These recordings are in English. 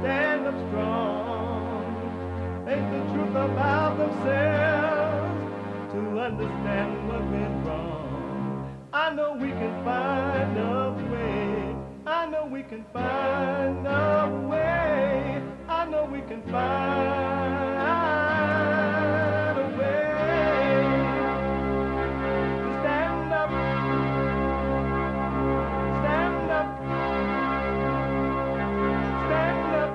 stand up strong, face the truth about themselves, to understand what went wrong. I know we can find a way. I know we can find a way. I know we can find a way to stand up, stand up, stand up.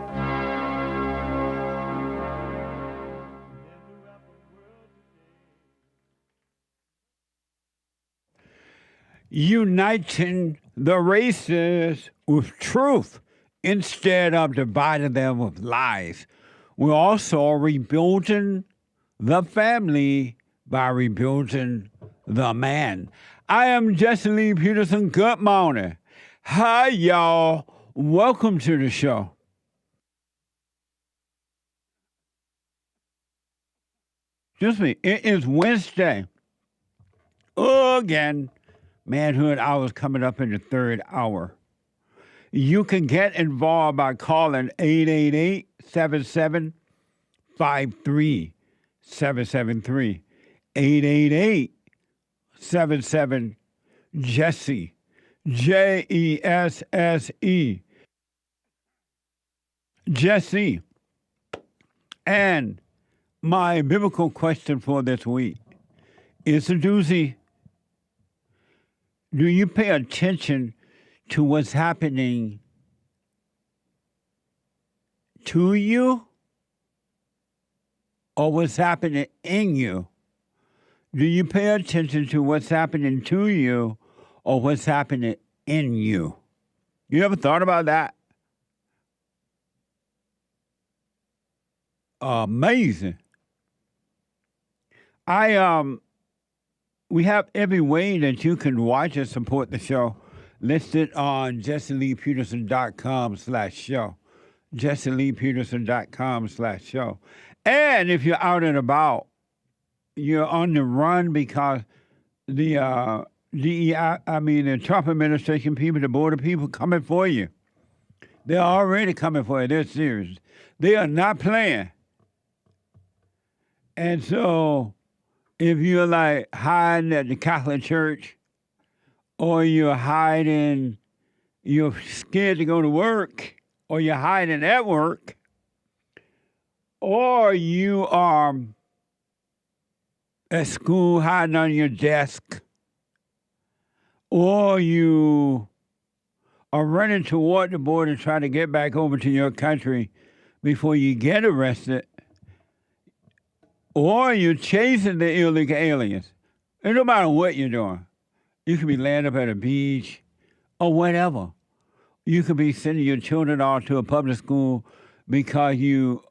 Uniting the races with truth instead of dividing them with lies. We're also rebuilding the family by rebuilding the man. I am Jesse Lee Peterson. Good morning. Hi, y'all. Welcome to the show. Excuse me. It is Wednesday. Again. Manhood Hour is coming up in the third hour. You can get involved by calling 888-77-53-773. 888-77-JESSE. Jesse. Jesse. And my biblical question for this week is a doozy. Do you pay attention to what's happening to you or what's happening in you? Do you pay attention to what's happening to you or what's happening in you? You ever thought about that? Amazing. We have every way that you can watch and support the show listed on jesseleepeterson.com/show. jesseleepeterson.com/show. And if you're out and about, you're on the run because the the Trump administration people, the border people coming for you. They're already coming for you. They're serious. They are not playing. And so if you're like hiding at the Catholic Church or you're hiding, you're scared to go to work or you're hiding at work or you are at school hiding on your desk or you are running toward the border trying to get back over to your country before you get arrested, or you're chasing the illegal aliens. It no matter what you're doing. You could be laying up at a beach or whatever. You could be sending your children off to a public school because you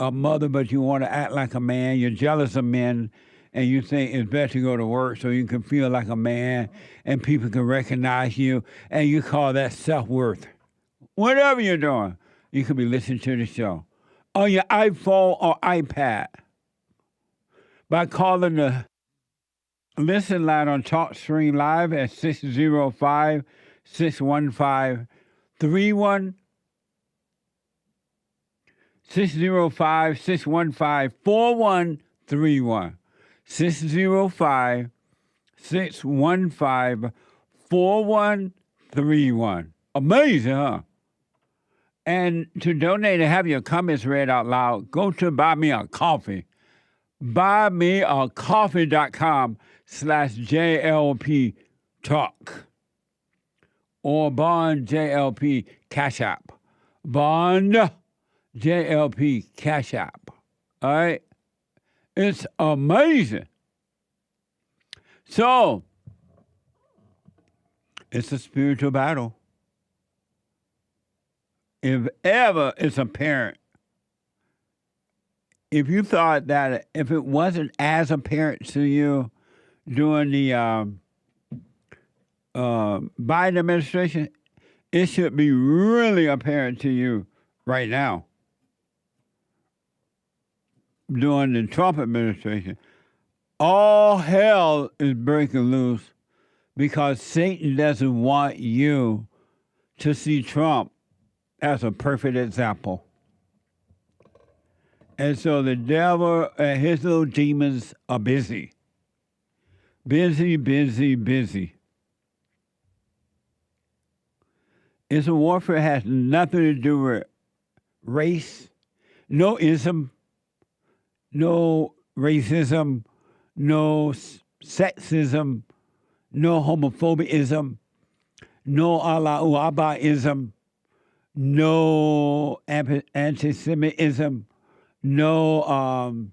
a mother, but you want to act like a man. You're jealous of men, and you think it's better to go to work so you can feel like a man and people can recognize you, and you call that self-worth. Whatever you're doing, you could be listening to the show on your iPhone or iPad by calling the listen line on TalkStream Live at 605-615-31. 605-615-4131. 605-615-4131. Amazing, huh? And to donate and have your comments read out loud, go to Buy Me a Coffee. buymeacoffee.com/JLP Talk. Or Bond JLP Cash App. Bond JLP Cash App. All right? It's amazing. So, it's a spiritual battle. If ever it's apparent, if you thought that if it wasn't as apparent to you during the Biden administration, it should be really apparent to you right now. During the Trump administration, all hell is breaking loose because Satan doesn't want you to see Trump That's a perfect example. And so the devil and his little demons are busy. Busy, busy, busy. It's a warfare has nothing to do with race, no ism, no racism, no sexism, no homophobism, no Allah-u-Abba-ism, no anti-Semitism, no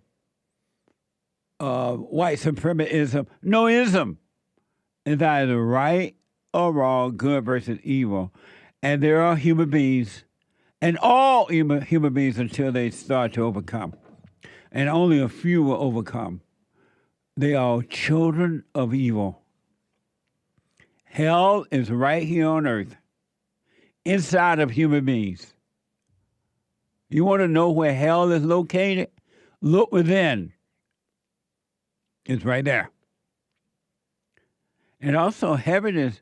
white supremacism, no ism. It's either right or wrong, good versus evil. And there are human beings, and all human beings until they start to overcome. And only a few will overcome. They are children of evil. Hell is right here on earth, inside of human beings. You want to know where hell is located? Look within. It's right there. And also heaven is,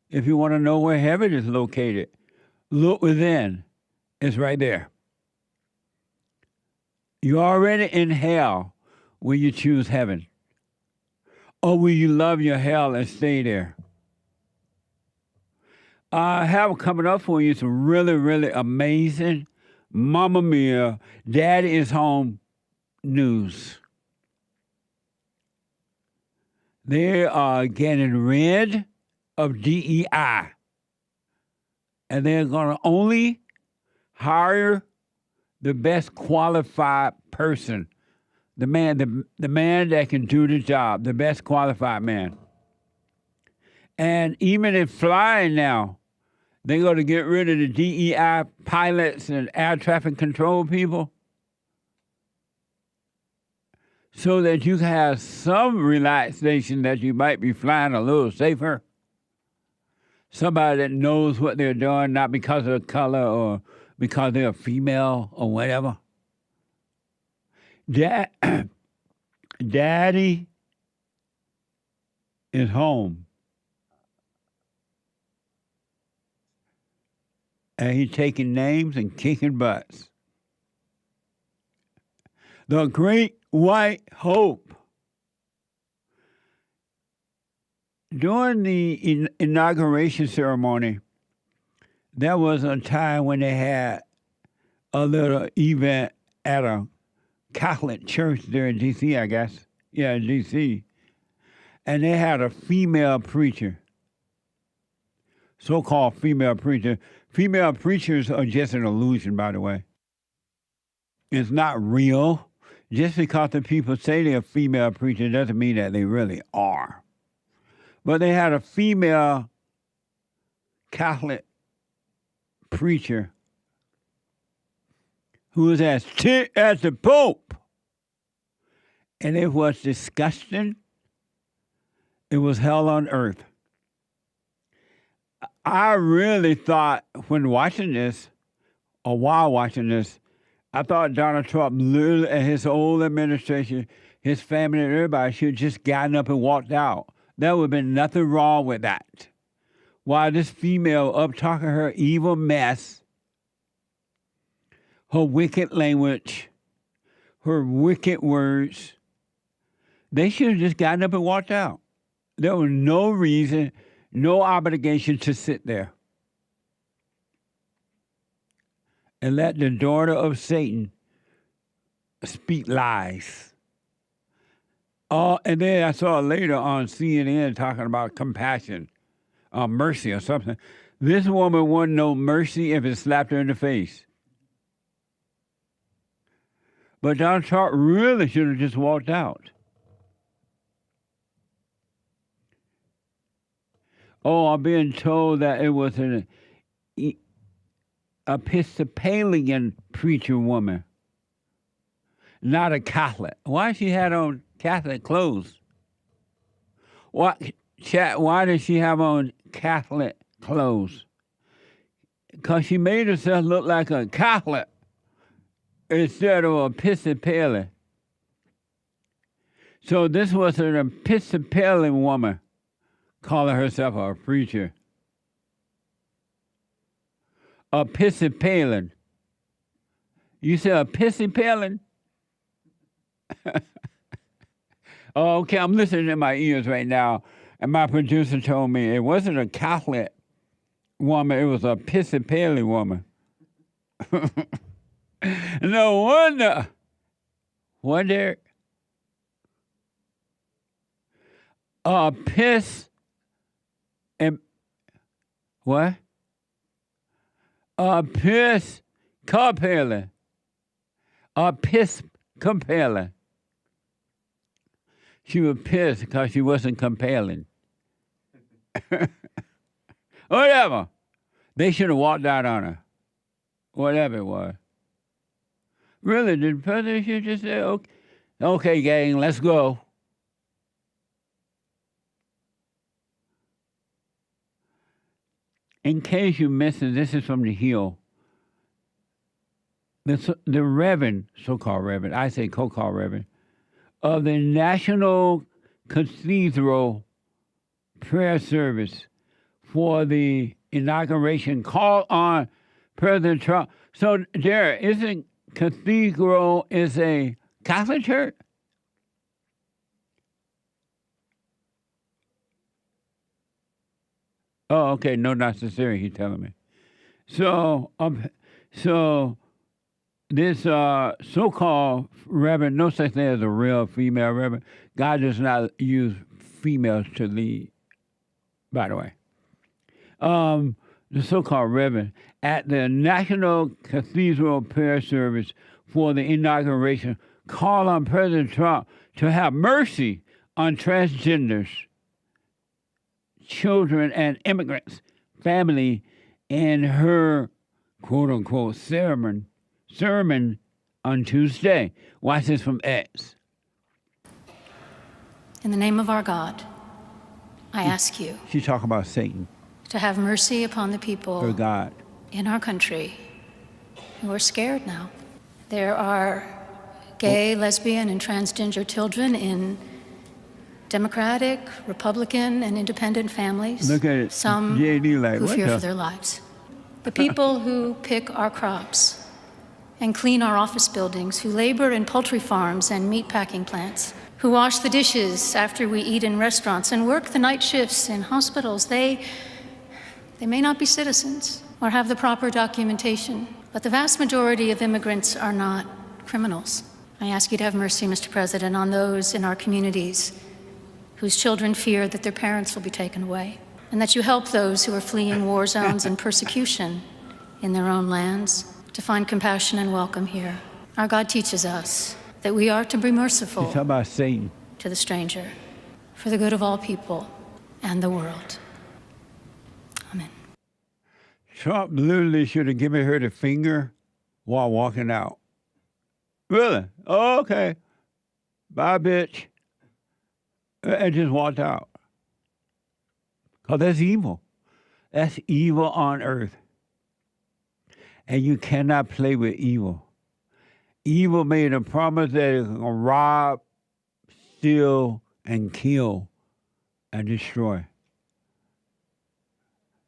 if you want to know where heaven is located, look within. It's right there. You're already in hell when you choose heaven. Or will you love your hell and stay there? I have coming up for you some really, really amazing Mamma Mia, Daddy is Home news. They are getting rid of DEI. And they're going to only hire the best qualified person. The man that can do the job, the best qualified man. And even in flying now, they're going to get rid of the DEI pilots and air traffic control people so that you can have some relaxation that you might be flying a little safer. Somebody that knows what they're doing, not because of color or because they're female or whatever. Daddy is home. And he's taking names and kicking butts. The Great White Hope. During the inauguration ceremony, there was a time when they had a little event at a Catholic church there in D.C., I guess. Yeah, in D.C. And they had a female preacher, so-called female preacher. Female preachers are just an illusion, by the way. It's not real. Just because the people say they're a female preacher doesn't mean that they really are. But they had a female Catholic preacher who was as thick as the Pope. And it was disgusting. It was hell on earth. I really thought when watching this, or while watching this, I thought Donald Trump and his whole administration, his family and everybody should have just gotten up and walked out. There would have been nothing wrong with that. While this female up talking her evil mess, her wicked language, her wicked words, they should have just gotten up and walked out. There was no reason, no obligation to sit there and let the daughter of Satan speak lies. And then I saw later on CNN talking about compassion, mercy or something. This woman wouldn't know mercy if it slapped her in the face. But Donald Trump really should have just walked out. Oh, I'm being told that it was an Episcopalian preacher woman, not a Catholic. Why she had on Catholic clothes? Why did she have on Catholic clothes? Because she made herself look like a Catholic instead of an Episcopalian. So this was an Episcopalian woman calling herself a preacher. Episcopalian. You said Episcopalian? Oh, okay, I'm listening in my ears right now, and my producer told me it wasn't a Catholic woman, it was a Episcopalian woman. No wonder. What there? What? Episcopalian. Episcopalian. She was pissed because she wasn't compelling. Whatever. They should have walked out on her. Whatever it was. Really, the president should just say, okay, gang, let's go. In case you missed it, this is from the Hill. The reverend, so-called reverend, I say co-called reverend, of the National Cathedral Prayer Service for the inauguration called on President Trump. So there isn't Cathedral is a Catholic church? Oh, okay. No, not necessarily, he's telling me. So this so-called reverend, no such thing as a real female reverend. God does not use females to lead, by the way. The so-called reverend at the National Cathedral Prayer Service for the inauguration called on President Trump to have mercy on transgenders, children, and immigrants, family, in her quote-unquote sermon on Tuesday. Watch this from X. In the name of our God, I ask you. She's talking about Satan. To have mercy upon the people Her God. in our country who are scared now. There are gay, lesbian, and transgender children in Democratic, Republican, and independent families. Look at it. Some JD like, who what fear the? for their lives. The people who pick our crops and clean our office buildings, who labor in poultry farms and meat packing plants, who wash the dishes after we eat in restaurants and work the night shifts in hospitals. They may not be citizens or have the proper documentation, but the vast majority of immigrants are not criminals. I ask you to have mercy, Mr. President, on those in our communities whose children fear that their parents will be taken away, and that you help those who are fleeing war zones and persecution in their own lands to find compassion and welcome here. Our God teaches us that we are to be merciful She's talking about Satan. to the stranger for the good of all people and the world. Amen. Trump literally should have given her the finger while walking out. Really? Oh, okay. Bye, bitch. And just walked out. Because that's evil. That's evil on earth. And you cannot play with evil. Evil made a promise that it's going to rob, steal, and kill, and destroy.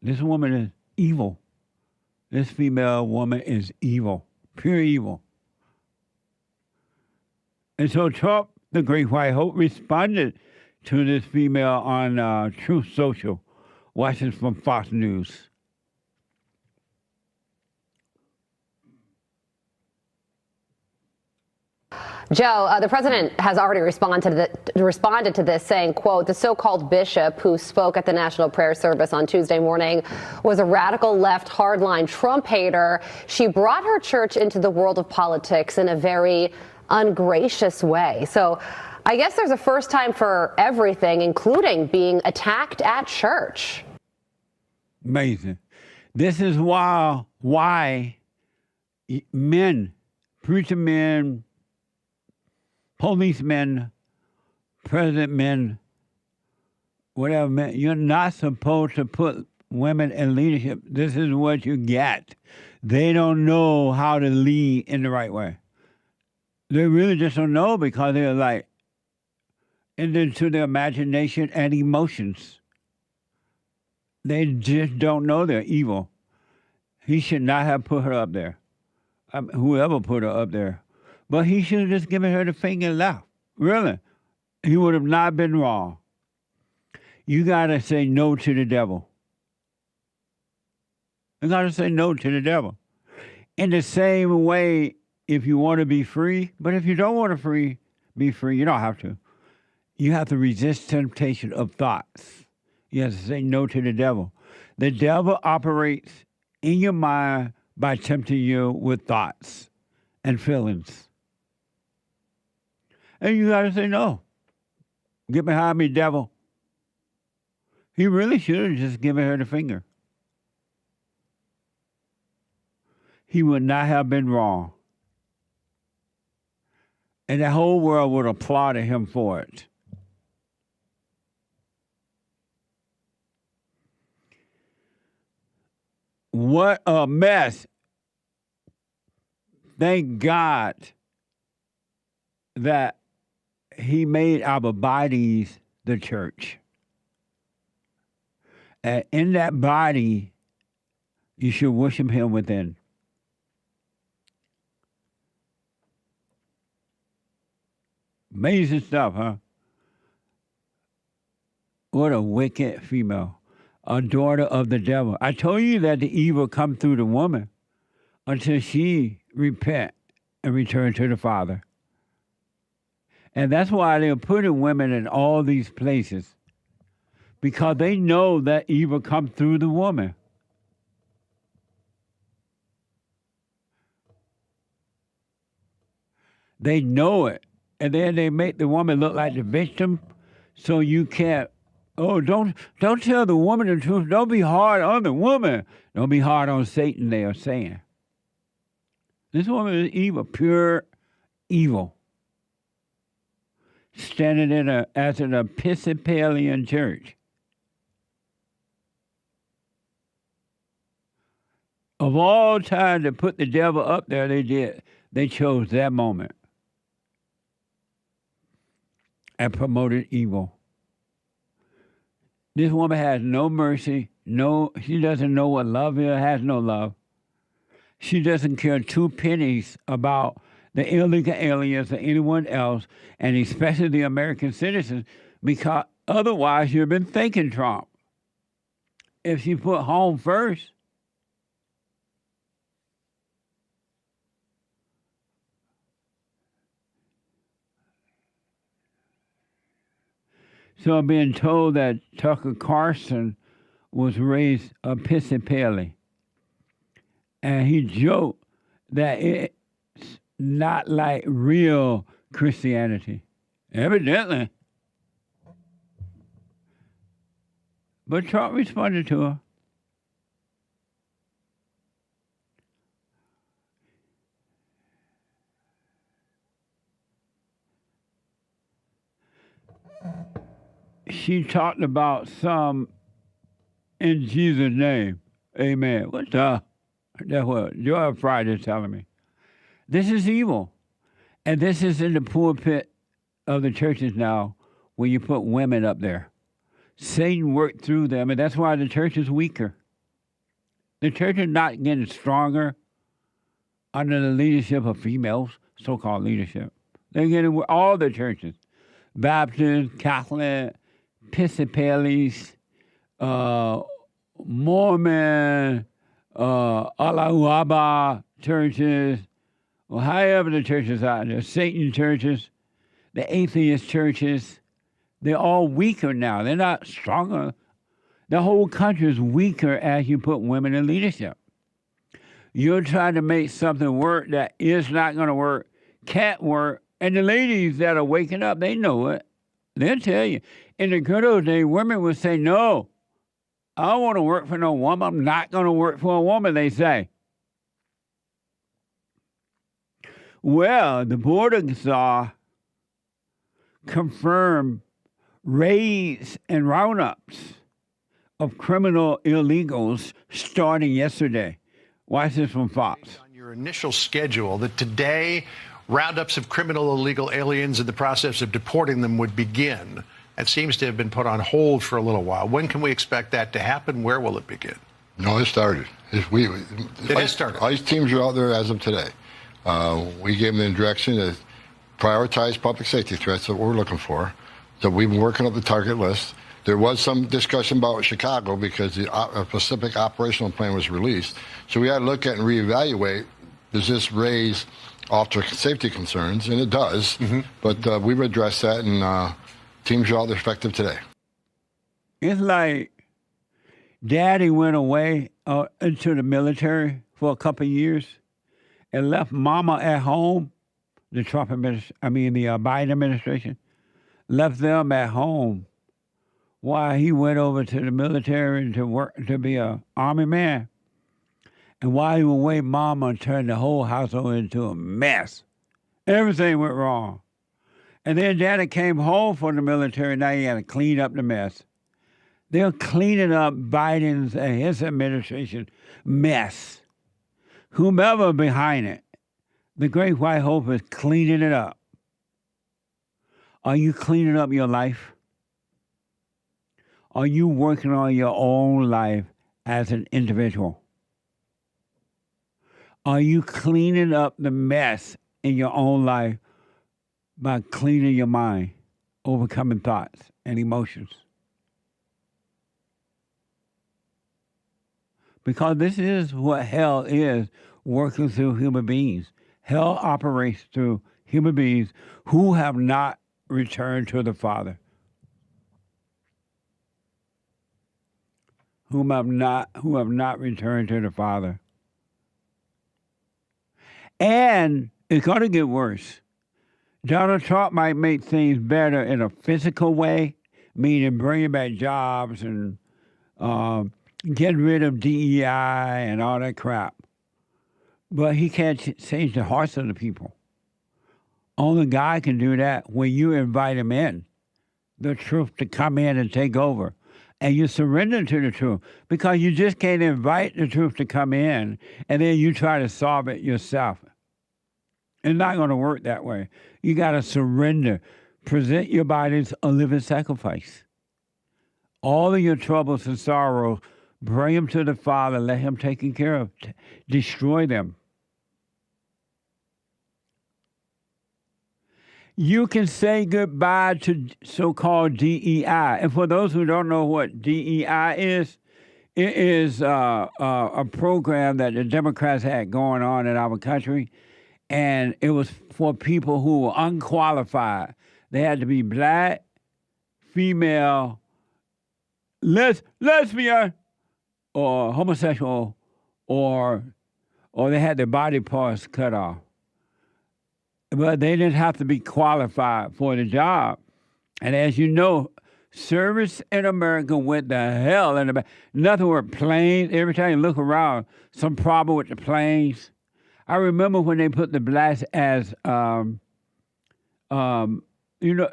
This woman is evil. This female woman is evil. Pure evil. And so Trump, the Great White Hope, responded to this female on Truth Social. Watch this from Fox News. Joe, the president has already responded to this, saying, quote, the so-called bishop who spoke at the National Prayer Service on Tuesday morning was a radical left hardline Trump hater. She brought her church into the world of politics in a very ungracious way. So I guess there's a first time for everything, including being attacked at church. Amazing. This is why men, preacher men, policemen, president men, whatever men, you're not supposed to put women in leadership. This is what you get. They don't know how to lead in the right way. They really just don't know because they're like into their imagination and emotions. They just don't know they're evil. He should not have put her up there. Whoever put her up there. But he should have just given her the finger and left. Really. He would have not been wrong. You got to say no to the devil. You got to say no to the devil. In the same way, if you want to be free, but if you don't want to be free, you don't have to. You have to resist temptation of thoughts. You have to say no to the devil. The devil operates in your mind by tempting you with thoughts and feelings. And you got to say no. Get behind me, devil. He really should have just given her the finger. He would not have been wrong. And the whole world would have applauded him for it. What a mess. Thank God that he made our bodies the church. And in that body, you should worship him within. Amazing stuff, huh? What a wicked female. A daughter of the devil. I told you that the evil come through the woman until she repent and return to the Father. And that's why they're putting women in all these places. Because they know that evil come through the woman. They know it. And then they make the woman look like the victim, so you can't. Oh, don't tell the woman the truth. Don't be hard on the woman. Don't be hard on Satan, they are saying. This woman is evil, pure evil. Standing as an Episcopalian church. Of all time to put the devil up there, they did. They chose that moment. And promoted evil. This woman has no mercy. She doesn't know what love is, has no love. She doesn't care 2 pennies about the illegal aliens or anyone else, and especially the American citizens, because otherwise you've been thinking Trump. If she put home first, so I'm being told that Tucker Carlson was raised Episcopalian. And he joked that it's not like real Christianity. Evidently. But Trump responded to her. She talked about some in Jesus' name. Amen. What the? That's what Joel Friday is telling me. This is evil. And this is in the pulpit of the churches now where you put women up there. Satan worked through them, and that's why the church is weaker. The church is not getting stronger under the leadership of females, so-called leadership. They're getting all the churches. Baptist, Catholic, Episcopalians, Mormon, Alawaba churches, or however the churches out there, Satan churches, the atheist churches, they're all weaker now. They're not stronger. The whole country is weaker as you put women in leadership. You're trying to make something work that is not going to work, can't work, and the ladies that are waking up, they know it. They'll tell you. In the good old days, women would say, no, I don't want to work for no woman. I'm not going to work for a woman, they say. Well, the Board of Czar confirmed raids and roundups of criminal illegals starting yesterday. Watch this from Fox. On your initial schedule that today roundups of criminal illegal aliens in the process of deporting them would begin. That seems to have been put on hold for a little while. When can we expect that to happen? Where will it begin? No, it started. ICE teams are out there as of today. We gave them the direction to prioritize public safety threats that we're looking for. So we've been working up the target list. There was some discussion about Chicago because the Pacific operational plan was released. So we had to look at and reevaluate, does this raise officer safety concerns? And it does. But we've addressed that, and teams are out there effective today. It's like Daddy went away into the military for a couple of years and left Mama at home. The Biden administration left them at home while he went over to the military to work to be an army man. And while he was away, Mama turned the whole household into a mess. Everything went wrong. And then Daddy came home from the military. Now he had to clean up the mess. They're cleaning up Biden's and his administration mess. Whomever behind it, the Great White Hope is cleaning it up. Are you cleaning up your life? Are you working on your own life as an individual? Are you cleaning up the mess in your own life by cleaning your mind, overcoming thoughts and emotions? Because this is what hell is, working through human beings. Hell operates through human beings who have not returned to the Father. Who have not returned to the Father. And it's going to get worse. Donald Trump might make things better in a physical way, meaning bringing back jobs and getting rid of DEI and all that crap. But he can't change the hearts of the people. Only God can do that when you invite him in, the truth to come in and take over. And you surrender to the truth, because you just can't invite the truth to come in and then you try to solve it yourself. It's not going to work that way. You got to surrender. Present your bodies a living sacrifice. All of your troubles and sorrows, bring them to the Father. Let him take care of. Destroy them. You can say goodbye to so-called DEI. And for those who don't know what DEI is, it is a program that the Democrats had going on in our country. And it was for people who were unqualified. They had to be black, female, lesbian, or homosexual, or they had their body parts cut off. But they didn't have to be qualified for the job. And as you know, service in America went to hell in the back. Nothing with planes. Every time you look around, some problem with the planes. I remember when they put the blacks as, what do you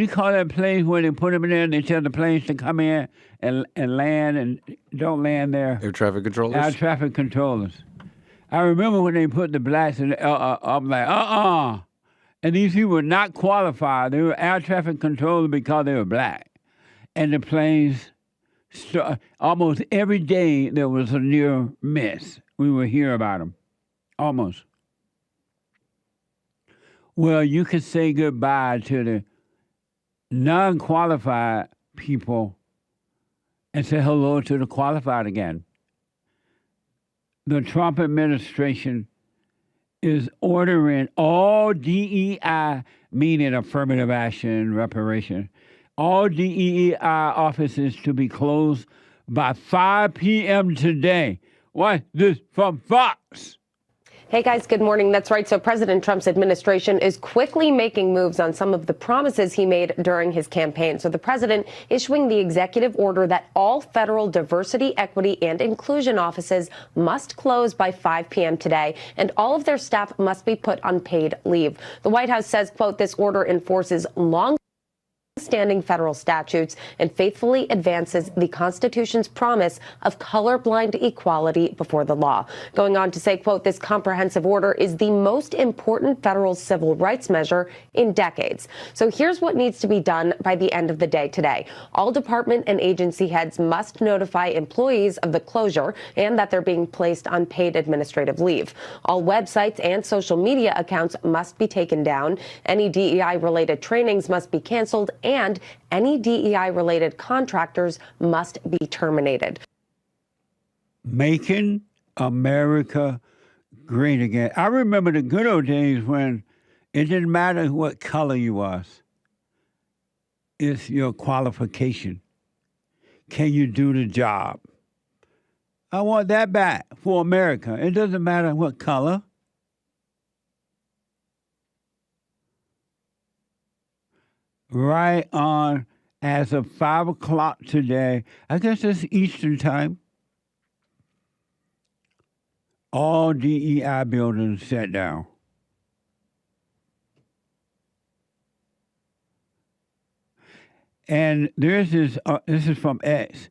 call that place where they put them in there and they tell the planes to come in and land and don't land there? Air traffic controllers? Air traffic controllers. I remember when they put the blacks in, I'm like, And these people were not qualified. They were air traffic controllers because they were black. And the planes, almost every day there was a near miss. We would hear about them, almost. Well, you could say goodbye to the non-qualified people and say hello to the qualified again. The Trump administration is ordering all DEI, meaning affirmative action, reparation, all DEI offices to be closed by 5 p.m. today. Why? This from Fox. Hey guys, good morning. That's right. So President Trump's administration is quickly making moves on some of the promises he made during his campaign. So the president issuing the executive order that all federal diversity, equity, and inclusion offices must close by 5 p.m. today, and all of their staff must be put on paid leave. The White House says, quote, this order enforces long standing federal statutes and faithfully advances the Constitution's promise of colorblind equality before the law. Going on to say, quote, this comprehensive order is the most important federal civil rights measure in decades. So here's what needs to be done by the end of the day today. All department and agency heads must notify employees of the closure and that they're being placed on paid administrative leave. All websites and social media accounts must be taken down. Any DEI-related trainings must be canceled, and any DEI-related contractors must be terminated. Making America great again. I remember the good old days when it didn't matter what color you was. It's your qualification. Can you do the job? I want that back for America. It doesn't matter what color. Right on, as of 5 o'clock today, I guess it's Eastern time, all DEI buildings shut down. And there's this is from X,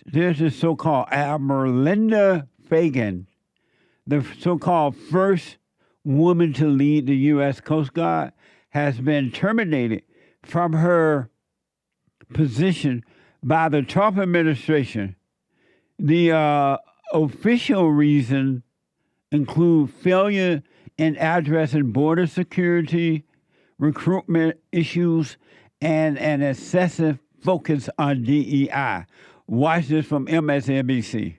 there's this so-called Linda Fagan, the so-called first woman to lead the U.S. Coast Guard, has been terminated from her position by the Trump administration. The official reason include failure in addressing border security, recruitment issues, and an excessive focus on DEI. Watch this from MSNBC.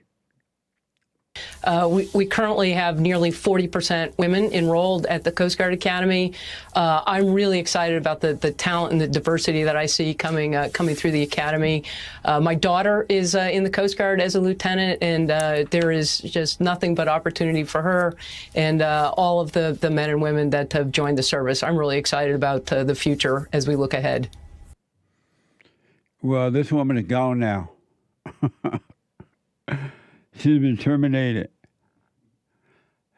We currently have nearly 40% women enrolled at the Coast Guard Academy. I'm really excited about the talent and the diversity that I see coming through the academy. My daughter is in the Coast Guard as a lieutenant, and there is just nothing but opportunity for her and all of the men and women that have joined the service. I'm really excited about the future as we look ahead. Well, this woman is gone now. She's been terminated.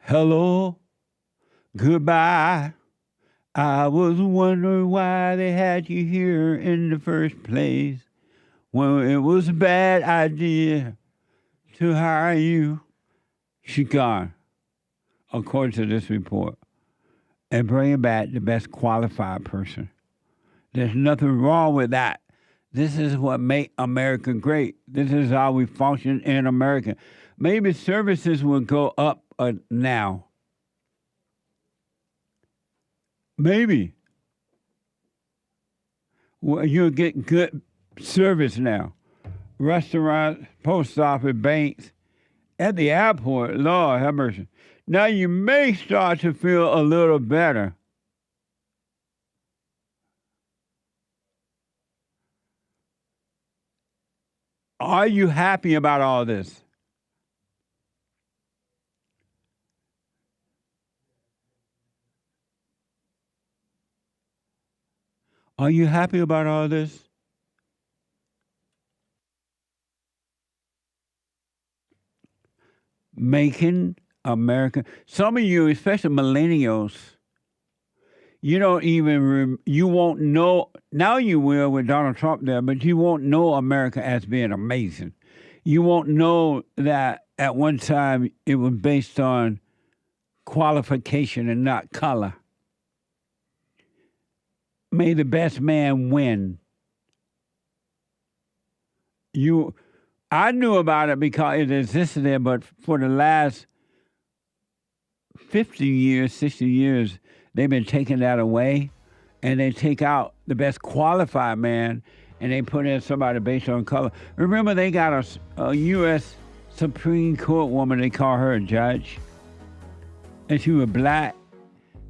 Hello, goodbye. I was wondering why they had you here in the first place. Well, it was a bad idea to hire you. She's gone, according to this report. And bring back the best qualified person. There's nothing wrong with that. This is what makes America great. This is how we function in America. Maybe services will go up now. Maybe. Well, you'll get good service now. Restaurants, post office, banks, at the airport, Lord have mercy. Now you may start to feel a little better. Are you happy about all this? Are you happy about all this? Making America. Some of you, especially millennials, you don't even, you won't know, now you will with Donald Trump there, but you won't know America as being amazing. You won't know that at one time it was based on qualification and not color. May the best man win. I knew about it because it existed there, but for the last 50 years, 60 years, they've been taking that away, and they take out the best qualified man, and they put in somebody based on color. Remember, they got a U.S. Supreme Court woman, they call her a judge, and she was black.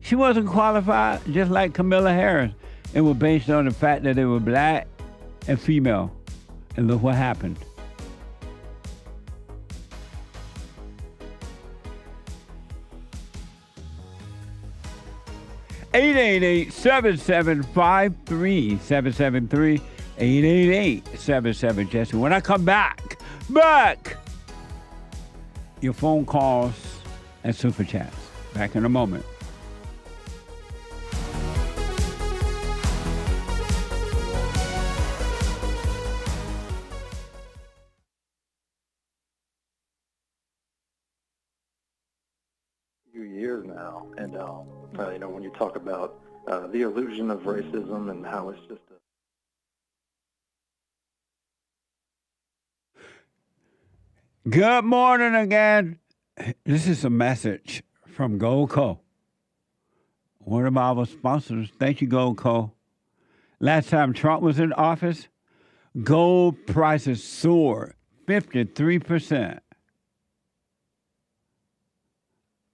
She wasn't qualified, just like Kamala Harris. It was based on the fact that they were black and female, and look what happened. (888-7753-773) 888-77-Jesse. When I come back, your phone calls and super chats. Back in a moment. now. And, when you talk about the illusion of racism and how it's just Good morning again. This is a message from Goldco, one of our sponsors. Thank you, Goldco. Last time Trump was in office, gold prices soared 53%.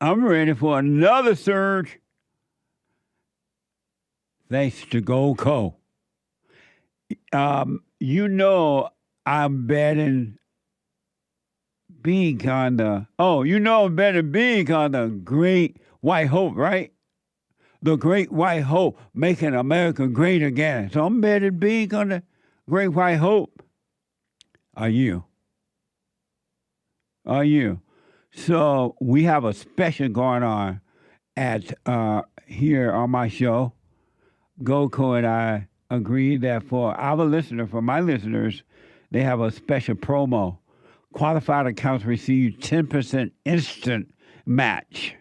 I'm ready for another surge thanks to Goldco. I'm betting big on I'm betting big on the Great White Hope, right? The Great White Hope, making America great again. So I'm betting big on the Great White Hope. Are you? So we have a special going on at here on my show. Goldco and I agreed that for my listeners, they have a special promo. Qualified accounts receive 10% instant match.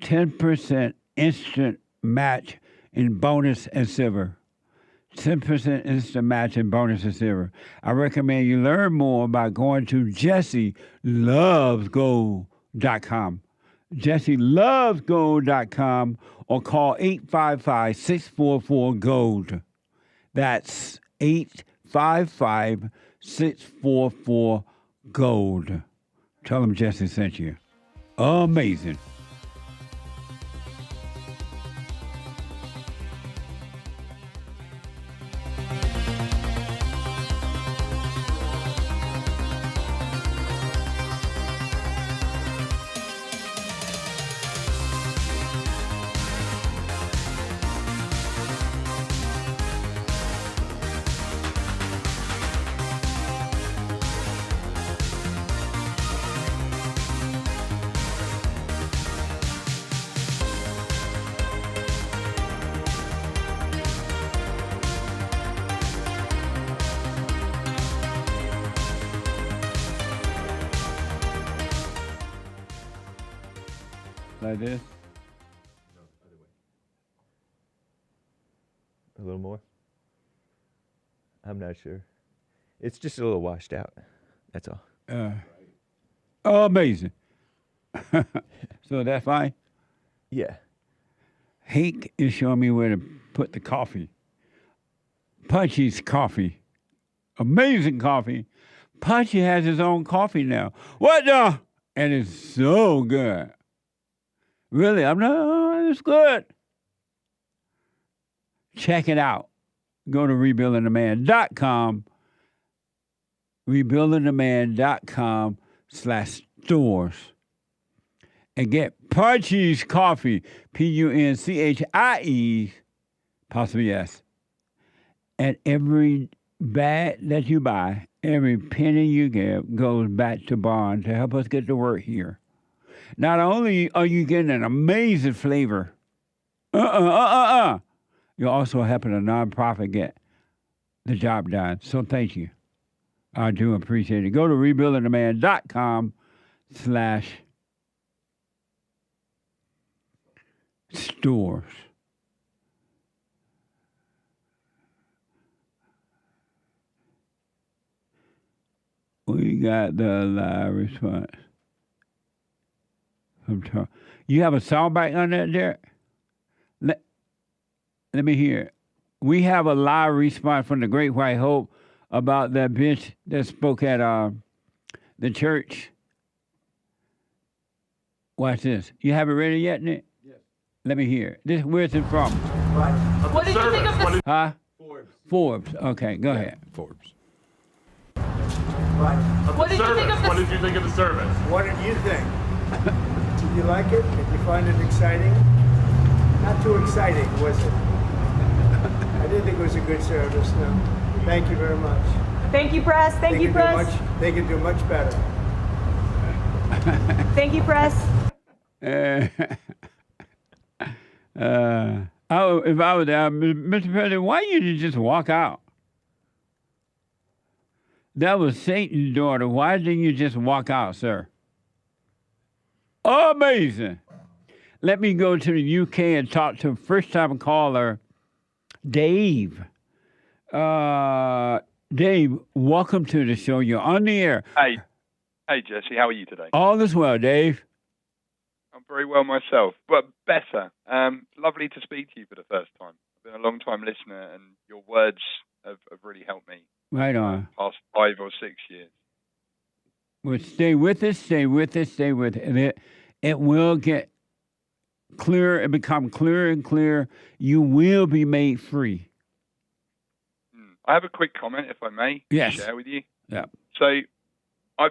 10% instant match in bonus and silver. 10% instant match in bonus and silver. I recommend you learn more by going to JesseLovesGold.com. JesseLovesGold.com or call 855-644-GOLD. That's 855-644-GOLD. Tell them Jesse sent you. Amazing. Like this? No, other way. A little more? I'm not sure. It's just a little washed out. That's all. Amazing. So that's fine? Yeah. Hank is showing me where to put the coffee. Punchie's coffee. Amazing coffee. Punchie has his own coffee now. What the? And it's so good. Really, it's good. Check it out. Go to rebuildingtheman.com. rebuildingtheman.com/stores. And get Punchie's coffee. Punchie, possibly yes. And every bag that you buy, every penny you give goes back to BRYAN to help us get to work here. Not only are you getting an amazing flavor, you're also helping a nonprofit get the job done. So thank you. I do appreciate it. Go to rebuildingtheman.com/stores. We got the live response. You have a soundbite on that, Derek? Let me hear it. We have a live response from the Great White Hope about that bitch that spoke at the church. Watch this. You have it ready yet, Nick? Yes. Let me hear it. Where's it from? What did you think of this? Huh? Forbes. Okay, go ahead. Forbes. What did you think of this? What did you think of the service? What did you think? Did you like it? Did you find it exciting? Not too exciting, was it? I didn't think it was a good service, no. Thank you very much. Thank you, press. Thank you, press. They can do much better. Thank you, press. If I was there, Mr. President, why didn't you just walk out? That was Satan's daughter. Why didn't you just walk out, sir? Amazing. Let me go to the UK and talk to first-time caller, Dave. Dave, welcome to the show. You're on the air. Hey, Jesse, how are you today? All is well, Dave. I'm very well myself, but better. Lovely to speak to you for the first time. I've been a long-time listener, and your words have really helped me. Right on. Past 5 or 6 years. Well, stay with us, stay with us, stay with it. And it will get clearer and become clearer and clearer. You will be made free. I have a quick comment, if I may, Yes. share with you. Yeah. So, I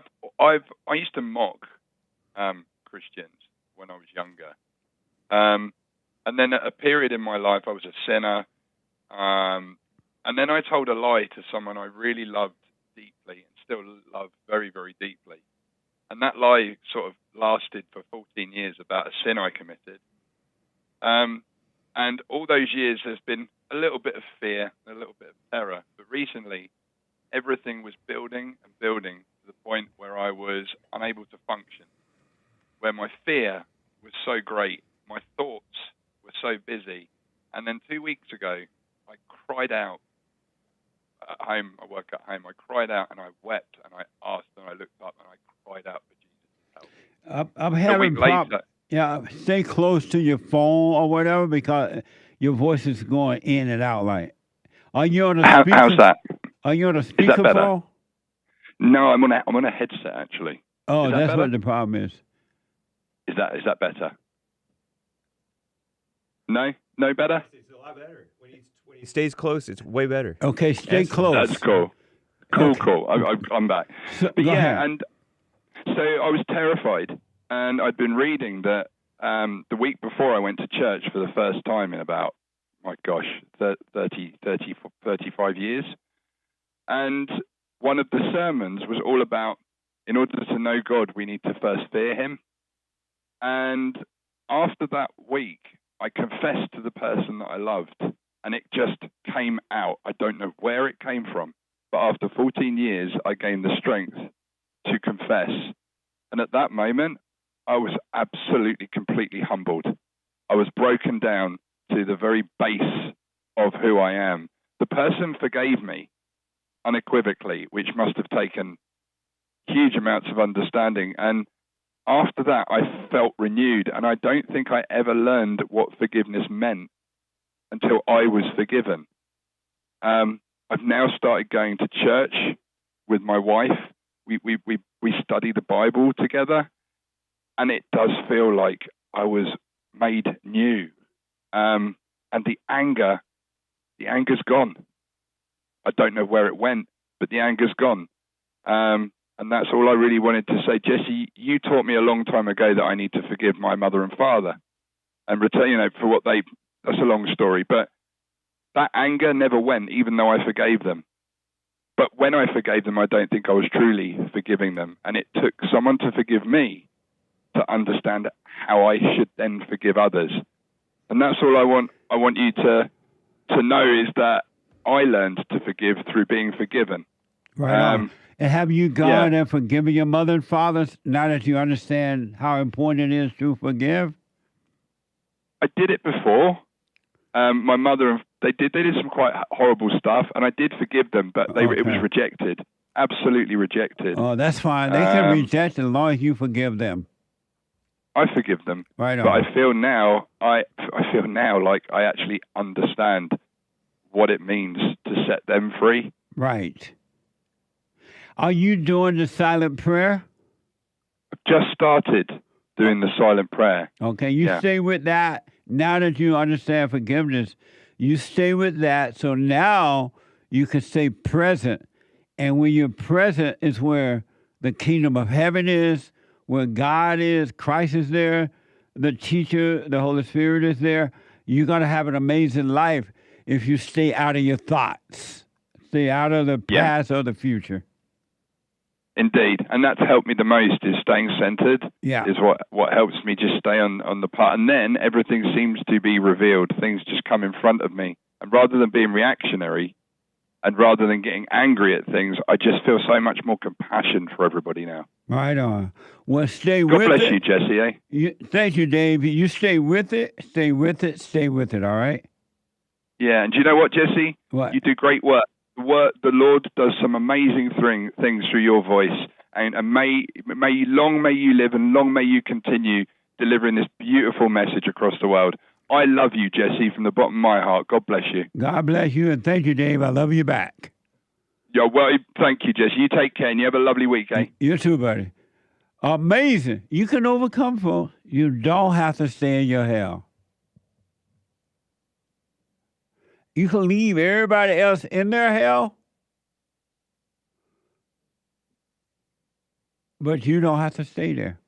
used to mock Christians when I was younger, and then at a period in my life I was a sinner, and then I told a lie to someone I really loved deeply and still love very, very deeply, and that lie sort of lasted for 14 years about a sin I committed, and all those years there's been a little bit of fear, a little bit of terror, but recently everything was building and building to the point where I was unable to function, where my fear was so great, my thoughts were so busy, and then 2 weeks ago I cried out at home. I work at home. I cried out and I wept and I asked and I looked up and I cried out for Jesus to help me. I'm having problems. Yeah, stay close to your phone or whatever because your voice is going in and out. Like, are you on a speaker? How's that? Are you on a Is that better? speakerphone? No, I'm on a headset actually. Oh, Is that that's better? what the problem is. Is that better? No better. It's a lot better. When he stays close, it's way better. Okay, stay close. That's cool. Cool. I'm back. So, But go yeah, ahead. and so I was terrified, and I'd been reading that the week before I went to church for the first time in about, my gosh, 35 years. And one of the sermons was all about, in order to know God, we need to first fear him. And after that week, I confessed to the person that I loved, and it just came out. I don't know where it came from, but after 14 years, I gained the strength to confess. And at that moment, I was absolutely, completely humbled. I was broken down to the very base of who I am. The person forgave me unequivocally, which must have taken huge amounts of understanding. And after that, I felt renewed. And I don't think I ever learned what forgiveness meant until I was forgiven. I've now started going to church with my wife. We study the Bible together. And it does feel like I was made new. And the anger's gone. I don't know where it went, but the anger's gone. And that's all I really wanted to say. Jesse, you taught me a long time ago that I need to forgive my mother and father and return, for what that's a long story, but that anger never went, even though I forgave them. But when I forgave them, I don't think I was truly forgiving them. And it took someone to forgive me to understand how I should then forgive others. And that's all I want you to know, is that I learned to forgive through being forgiven. Right on. And have you gone and forgiven your mother and father now that you understand how important it is to forgive? I did it before. My mother, they did some quite horrible stuff, and I did forgive them, but it was rejected. Absolutely rejected. Oh, that's fine. They can reject as long as you forgive them. I forgive them. Right on. But I feel now like I actually understand what it means to set them free. Right. Are you doing the silent prayer? I've just started doing the silent prayer. Okay, you stay with that. Now that you understand forgiveness, you stay with that. So now you can stay present. And when you're present is where the kingdom of heaven is, where God is, Christ is there, the teacher, the Holy Spirit is there. You're going to have an amazing life if you stay out of your thoughts, stay out of the past or the future. Indeed. And that's helped me the most, is staying centered. Yeah. Is what helps me just stay on the path. And then everything seems to be revealed. Things just come in front of me. And rather than being reactionary and rather than getting angry at things, I just feel so much more compassion for everybody now. Right on. Well, stay God with bless it. you, Jesse, eh? Thank you, Dave. You stay with it, stay with it, stay with it, all right? Yeah, and do you know what, Jesse? What? You do great work. The Lord does some amazing things through your voice, and may you live, and long may you continue delivering this beautiful message across the world. I love you, Jesse, from the bottom of my heart. God bless you. God bless you, and thank you, Dave. I love you back. Yeah, well, thank you, Jesse. You take care, and you have a lovely week, eh? You too, buddy. Amazing. You can overcome, folks. You don't have to stay in your hell. You can leave everybody else in their hell, but you don't have to stay there.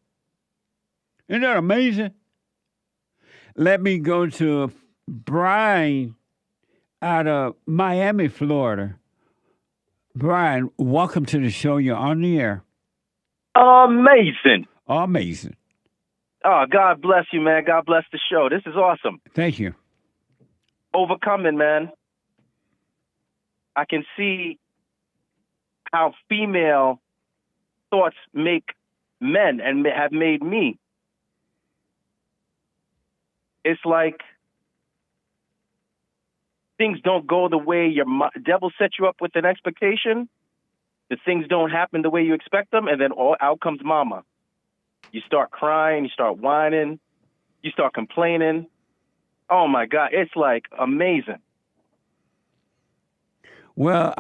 Isn't that amazing? Let me go to Brian out of Miami, Florida. Brian, welcome to the show. You're on the air. Amazing. Amazing. Oh, God bless you, man. God bless the show. This is awesome. Thank you. Overcoming, man. I can see how female thoughts make men and have made me. It's like things don't go the way your devil set you up with an expectation. The things don't happen the way you expect them, and then out comes mama. You start crying, you start whining, you start complaining. Oh my God, it's like amazing. Well,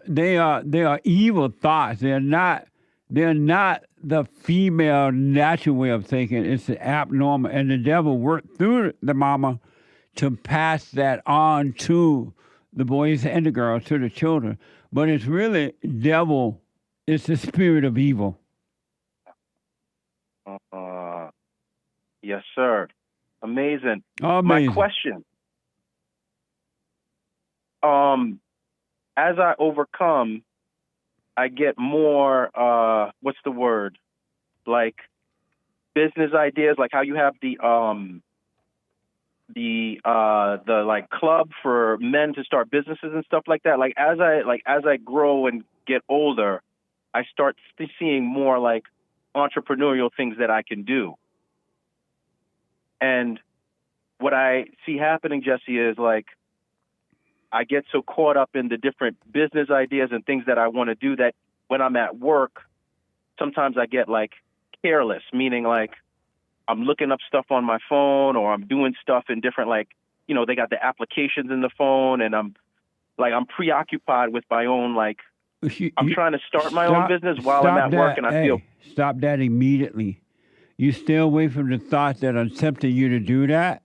they are evil thoughts. They're not the female natural way of thinking. It's abnormal, and the devil worked through the mama to pass that on to the boys and the girls, to the children. But it's really devil. It's the spirit of evil. Yes, sir. Amazing. Amazing. My question. As I overcome, I get more, what's the word? Like business ideas, like how you have the like club for men to start businesses and stuff like that. Like as I grow and get older, I start seeing more like entrepreneurial things that I can do. And what I see happening, Jesse, is like I get so caught up in the different business ideas and things that I want to do that when I'm at work, sometimes I get like careless, meaning like I'm looking up stuff on my phone or I'm doing stuff in different, like, you know, they got the applications in the phone, and I'm preoccupied with my own, like, I'm trying to start my own business while I'm at work, and I feel. Stop that immediately. You stay away from the thoughts that are tempting you to do that.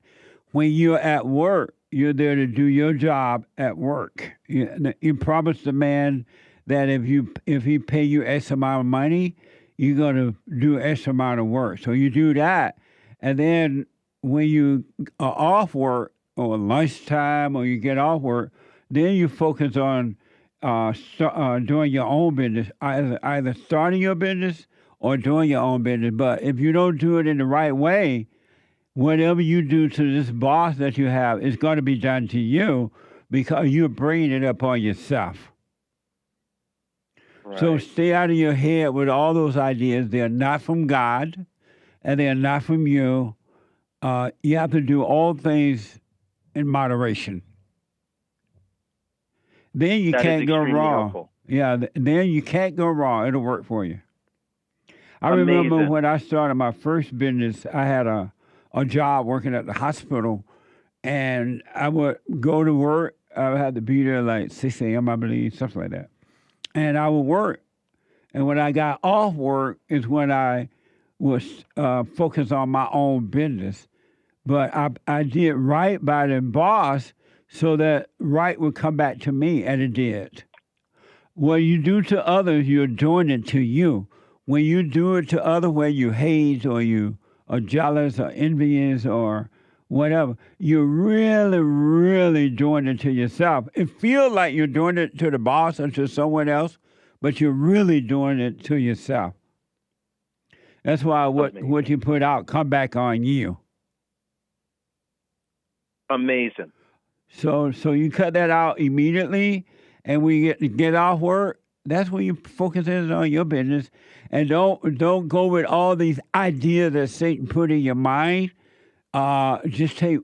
When you're at work, you're there to do your job at work. You promise the man that if he pay you X amount of money, you're going to do X amount of work. So you do that. And then when you are off work or lunchtime or you get off work, then you focus on doing your own business, either starting your business or doing your own business. But if you don't do it in the right way, whatever you do to this boss that you have is going to be done to you because you're bringing it upon yourself. Right. So stay out of your head with all those ideas. They're not from God, and they're not from you. You have to do all things in moderation. Then you can't go wrong. Helpful. Yeah, then you can't go wrong. It'll work for you. I remember when I started my first business, I had a job working at the hospital, and I would go to work. I would have to be there like 6 a.m., I believe, something like that. And I would work. And when I got off work is when I was focused on my own business. But I did right by the boss so that right would come back to me, and it did. What you do to others, you're doing it to you. When you do it to others where you hate or you are jealous or envious or whatever, you're really, really doing it to yourself. It feels like you're doing it to the boss or to someone else, but you're really doing it to yourself. That's why what you put out come back on you. Amazing. So you cut that out immediately, and we get off work, That's when you focus in on your business, and don't go with all these ideas that Satan put in your mind. Just take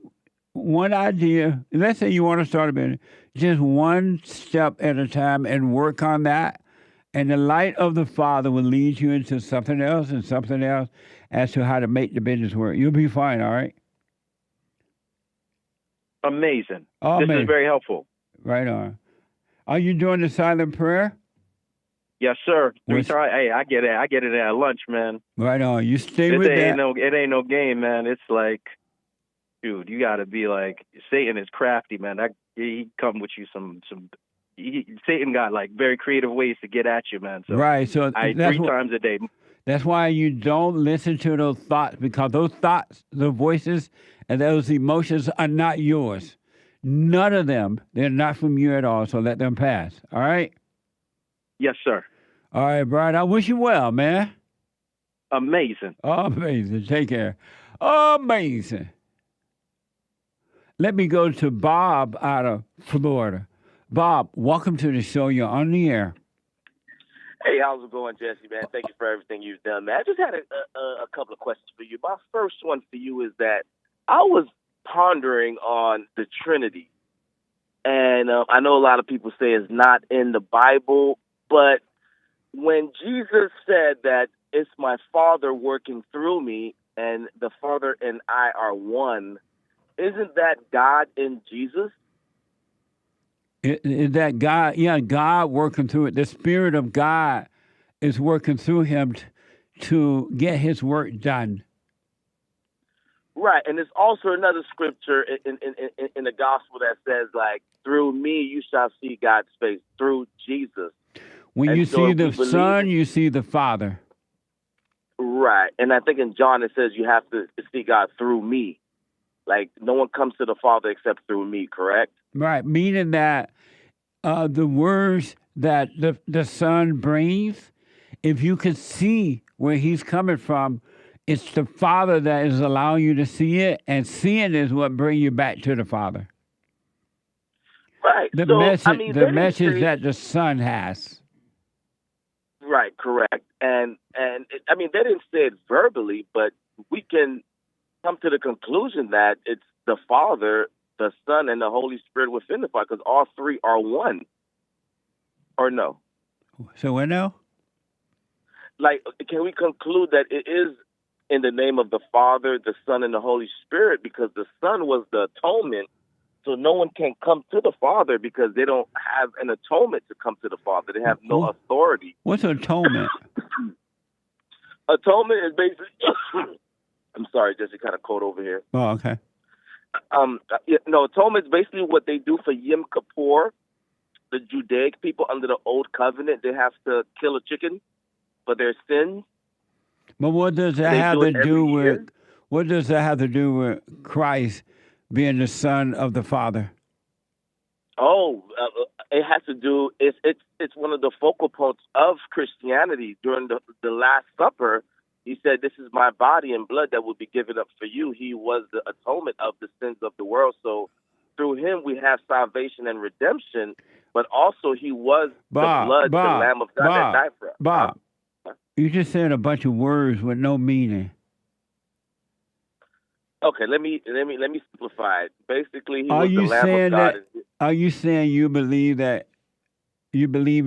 one idea. Let's say you want to start a business, just one step at a time, and work on that. And the light of the Father will lead you into something else and something else as to how to make the business work. You'll be fine. All right. Amazing. Oh, this man. is very helpful. Right on. Are you doing the silent prayer? Yes, sir. What's- Hey, I get it. I get it at lunch, man. Right on. You stay It with ain't that. it ain't no game, man. It's like, dude, you got to be like, Satan is crafty, man. He come with you Satan got like very creative ways to get at you, man. So Right. So I that's 3 what- times a day. That's why you don't listen to those thoughts, because those thoughts, the voices, and those emotions are not yours. None of them. They're not from you at all. So let them pass. All right. Yes, sir. All right, Brian. I wish you well, man. Amazing. Amazing. Take care. Amazing. Let me go to Bob out of Florida. Bob, welcome to the show. You're on the air. Hey, how's it going, Jesse, man? Thank you for everything you've done, man. I just had a couple of questions for you. My first one for you is that I was pondering on the Trinity. And I know a lot of people say it's not in the Bible, but when Jesus said that it's my Father working through me and the Father and I are one, isn't that God in Jesus? Is that God? Yeah, God working through it. The Spirit of God is working through him to get his work done. Right, and there's also another scripture in the gospel that says, like, through me you shall see God's face, through Jesus. When And you so see if we the believe Son, you see the Father. Right, and I think in John it says you have to see God through me. Like, no one comes to the Father except through me, correct? Right, meaning that the words that the Son brings, if you could see where he's coming from, it's the Father that is allowing you to see it, and seeing is what brings you back to the Father. Right. The so, message, I mean, the they didn't message say- that the Son has. Right, correct. And I mean, they didn't say it verbally, but we can come to the conclusion that it's the Father, the Son, and the Holy Spirit within the Father, because all three are one. Or no? So what now? Like, can we conclude that it is in the name of the Father, the Son, and the Holy Spirit, because the Son was the atonement, so no one can come to the Father because they don't have an atonement to come to the Father. They have no authority. What's atonement? Atonement is basically... I'm sorry, Jesse, kind of cold over here. Oh, okay. Atonement is basically what they do for Yom Kippur. The Judaic people under the Old Covenant, they have to kill a chicken for their sins. But what does that They have do to it do every with? year. What does that have to do with Christ being the Son of the Father? Oh, it has to do. It's one of the focal points of Christianity during the Last Supper. He said, "This is my body and blood that will be given up for you." He was the atonement of the sins of the world. So through him we have salvation and redemption. But also he was the blood, the Lamb of God that died for us. Bob, you just said a bunch of words with no meaning. Okay, let me simplify it. Basically, he Are was the you Lamb saying of God. that? Are you saying you believe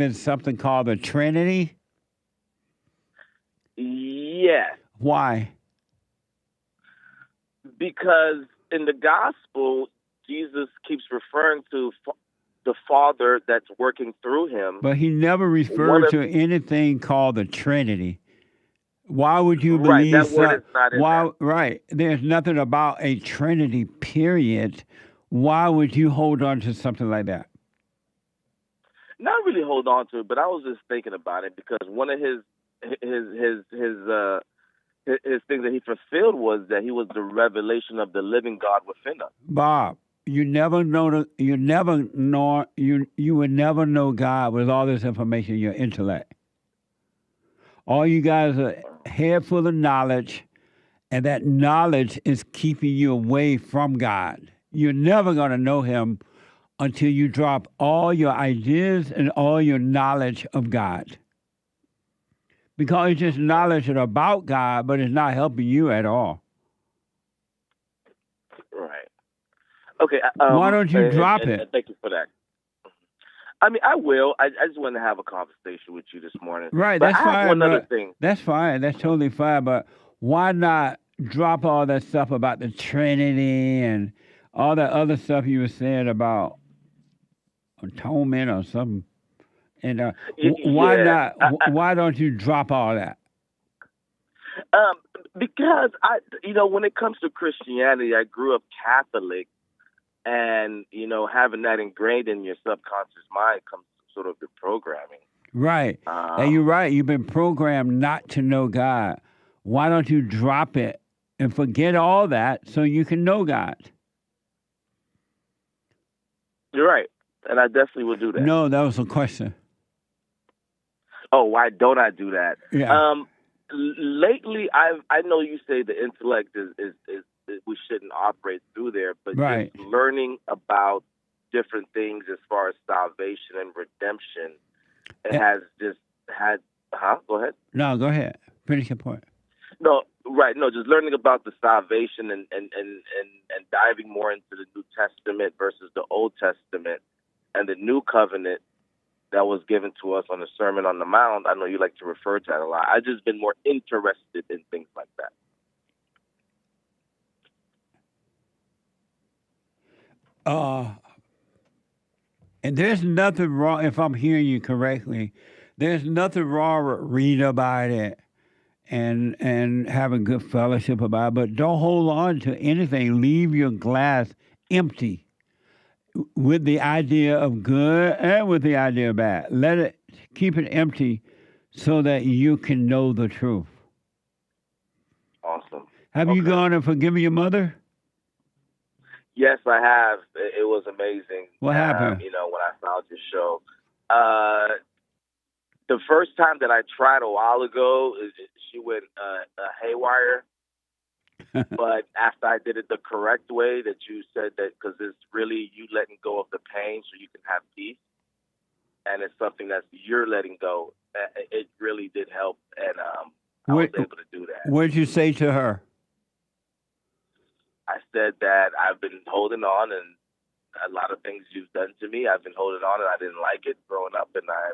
in something called the Trinity? Yes, Why? because in the gospel, Jesus keeps referring to the Father that's working through him. But he never One referred of- to anything called the Trinity. Why would you Right, believe that word is not in why? Right, there's nothing about a Trinity. Period. Why would you hold on to something like that? Not really hold on to it, but I was just thinking about it because one of his things that he fulfilled was that he was the revelation of the living God within us. Bob, you would never know God with all this information in your intellect. All you guys are a head full of knowledge, and that knowledge is keeping you away from God. You're never going to know him until you drop all your ideas and all your knowledge of God. Because it's just knowledge about God, but it's not helping you at all. Right. Okay. Why don't you drop it? And thank you for that. I mean, I will. I just wanted to have a conversation with you this morning. Right, but that's I have fine. one other thing. That's fine. That's totally fine. But why not drop all that stuff about the Trinity and all that other stuff you were saying about atonement or something? And why not? Why don't you drop all that? Because when it comes to Christianity, I grew up Catholic. And, having that ingrained in your subconscious mind comes sort of the programming. Right. And you're right. You've been programmed not to know God. Why don't you drop it and forget all that so you can know God? You're right. And I definitely will do that. No, that was a question. Oh, why don't I do that? Yeah. Lately, I know you say the intellect is we shouldn't operate through there, but right. Just learning about different things as far as salvation and redemption, it has just had. Go ahead. No, go ahead. Finish your point. No, right. No, just learning about the salvation and diving more into the New Testament versus the Old Testament and the New Covenant that was given to us on the Sermon on the Mount. I know you like to refer to that a lot. I've just been more interested in things like that. And there's nothing wrong, if I'm hearing you correctly, there's nothing wrong with reading about it and having good fellowship about it, but don't hold on to anything. Leave your glass empty with the idea of good and with the idea of bad. Keep it empty so that you can know the truth. Awesome. Have you gone and forgiven your mother? Yes, I have. It was amazing. What happened? When I found your show. The first time that I tried a while ago, she went haywire. But after I did it the correct way, that you said that because it's really you letting go of the pain so you can have peace. And it's something that you're letting go. It really did help. And I was able to do that. What did you say to her? I said that I've been holding on, and a lot of things you've done to me, I've been holding on, and I didn't like it growing up, and I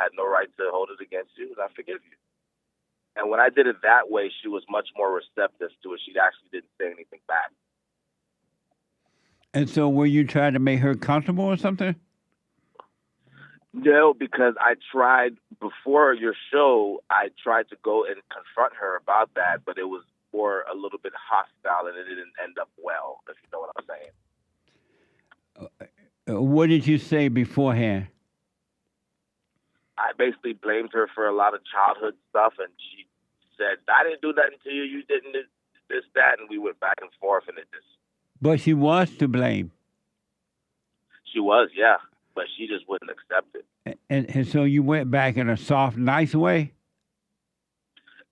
had no right to hold it against you, and I forgive you. And when I did it that way, she was much more receptive to it. She actually didn't say anything back. And so were you trying to make her comfortable or something? No, because I tried, before your show, I tried to go and confront her about that, but it was more a little bit hostile, and it didn't end up well, if you know what I'm saying. What did you say beforehand? I basically blamed her for a lot of childhood stuff, and she said, I didn't do nothing to you, you didn't this, that, and we went back and forth, and it just... But she was to blame. She was, yeah, but she just wouldn't accept it. And so you went back in a soft, nice way?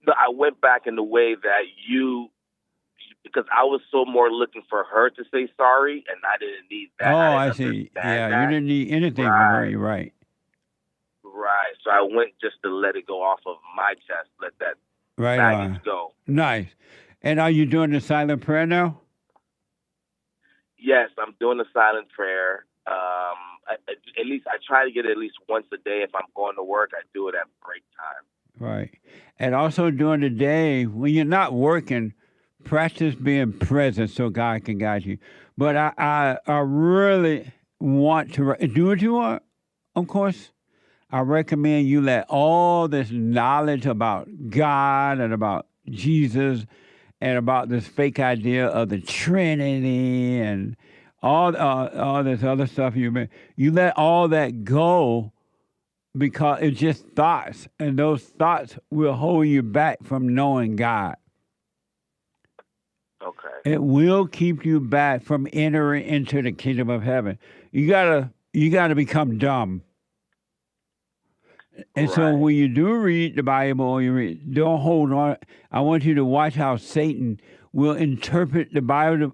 No, I went back in the way that because I was so more looking for her to say sorry, and I didn't need that. Oh, I see. Yeah, you didn't need anything from her. You're right. Right. So I went just to let it go off of my chest, let that baggage go. Nice. And are you doing the silent prayer now? Yes, I'm doing the silent prayer. At least I try to get it at least once a day. If I'm going to work, I do it at break time. Right. And also during the day, when you're not working, practice being present so God can guide you. But I really want to do what you want, of course. I recommend you let all this knowledge about God and about Jesus and about this fake idea of the Trinity and all this other stuff you let all that go, because it's just thoughts, and those thoughts will hold you back from knowing God. Okay. It will keep you back from entering into the kingdom of heaven. You gotta become dumb. And so when you do read the Bible, don't hold on. I want you to watch how Satan will interpret the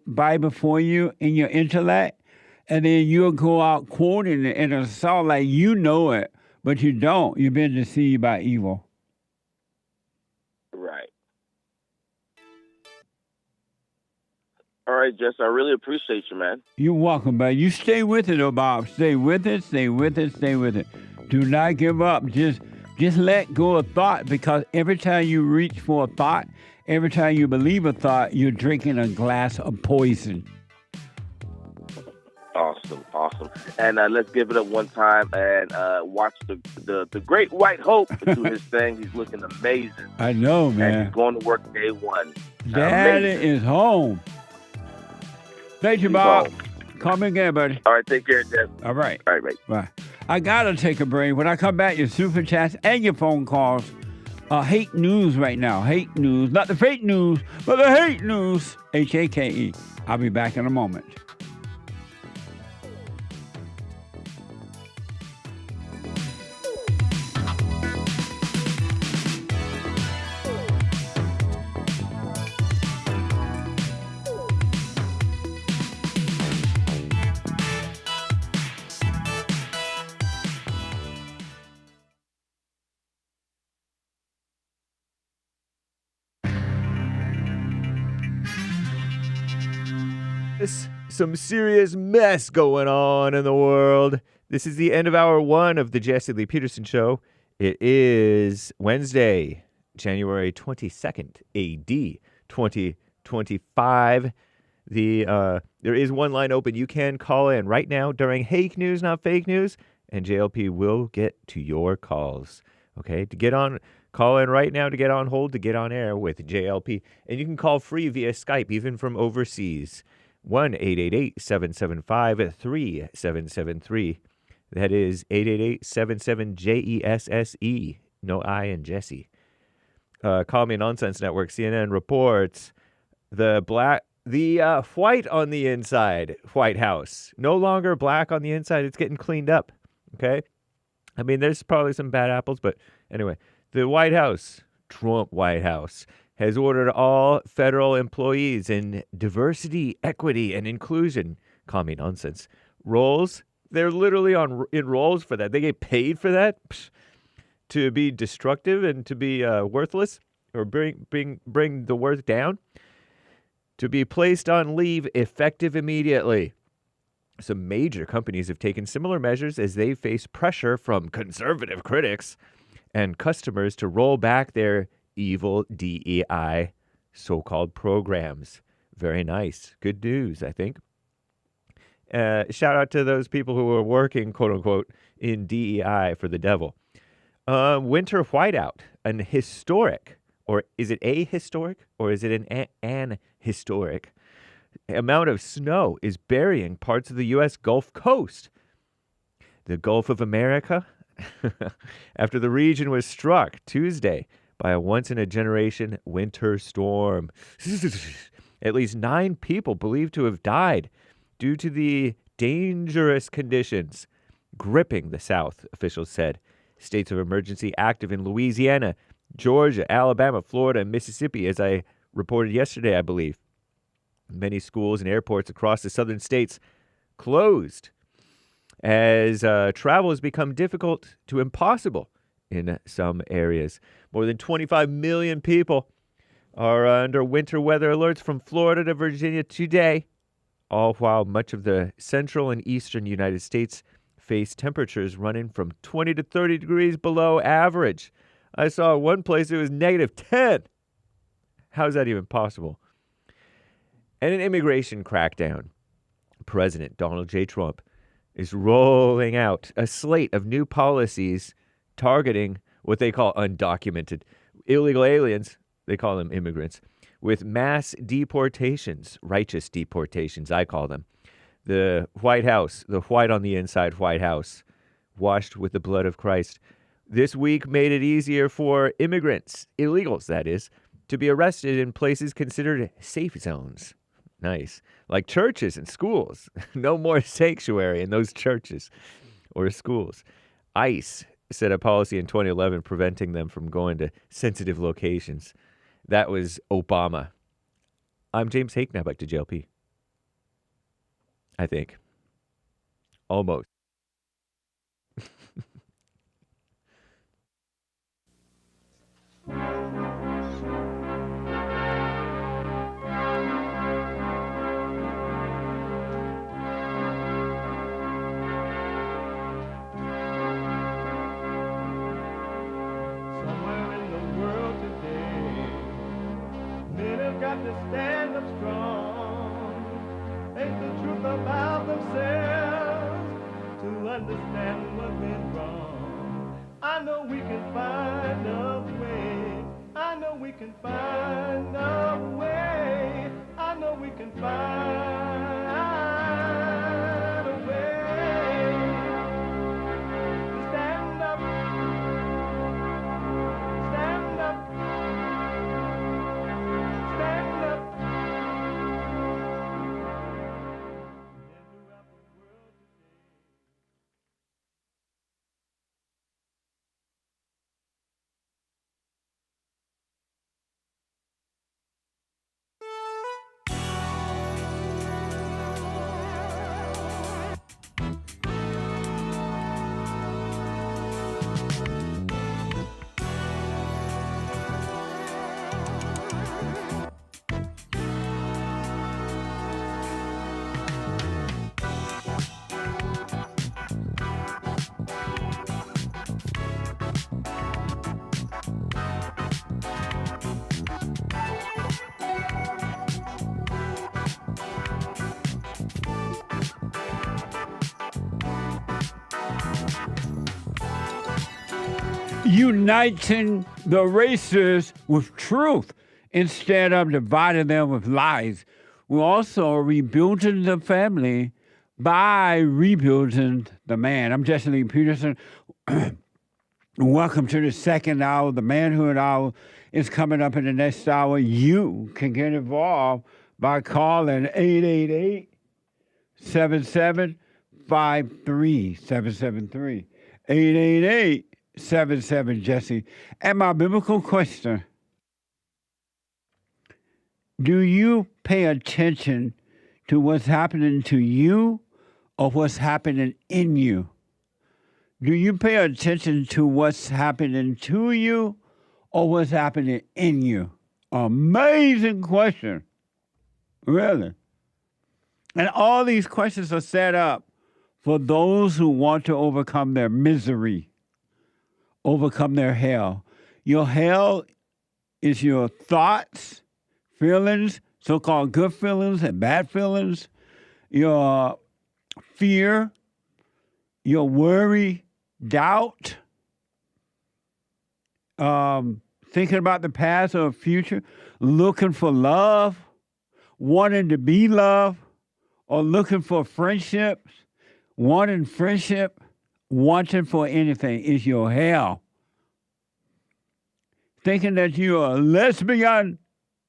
Bible for you in your intellect, and then you'll go out quoting it, and it'll sound like you know it, but you don't. You've been deceived by evil. Right. All right, Jess, I really appreciate you, man. You're welcome, buddy. You stay with it, though, Bob. Stay with it, stay with it, stay with it. Do not give up. Just let go of thought, because every time you reach for a thought, every time you believe a thought, you're drinking a glass of poison. Awesome. And let's give it up one time and watch the Great White Hope do his thing. He's looking amazing. I know, man. And he's going to work day one. Daddy is home. Thank you, Bob. Home. Call me again, buddy. All right, take care, Jeff. All right. All right, mate. Bye. I got to take a break. When I come back, your super chats and your phone calls. Hate news right now. Hate news. Not the fake news, but the hate news. HAKE. I'll be back in a moment. Some serious mess going on in the world. This is the end of hour one of the Jesse Lee Peterson Show. It is Wednesday, January 22nd, AD 2025. There is one line open. You can call in right now during Hake News, Not Fake News, and JLP will get to your calls. Okay, to get on, call in right now to get on hold, to get on air with JLP. And you can call free via Skype, even from overseas. 1-888-775-3773. That is 888-77-JESSE. No I in Jesse. Call Me Nonsense Network. CNN reports the white on the inside White House. No longer black on the inside. It's getting cleaned up. Okay? I mean, there's probably some bad apples, but anyway. The White House, Trump White House, has ordered all federal employees in diversity, equity, and inclusion, call me nonsense, roles. They're literally in roles for that. They get paid for that, to be destructive and to be worthless, or bring the worth down, to be placed on leave effective immediately. Some major companies have taken similar measures as they face pressure from conservative critics and customers to roll back their evil DEI so-called programs. Very nice. Good news, I think. Shout out to those people who are working, quote unquote, in DEI for the devil. Winter whiteout, an historic, or is it a historic, or is it an historic amount of snow is burying parts of the U.S. Gulf Coast. The Gulf of America, after the region was struck Tuesday by a once-in-a-generation winter storm. At least 9 people believed to have died due to the dangerous conditions gripping the South, officials said. States of emergency active in Louisiana, Georgia, Alabama, Florida, and Mississippi, as I reported yesterday, I believe. Many schools and airports across the southern states closed as travel has become difficult to impossible in some areas. More than 25 million people are under winter weather alerts from Florida to Virginia today, all while much of the central and eastern United States face temperatures running from 20 to 30 degrees below average. I saw one place it was negative 10. How is that even possible? And an immigration crackdown. President Donald J. Trump is rolling out a slate of new policies targeting what they call undocumented illegal aliens. They call them immigrants, with mass deportations, righteous deportations, I call them. The White House, the white on the inside White House, washed with the blood of Christ, this week made it easier for immigrants, illegals that is, to be arrested in places considered safe zones. Nice. Like churches and schools. No more sanctuary in those churches or schools. ICE set a policy in 2011 preventing them from going to sensitive locations. That was Obama. I'm James Hake, now back to JLP. I think. Almost. Somewhere in the world today, men have got to stand up strong, face the truth about themselves, to understand what went wrong. I know we can find a way. I know we can find a way. I know we can find a way to stand up. Stand up. Stand up. Uniting the races with truth instead of dividing them with lies. We're also rebuilding the family by rebuilding the man. I'm Jesse Lee Peterson. Welcome to the second hour. The Manhood Hour is coming up in the next hour. You can get involved by calling 888-77-53773. 888-77 Jesse. And my biblical question: do you pay attention to what's happening to you or what's happening in you? Do you pay attention to what's happening to you or what's happening in you? Amazing question. Really. And all these questions are set up for those who want to overcome their misery, overcome their hell. Your hell is your thoughts, feelings, so-called good feelings and bad feelings, your fear, your worry, doubt, thinking about the past or future, looking for love, wanting to be loved, or looking for friendships, wanting friendship, wanting for anything is your hell. Thinking that you're a lesbian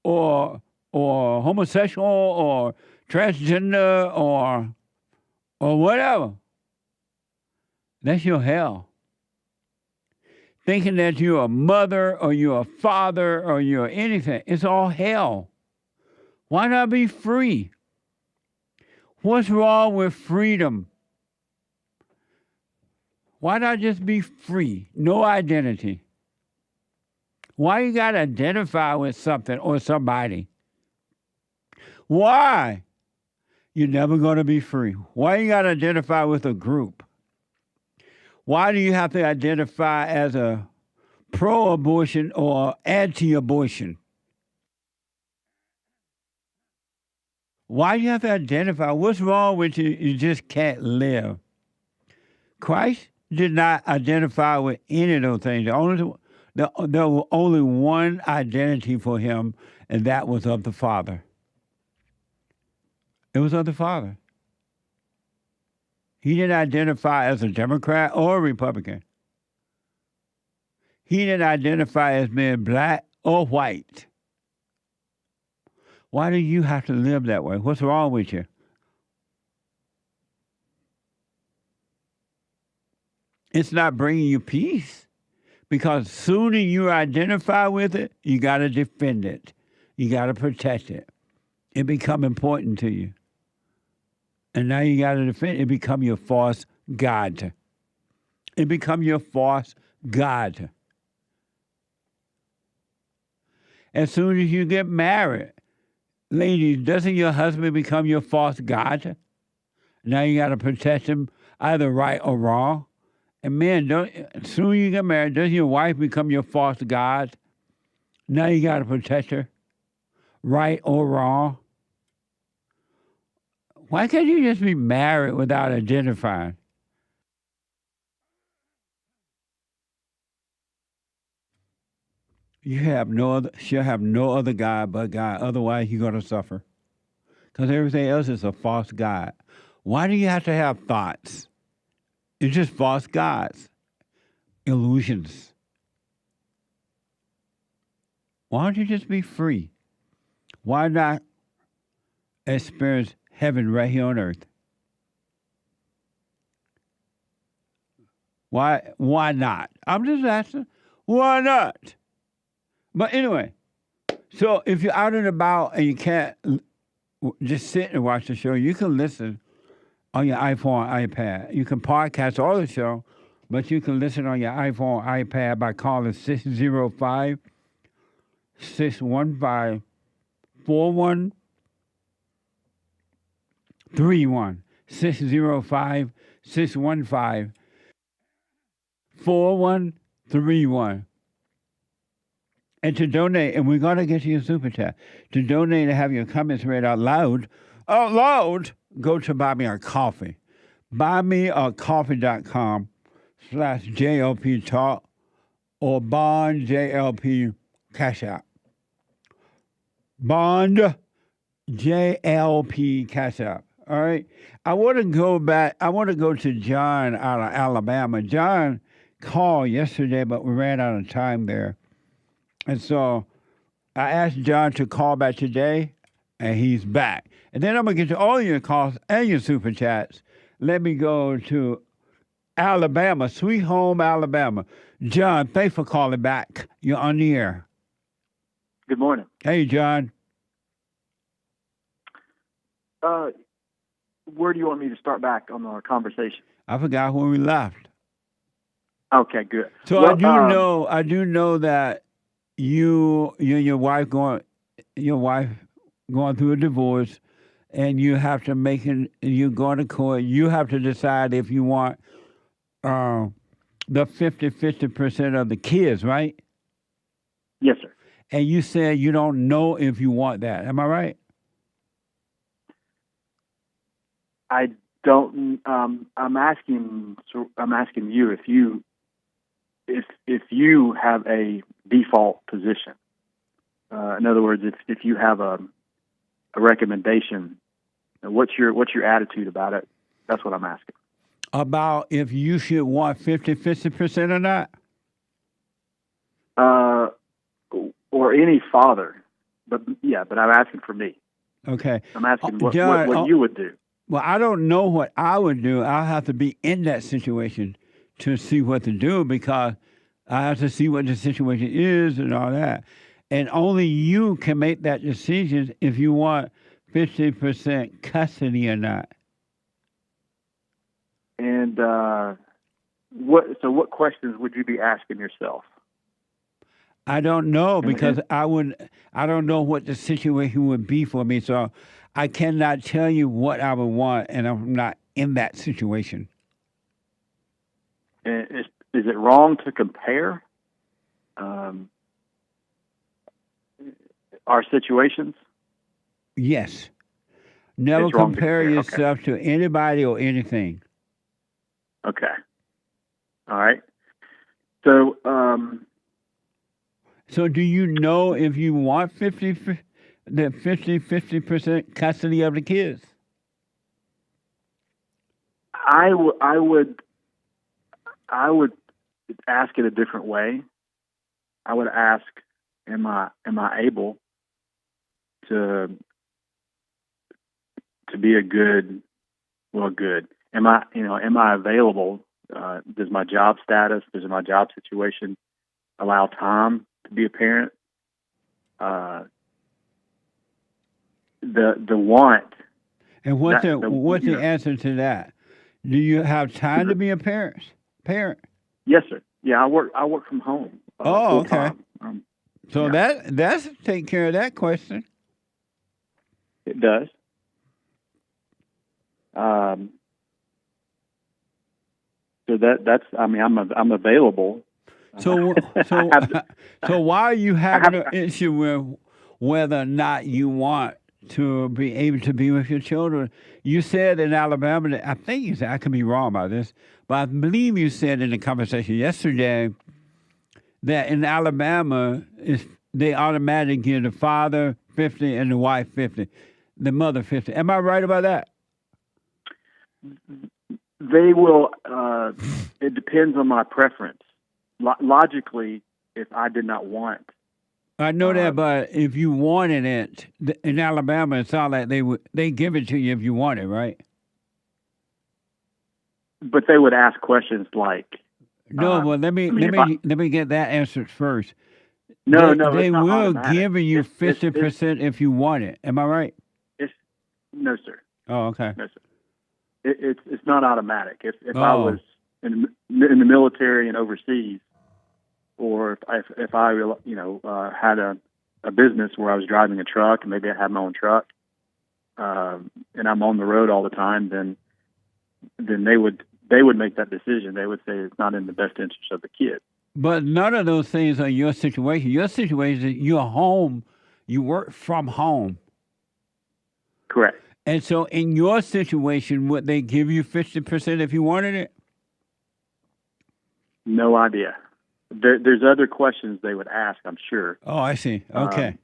or homosexual or transgender or whatever, that's your hell. Thinking that you're a mother or you're a father or you're anything, it's all hell. Why not be free? What's wrong with freedom? Why not just be free? No identity. Why you got to identify with something or somebody? Why? You're never going to be free. Why you got to identify with a group? Why do you have to identify as a pro-abortion or anti-abortion? Why do you have to identify? What's wrong with you? You just can't live. Christ did not identify with any of those things. There was only one identity for him, and that was of the Father. It was of the Father. He didn't identify as a Democrat or a Republican. He didn't identify as being black or white. Why do you have to live that way? What's wrong with you? It's not bringing you peace, because sooner you identify with it, you got to defend it. You got to protect it. It become important to you. And now you got to defend it. Become your false god. It become your false god. As soon as you get married, ladies, doesn't your husband become your false god? Now you got to protect him either right or wrong. And men, as soon as you get married, doesn't your wife become your false god? Now you got to protect her, right or wrong. Why can't you just be married without identifying? She'll have no other God but God. Otherwise, you're going to suffer. Because everything else is a false God. Why do you have to have thoughts? It's just false gods, illusions. Why don't you just be free? Why not experience heaven right here on earth? Why not? I'm just asking, why not? But anyway, so if you're out and about and you can't just sit and watch the show, you can listen on your iPhone, iPad. You can podcast all the show, but you can listen on your iPhone, iPad by calling 605-615-4131. 605-615-4131. And to donate, and we're going to get to your super chat. To donate and have your comments read out loud, go to Buy Me a Coffee. buymeacoffee.com/JLP Talk or Bond JLP Cash App. Bond JLP Cash App. All right. I want to go to John out of Alabama. John called yesterday, but we ran out of time there. And so I asked John to call back today, and he's back. And then I'm going to get to all your calls and your super chats. Let me go to Alabama, Sweet Home, Alabama. John, thanks for calling back. You're on the air. Good morning. Hey, John. Where do you want me to start back on our conversation? I forgot when we left. Okay, good. So well, I do know that you and your wife going through a divorce, and you have to you go to court. You have to decide if you want the 50% of the kids, right? Yes, sir. And you said you don't know if you want that. Am I right? I don't. I'm asking you if you have a default position. In other words, if you have a recommendation, what's your attitude about it? That's what I'm asking. About if you should want 50% or not? Or any father. But I'm asking for me. Okay. I'm asking what John, you would do. Well, I don't know what I would do. I'll have to be in that situation to see what to do, because I have to see what the situation is and all that. And only you can make that decision if you want 50% custody or not. And what questions would you be asking yourself? I don't know, because I don't know what the situation would be for me. So I cannot tell you what I would want, and I'm not in that situation. Is it wrong to compare our situations? Yes. Never compare yourself to anybody or anything. Okay. All right. So, so do you know if you want 50% custody of the kids? I would ask it a different way. I would ask, am I able to be a good? Am I available? Does my job status, does my job situation allow time to be a parent? The want. And what's the answer to that? Do you have time to be a parent? Yes, sir. Yeah, I work from home. Oh, okay. So yeah. that's take care of that question. It does. So that's. I mean, I'm available. So why are you having an issue with whether or not you want to be able to be with your children? You said in Alabama that, I think you said, I could be wrong about this, but I believe you said in the conversation yesterday that in Alabama they automatically give the father 50 and the wife 50, the mother 50. Am I right about that? They will. It depends on my preference. Logically, if I did not want. I know that, but if you wanted it in Alabama, it sounds like they give it to you if you want it, right? But they would ask questions like. No, well, let me get that answered first. No, they it's not will automatic. give you 50% if you want it. Am I right? No, sir. Oh, okay. No, sir. It's not automatic. If I was in the military and overseas, or if I had a business where I was driving a truck and maybe I had my own truck, and I'm on the road all the time, then they would make that decision. They would say it's not in the best interest of the kid. But none of those things are your situation. Your situation is you're home, you work from home. Correct. And so in your situation, would they give you 50% if you wanted it? No idea. There's other questions they would ask, I'm sure. Oh, I see. Okay.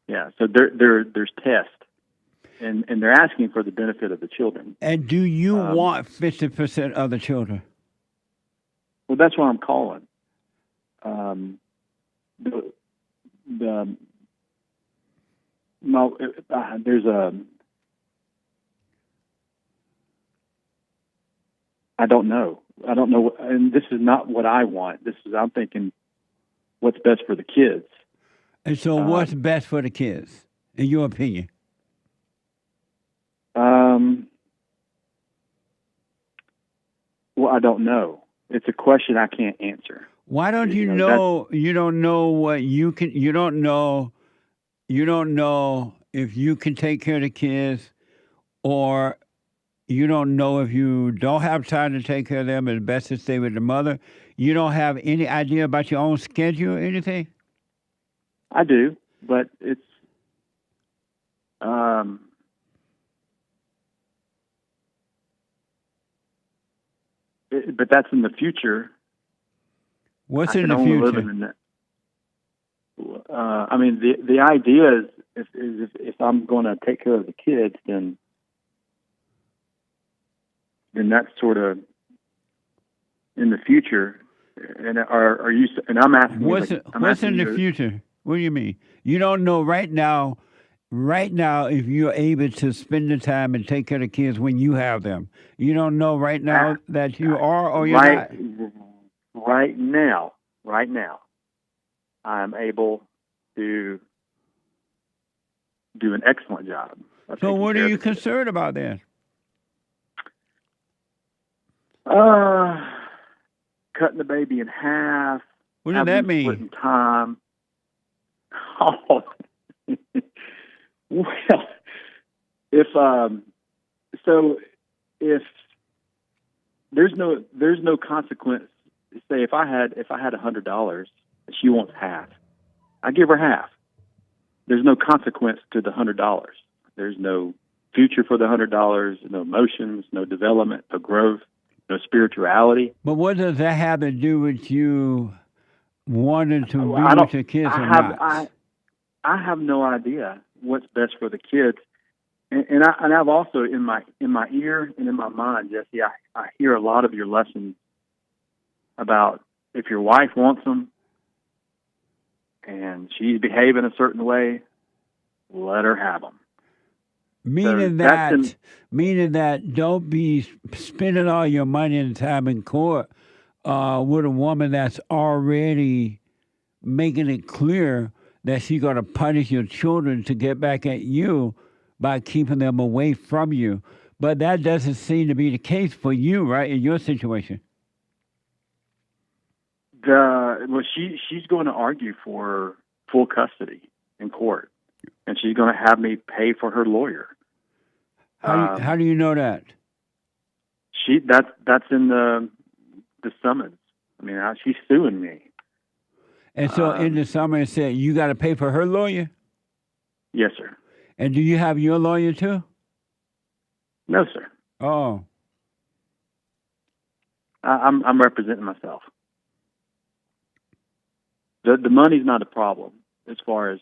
Yeah, so there's tests, and they're asking for the benefit of the children. And do you want 50% of the children? Well, that's why I'm calling. There's a. I don't know, and this is not what I want. I'm thinking, what's best for the kids. And so, what's best for the kids, in your opinion? Well, I don't know. It's a question I can't answer. Why don't you know? You don't know what you can. You don't know. You don't know if you can take care of the kids, or you don't know if you don't have time to take care of them. It's best to stay with the mother. You don't have any idea about your own schedule or anything? I do, but it's but that's in the future. What's in the future? I mean, the idea is if I'm going to take care of the kids, then that's sort of in the future. And are you? And I'm asking. What's in the future? What do you mean? You don't know right now. Right now, if you're able to spend the time and take care of the kids when you have them, you don't know right now that you are or you're not. Right now, I'm able to do an excellent job. So what are you concerned about then? Cutting the baby in half. What does that mean? Splitting time. Oh, well, if there's no consequence. Say if I had $100 and she wants half, I give her half. There's no consequence to the $100. There's no future for the $100. No emotions, no development, no growth, no spirituality. But what does that have to do with you wanting to be with your kids or not? I have no idea what's best for the kids, and I've also in my ear and in my mind, Jesse, I hear a lot of your lessons about if your wife wants them and she's behaving a certain way, let her have them. Meaning that don't be spending all your money and time in court with a woman that's already making it clear that she's going to punish your children to get back at you by keeping them away from you. But that doesn't seem to be the case for you, right, in your situation. Well, she's going to argue for full custody in court, and she's going to have me pay for her lawyer. How do you know that? That's in the summons. I mean, she's suing me. And so in the summons, it said you got to pay for her lawyer? Yes, sir. And do you have your lawyer too? No, sir. Oh. I'm representing myself. The money's not a problem as far as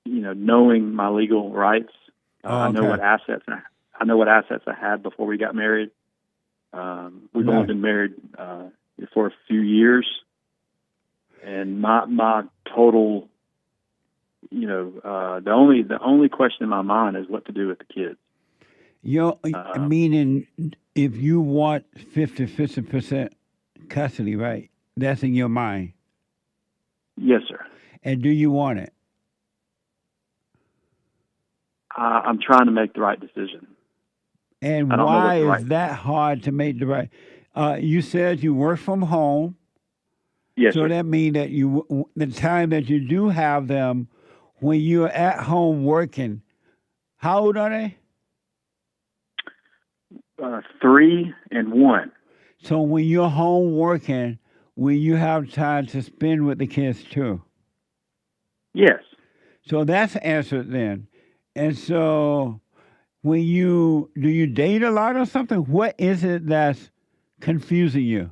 knowing my legal rights. I know what assets I had before we got married. We've only been married for a few years, and my total, the only question in my mind is what to do with the kids. Meaning, if you want 50% custody, right? That's in your mind. Yes, sir. And do you want it? I'm trying to make the right decision. And why is that hard to make the right? You said you work from home. Yes, so sir. that means that the time that you do have them, when you're at home working, how old are they? 3 and 1. So when you're home working, will you have time to spend with the kids too? Yes. So that's answered then. And so do you date a lot or something? What is it that's confusing you?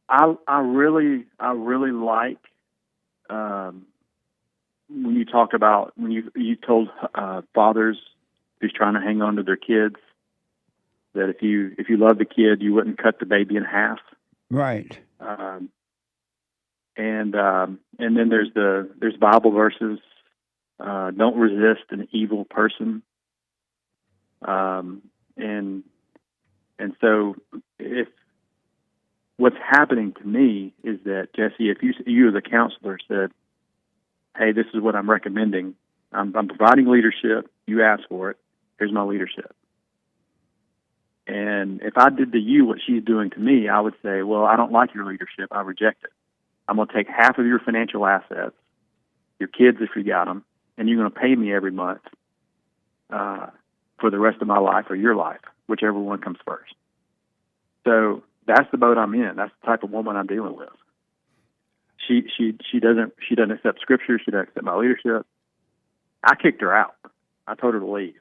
I really like when you talk about when you told fathers who's trying to hang on to their kids that if you love the kid, you wouldn't cut the baby in half. Right. And then there's Bible verses. Don't resist an evil person. And so if what's happening to me is that, Jesse, if you as a counselor said, hey, this is what I'm recommending. I'm providing leadership. You asked for it. Here's my leadership. And if I did to you what she's doing to me, I would say, well, I don't like your leadership. I reject it. I'm going to take half of your financial assets, your kids if you got them, and you're going to pay me every month for the rest of my life or your life, whichever one comes first. So that's the boat I'm in. That's the type of woman I'm dealing with. She doesn't accept Scripture. She doesn't accept my leadership. I kicked her out. I told her to leave.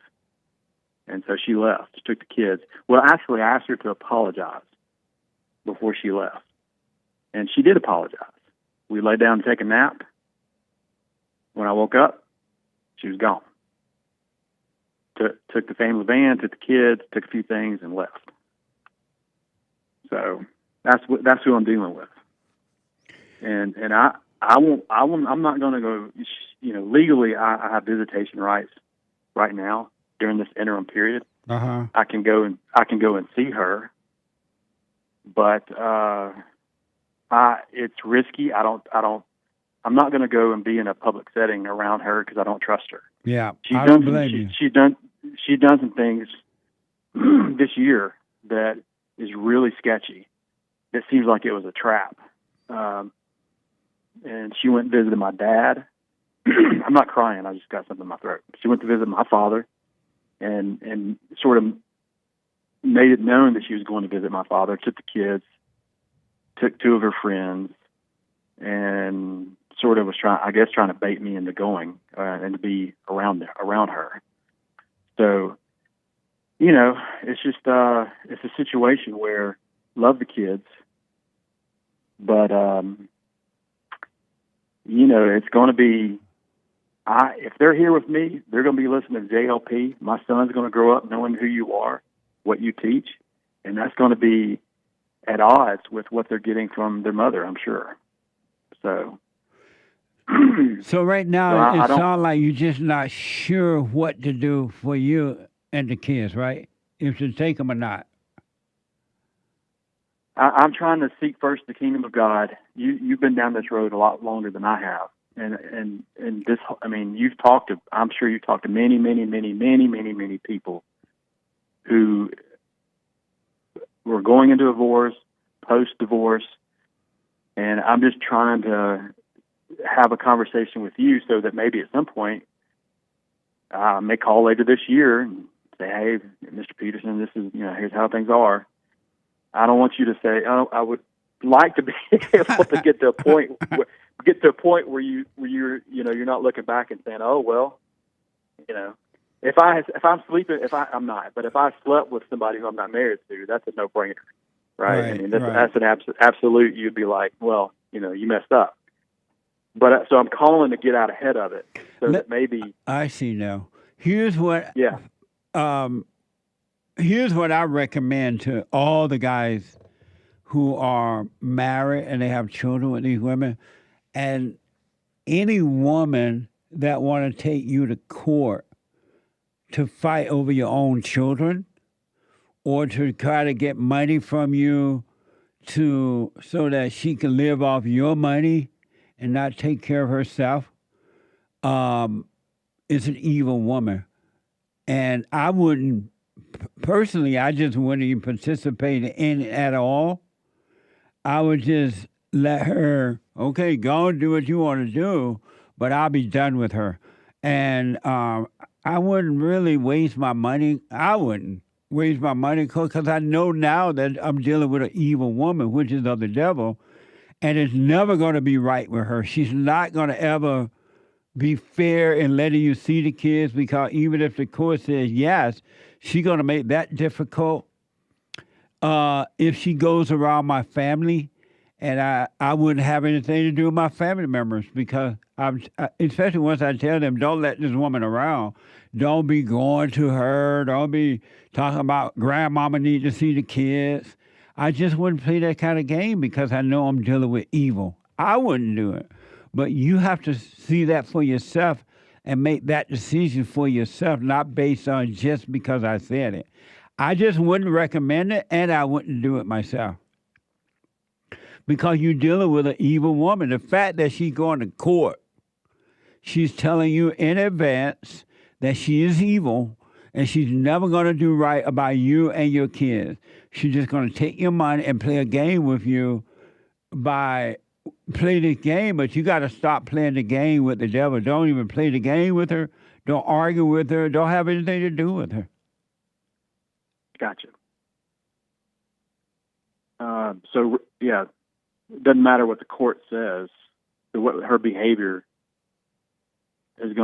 And so she left. She took the kids. Well, actually, I asked her to apologize before she left. And she did apologize. We lay down to take a nap. When I woke up, she was gone. Took the family van, took the kids, took a few things, and left. So that's who I'm dealing with. And I'm not going to go. Legally, I have visitation rights right now during this interim period. Uh-huh. I can go and see her, but it's risky. I'm not going to go and be in a public setting around her because I don't trust her. Yeah, I don't blame you. She's done some things this year that is really sketchy. It seems like it was a trap. And she went and visited my dad. I'm not crying. I just got something in my throat. She went to visit my father and sort of made it known that she was going to visit my father, took the kids, took 2 of her friends, and sort of was trying to bait me into going and to be around her. So, it's just it's a situation where love the kids, but it's going to be. If they're here with me, they're going to be listening to JLP. My son's going to grow up knowing who you are, what you teach, and that's going to be at odds with what they're getting from their mother, I'm sure. So. So right now, it sounds like you're just not sure what to do for you and the kids, right? If to take them or not. I'm trying to seek first the kingdom of God. You've been down this road a lot longer than I have, and this. I mean, I'm sure you've talked to many people who were going into divorce, post-divorce, and I'm just trying to have a conversation with you so that maybe at some point I may call later this year and say, "Hey, Mr. Peterson, this is here's how things are." I don't want you to say. I would like to be able to get to a point where you're not looking back and saying, "Oh well, if I'm sleeping, I'm not, but if I slept with somebody who I'm not married to, that's a no-brainer, right? I mean, that's an absolute. You'd be like, well, you messed up. But so I'm calling to get out ahead of it, so that maybe I see now. Here's what. Yeah. Here's what I recommend to all the guys who are married and they have children with these women, and any woman that want to take you to court to fight over your own children or to try to get money from you so that she can live off your money and not take care of herself, is an evil woman. And I wouldn't, personally, I just wouldn't even participate in it at all. I would just let her, okay, go and do what you want to do, but I'll be done with her. And I wouldn't really waste my money. I wouldn't waste my money because I know now that I'm dealing with an evil woman, which is of the devil, and it's never going to be right with her. She's not going to ever be fair in letting you see the kids, because even if the court says yes, she's going to make that difficult. If she goes around my family, and I wouldn't have anything to do with my family members, because especially once I tell them, don't let this woman around. Don't be going to her. Don't be talking about grandmama need to see the kids. I just wouldn't play that kind of game because I know I'm dealing with evil. I wouldn't do it. But you have to see that for yourself and make that decision for yourself, not based on just because I said it. I just wouldn't recommend it, and I wouldn't do it myself. Because you're dealing with an evil woman. The fact that she's going to court, she's telling you in advance that she is evil and she's never going to do right about you and your kids. She's just going to take your money and play a game with you play this game, but you got to stop playing the game with the devil. Don't even play the game with her. Don't argue with her. Don't have anything to do with her. Gotcha. So yeah, it doesn't matter what the court says. What her behavior is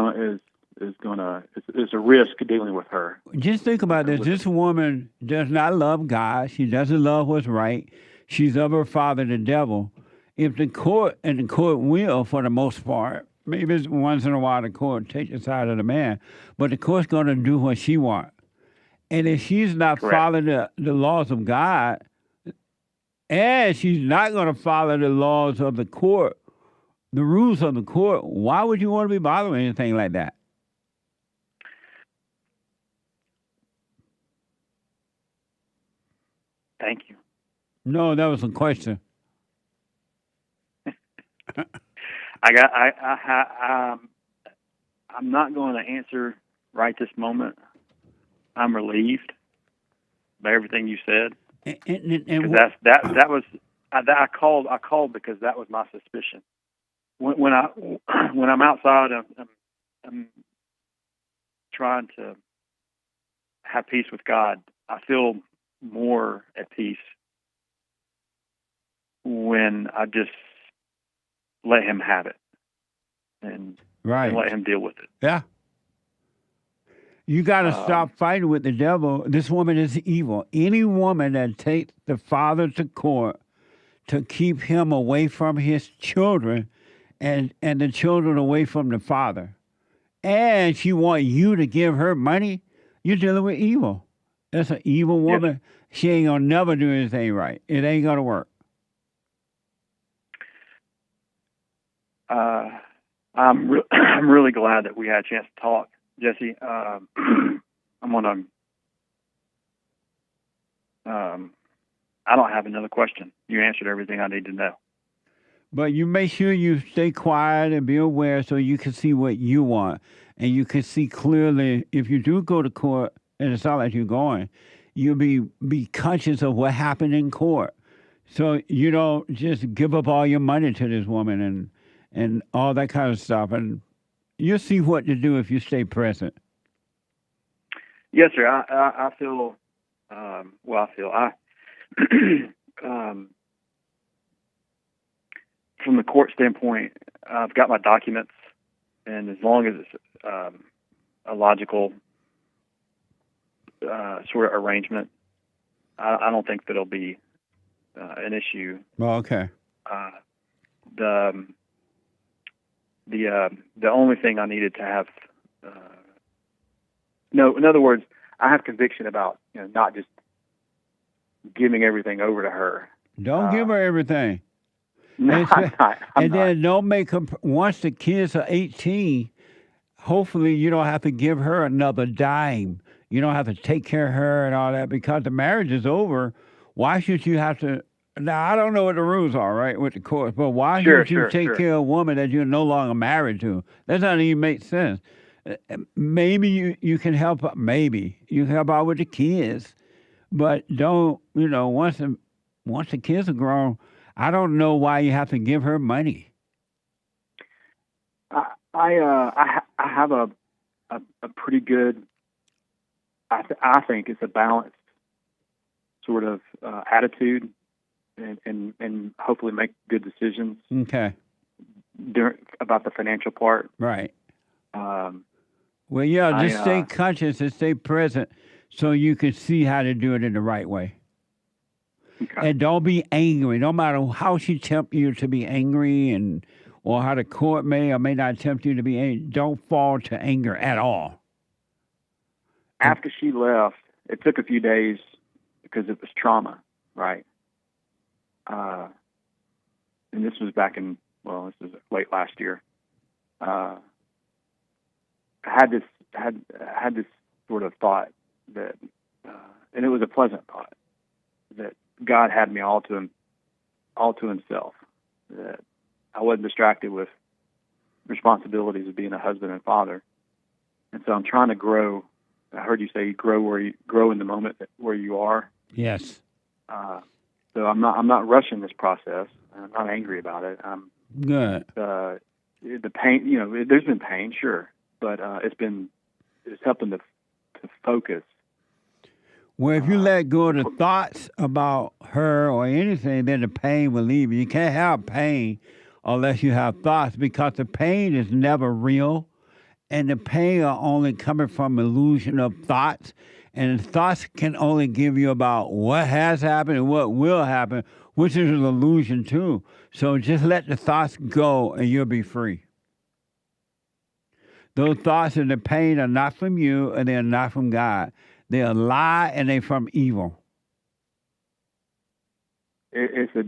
a risk dealing with her. Just think about this. This woman does not love God. She doesn't love what's right. She's of her father, the devil. If the court, and the court will for the most part, maybe once in a while the court takes the side of the man, but the court's going to do what she wants. And if she's not following the laws of God, and she's not going to follow the laws of the court, the rules of the court, why would you want to be bothering anything like that? Thank you. No, that was a question. I'm not going to answer right this moment. I'm relieved by everything you said. I called because that was my suspicion. When I'm outside, I'm trying to have peace with God. I feel more at peace when I just let him have it and let him deal with it. Yeah. You got to stop fighting with the devil. This woman is evil. Any woman that takes the father to court to keep him away from his children and the children away from the father, and she want you to give her money, you're dealing with evil. That's an evil woman. Yes. She ain't going to never do anything right. It ain't going to work. I'm really glad that we had a chance to talk, Jesse. I'm gonna I don't have another question. You answered everything I need to know. But you make sure you stay quiet and be aware so you can see what you want. And you can see clearly if you do go to court, and it's not like you're going, you'll be conscious of what happened in court. So you don't just give up all your money to this woman and all that kind of stuff. And you'll see what to do if you stay present. Yes, sir. I feel, from the court standpoint, I've got my documents, and as long as it's a logical sort of arrangement, I don't think that it'll be an issue. Well, okay. The only thing I needed to have, in other words, I have conviction about not just giving everything over to her. Don't give her everything. No, and then don't make her, once the kids are 18, hopefully you don't have to give her another dime. You don't have to take care of her and all that because the marriage is over. Why should you have to? Now, I don't know what the rules are, right, with the courts, but why should you take care of a woman that you're no longer married to? That doesn't even make sense. Maybe you can help out. Maybe you can help out with the kids, but don't, once the kids are grown, I don't know why you have to give her money. I have a pretty good, I think it's a balanced sort of attitude and hopefully make good decisions. Okay. About the financial part. Right. Well, yeah, just stay conscious and stay present so you can see how to do it in the right way. Okay. And don't be angry. No matter how she tempts you to be angry or how the court may or may not tempt you to be angry, don't fall to anger at all. After she left, it took a few days because it was trauma, right? And this was back in, this was late last year. I had this sort of thought that, and it was a pleasant thought, that God had me all to himself, that I wasn't distracted with responsibilities of being a husband and father. And so I'm trying to grow. I heard you say you grow in the moment where you are. Yes. So I'm not rushing this process. I'm not angry about it. I'm good. The pain, there's been pain, sure, but it's helping to focus. Well, if you let go of the thoughts about her or anything, then the pain will leave you. You can't have pain unless you have thoughts because the pain is never real. And the pain are only coming from illusion of thoughts. And thoughts can only give you about what has happened and what will happen, which is an illusion too. So just let the thoughts go and you'll be free. Those thoughts and the pain are not from you and they're not from God. They're a lie and they're from evil. It's a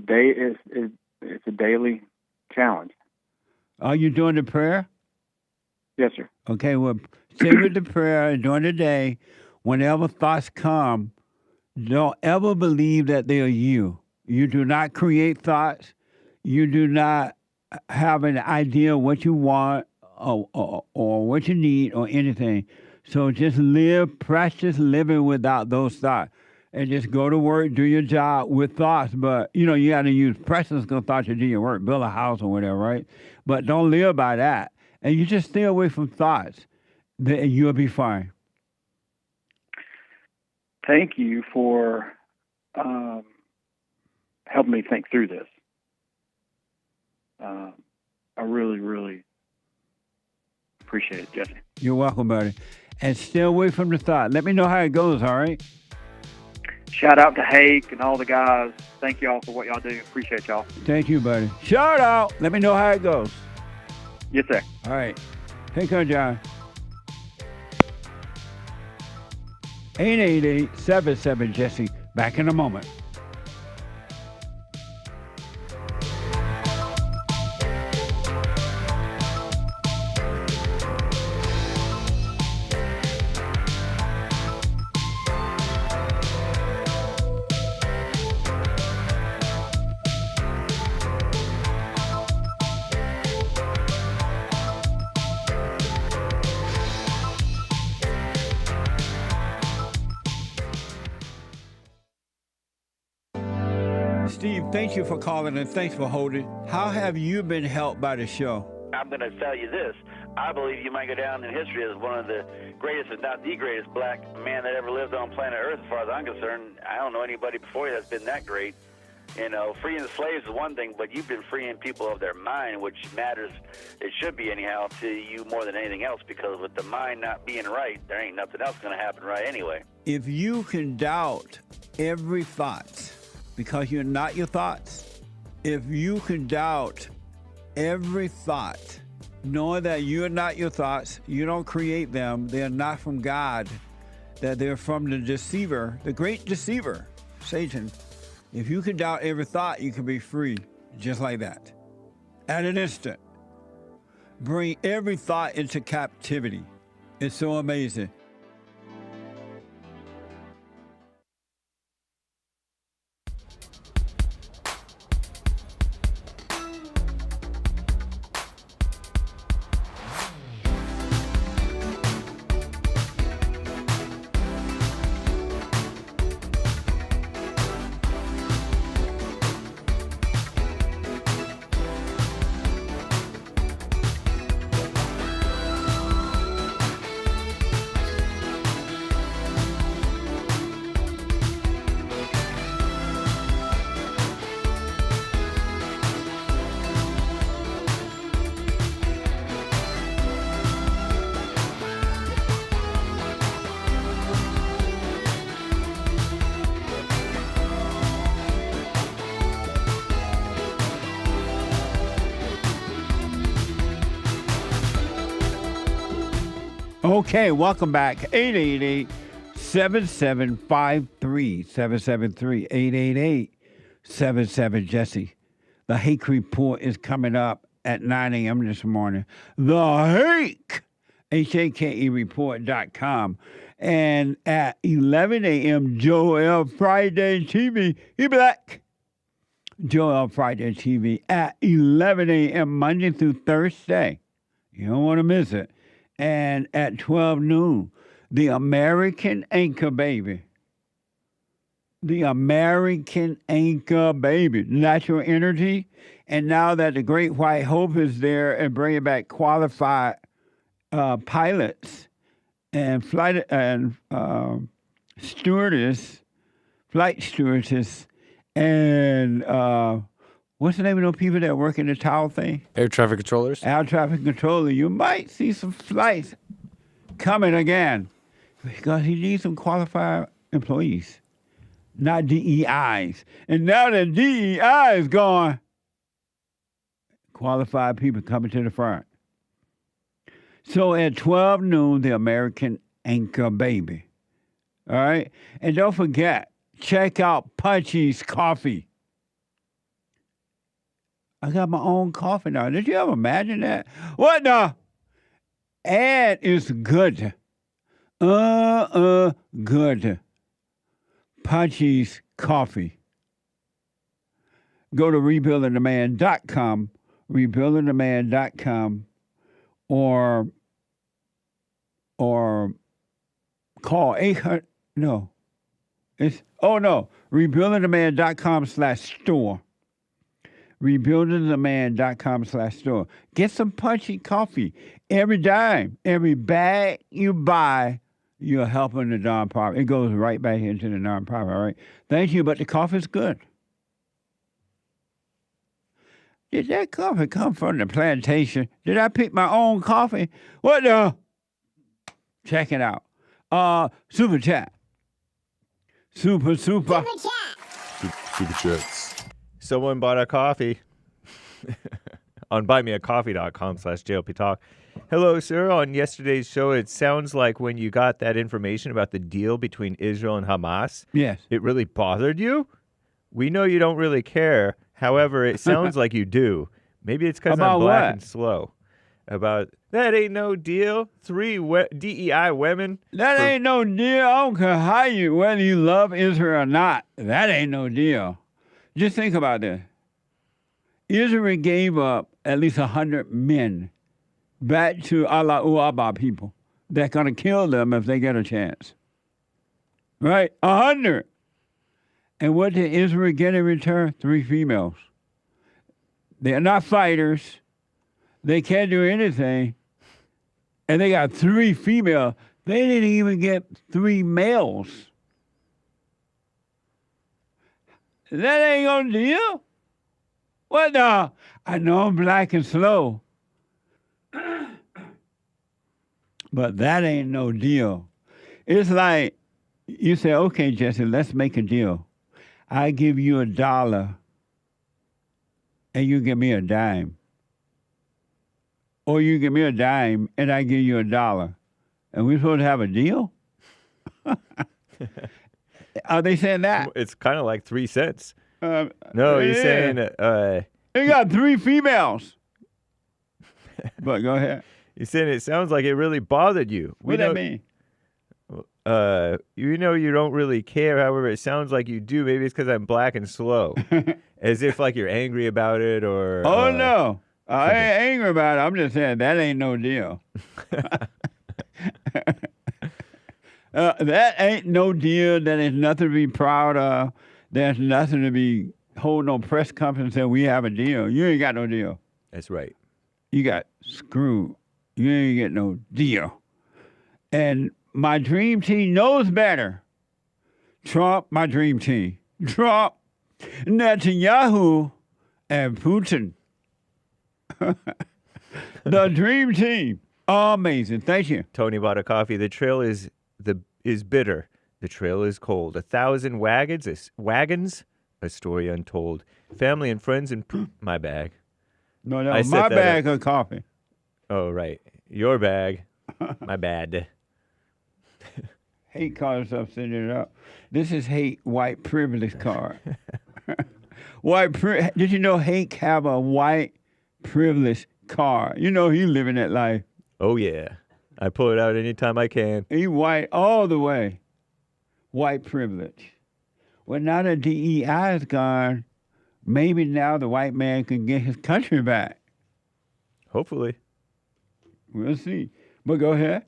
daily challenge. Are you doing the prayer? Yes, sir. Okay, well, stay with the prayer during the day. Whenever thoughts come, don't ever believe that they are you. You do not create thoughts. You do not have an idea of what you want or what you need or anything. So just practice living without those thoughts. And just go to work, do your job with thoughts. But, you got to use practical thoughts to do your work, build a house or whatever, right? But don't live by that. And you just stay away from thoughts, then you'll be fine. Thank you for helping me think through this. I really, really appreciate it, Jesse. You're welcome, buddy. And stay away from the thought. Let me know how it goes, all right? Shout out to Hake and all the guys. Thank y'all for what y'all do. Appreciate y'all. Thank you, buddy. Shout out. Let me know how it goes. Yes, sir. All right. Take care, John. 888-77-JESSE. Back in a moment. Steve, thank you for calling and thanks for holding. How have you been helped by the show? I'm going to tell you this. I believe you might go down in history as one of the greatest, if not the greatest, black man that ever lived on planet Earth, as far as I'm concerned. I don't know anybody before you that's been that great. You know, freeing the slaves is one thing, but you've been freeing people of their mind, which matters, it should be anyhow, to you more than anything else, because with the mind not being right, there ain't nothing else going to happen right anyway. If you can doubt every thought because you're not your thoughts, if you can doubt every thought, knowing that you're not your thoughts, you don't create them, they're not from God, that they're from the deceiver, the great deceiver, Satan. If you can doubt every thought, you can be free, just like that. At an instant. Bring every thought into captivity. It's so amazing. Okay, welcome back. 888-7753-773. 888-77-JESSE. The Hake Report is coming up at 9 a.m. this morning. The Hake, Hake report.com. And at 11 a.m., Joel Friday TV. He black. Joel Friday TV at 11 a.m. Monday through Thursday. You don't want to miss it. And at 12 noon, the American Anchor Baby. The American Anchor Baby. Natural energy. And now that the Great White Hope is there and bringing back qualified pilots and flight stewardess, flight stewardess, and what's the name of those people that work in the tower thing? Air traffic controllers. Air traffic controller. You might see some flights coming again because he needs some qualified employees, not DEIs. And now that DEI is gone, qualified people coming to the front. So at 12 noon, the American Anchor Baby. All right? And don't forget, check out Punchie's Coffee. I got my own coffee now. Did you ever imagine that? What the? And it's good. Good. Punchie's Coffee. Go to rebuildingtheman.com, rebuildingtheman.com, or call 800, rebuildingtheman.com/store. rebuildingtheman.com/store. Get some Punchy coffee. Every dime, every bag you buy, you're helping the nonprofit. It goes right back into the nonprofit, all right? Thank you, but the coffee's good. Did that coffee come from the plantation? Did I pick my own coffee? What the? Check it out. Super chat. Super. Super chats. Someone bought a coffee on buymeacoffee.com/JLP Talk. Hello, sir. On yesterday's show, it sounds like when you got that information about the deal between Israel and Hamas, yes, it really bothered you. We know you don't really care. However, it sounds like you do. Maybe it's because I'm black and slow. About that ain't no deal. 3 DEI women. That ain't no deal. I don't care how whether you love Israel or not. That ain't no deal. Just think about this. Israel gave up at least 100 men back to Allah Uaba people. They're going to kill them if they get a chance. Right? 100. And what did Israel get in return? 3 females. They're not fighters. They can't do anything. And they got 3 females. They didn't even get 3 males. That ain't gonna deal. What the? I know I'm black and slow. But that ain't no deal. It's like you say, okay, Jesse, let's make a deal. I give you $1 and you give me a dime. Or you give me a dime and I give you $1. And we're supposed to have a deal? Are they saying that? It's kind of like 3 cents. No, he's saying... they got 3 females. But go ahead. He's saying it sounds like it really bothered you. What does that mean? You know you don't really care. However, it sounds like you do. Maybe it's because I'm black and slow. As if like you're angry about it or... Oh, no. I ain't angry about it. I'm just saying that ain't no deal. That ain't no deal. That is nothing to be proud of. There's nothing to be holding no press conference and saying we have a deal. You ain't got no deal. That's right. You got screwed. You ain't get no deal. And my dream team knows better. Trump, my dream team. Trump, Netanyahu, and Putin. The dream team. Amazing. Thank you. Tony bought a coffee. The trail is bitter. The trail is cold. 1,000 wagons, a story untold. Family and friends and my bag. No, my bag of coffee. Oh, right. Your bag. My bad. Hate card stuff, sending it up. This is hate white privilege card. Did you know Hank have a white privilege card? You know he's living that life. Oh, yeah. I pull it out anytime I can. He white all the way. White privilege. Well, now that DEI is gone, maybe now the white man can get his country back. Hopefully. We'll see. But go ahead.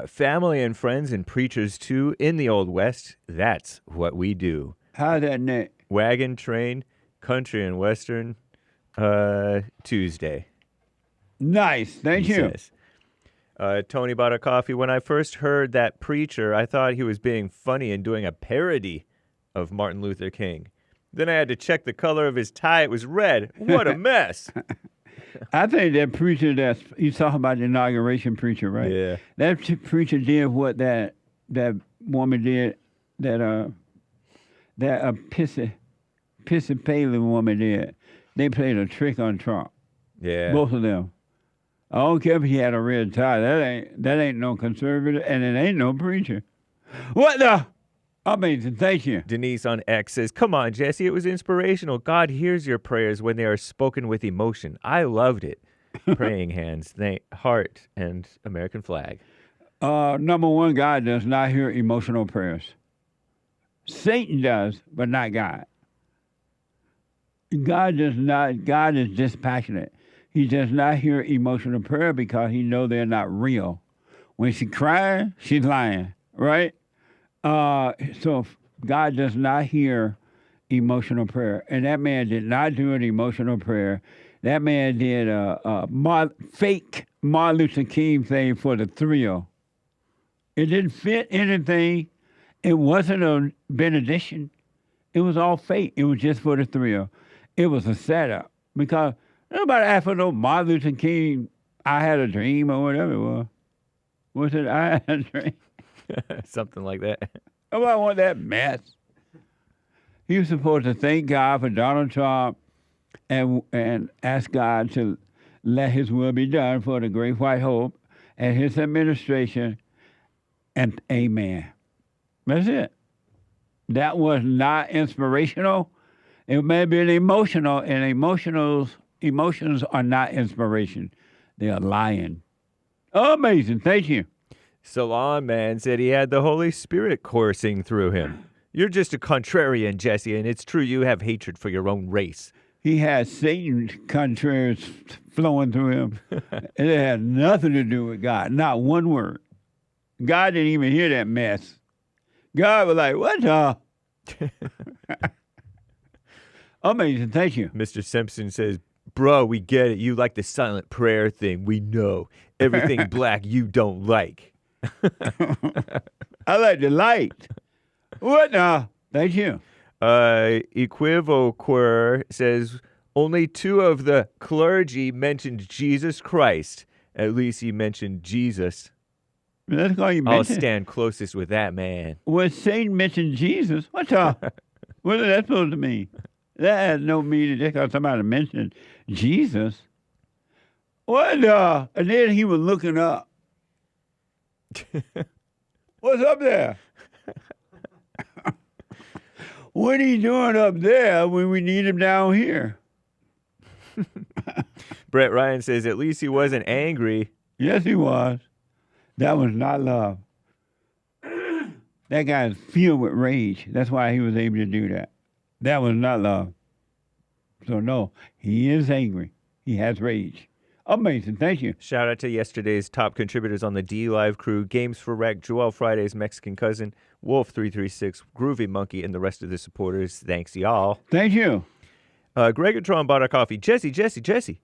Family and friends and preachers, too, in the Old West. That's what we do. How's that, Nick? Wagon, train, country and western, Tuesday. Nice. Thank you. Says. Tony bought a coffee. When I first heard that preacher, I thought he was being funny and doing a parody of Martin Luther King. Then I had to check the color of his tie. It was red. What a mess. I think that preacher he's talking about the inauguration preacher, right? Yeah. That preacher did what that woman did, that Episcopalian woman did. They played a trick on Trump. Yeah. Both of them. I don't care if he had a red tie. That ain't no conservative, and it ain't no preacher. What the? Amazing. Thank you. Denise on X says, come on, Jesse. It was inspirational. God hears your prayers when they are spoken with emotion. I loved it. Praying hands, heart, and American flag. Number one, God does not hear emotional prayers. Satan does, but not God. God does not. God is dispassionate. He does not hear emotional prayer because he knows they're not real. When she's crying, she's lying, right? So God does not hear emotional prayer. And that man did not do an emotional prayer. That man did a fake Martin Luther King thing for the thrill. It didn't fit anything. It wasn't a benediction. It was all fake. It was just for the thrill. It was a setup because nobody asked for no Martin Luther King, I had a dream or whatever it was. Was it I had a dream? Something like that. Nobody want that mess. He was supposed to thank God for Donald Trump and ask God to let his will be done for the Great White Hope and his administration, and amen. That's it. That was not inspirational. It may have been emotional, and emotions are not inspiration. They are lying. Amazing. Thank you. Salon Man said he had the Holy Spirit coursing through him. You're just a contrarian, Jesse, and it's true you have hatred for your own race. He had Satan's contraries flowing through him. It had nothing to do with God, not one word. God didn't even hear that mess. God was like, what the? Amazing. Thank you. Mr. Simpson says, bro, we get it. You like the silent prayer thing. We know. Everything black you don't like. I like the light. What now? Thank you. Equivoquer says, only 2 of the clergy mentioned Jesus Christ. At least he mentioned Jesus. That's all you I'll mentioned. stand closest with that man. When Satan mentioned Jesus, what is that supposed to mean? That has no meaning just because somebody mentioned Jesus. What and then he was looking up. What's up there? What are you doing up there when we need him down here? Brett Ryan says, at least he wasn't angry. Yes, he was. That was not love. That guy is filled with rage. That's why he was able to do that. That was not love. So, no, he is angry. He has rage. Amazing. Thank you. Shout out to yesterday's top contributors on the D Live crew, Games for Rec, Joel Friday's Mexican cousin, Wolf336, Groovy Monkey, and the rest of the supporters. Thanks, y'all. Thank you. Gregatron bought our coffee. Jesse,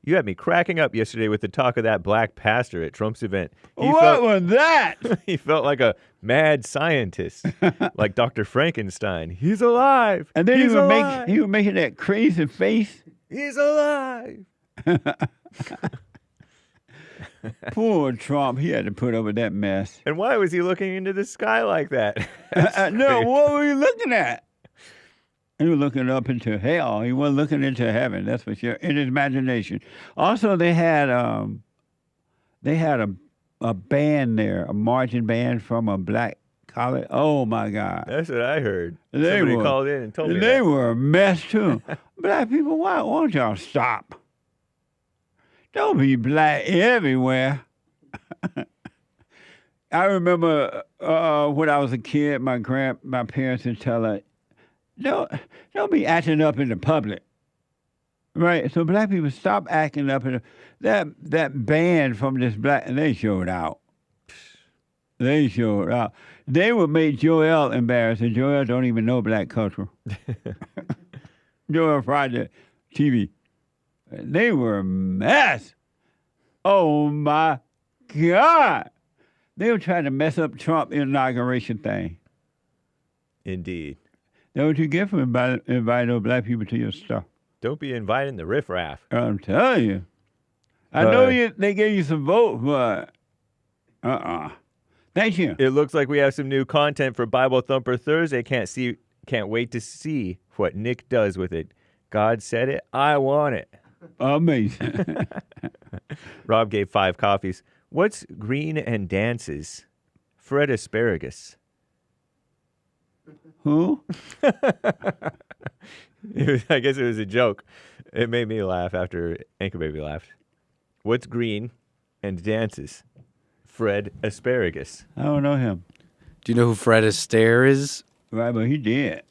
you had me cracking up yesterday with the talk of that black pastor at Trump's event. What was that? He felt like a mad scientist, like Dr. Frankenstein. He's alive. And then He's he was alive. making that crazy face. He's alive. Poor Trump. He had to put up with that mess. And why was he looking into the sky like that? No, what were you looking at? He was looking up into hell. He wasn't looking into heaven. That's for sure. In his imagination. Also, they had a band there, a marching band from a black college. Oh my God! That's what I heard. Somebody called in and told me they that. were a mess too. Black people, why won't y'all stop? Don't be black everywhere. I remember when I was a kid, my parents would tell us, Don't be acting up in the public. Right? So black people stop acting up in that band from this black, and they showed out. They showed out. They would make Joel embarrassed, and Joel don't even know black culture. Joel Friday TV. They were a mess. Oh my God. They were trying to mess up Trump inauguration thing. Indeed. That's what you get for inviting those black people to your stuff. Don't be inviting the riffraff. I'm telling you. I know they gave you some votes, but Thank you. It looks like we have some new content for Bible Thumper Thursday. Can't wait to see what Nick does with it. God said it. I want it. Amazing. Rob gave 5 coffees. What's green and dances? Fred Asparagus. Who? I guess it was a joke. It made me laugh after Anchor Baby laughed. What's green and dances? Fred Asparagus. I don't know him. Do you know who Fred Astaire is? Right, but he did.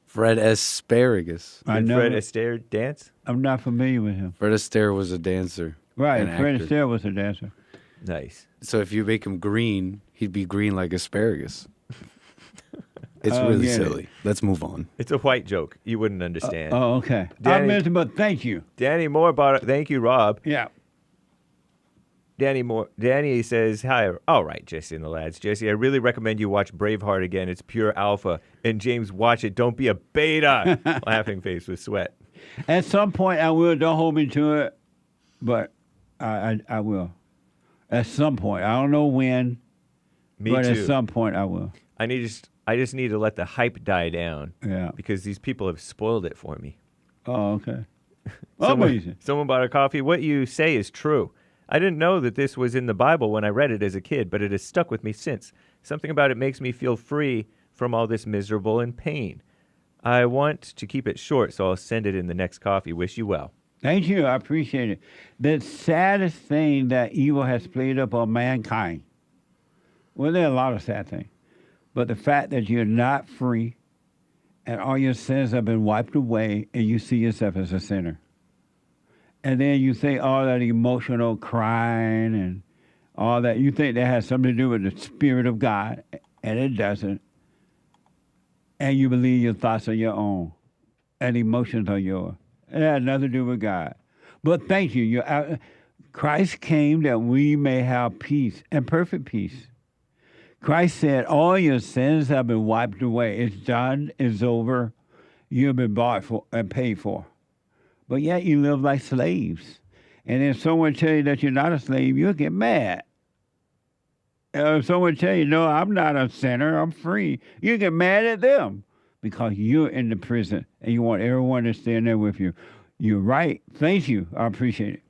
Fred Asparagus. Did Fred Astaire dance? I'm not familiar with him. Fred Astaire was a dancer. Right, an Fred actor. Astaire was a dancer. Nice. So if you make him green, he'd be green like asparagus. It's Oh, really yeah. silly. Let's move on. It's a white joke. You wouldn't understand. Oh, okay. Danny- I meant to, but thank you. Danny Moore bought it. Thank you, Rob. Yeah. Danny says, hi. All right, Jesse and the lads. Jesse, I really recommend you watch Braveheart again. It's pure alpha. And James, watch it. Don't be a beta. Laughing face with sweat. At some point, I will. Don't hold me to it, but I will. At some point. I don't know when, Me but too. at some point, I will. I just need to let the hype die down. Yeah. Because these people have spoiled it for me. Oh, okay. Amazing. Someone bought a coffee. What you say is true. I didn't know that this was in the Bible when I read it as a kid, but it has stuck with me since. Something about it makes me feel free from all this miserable and pain. I want to keep it short, so I'll send it in the next coffee. Wish you well. Thank you. I appreciate it. The saddest thing that evil has played up on mankind, well, there are a lot of sad things, but the fact that you're not free and all your sins have been wiped away and you see yourself as a sinner. And then you say all that emotional crying and all that. You think that has something to do with the Spirit of God, and it doesn't. and you believe your thoughts are your own and emotions are yours. It has nothing to do with God. But thank you. Christ came that we may have peace and perfect peace. Christ said, all your sins have been wiped away. It's done. It's over. You've been bought for and paid for. But yet you live like slaves. And if someone tells you that you're not a slave, you'll get mad. If someone tells you, no, I'm not a sinner, I'm free, you get mad at them because you're in the prison and you want everyone to stand there with you. You're right. Thank you. I appreciate it.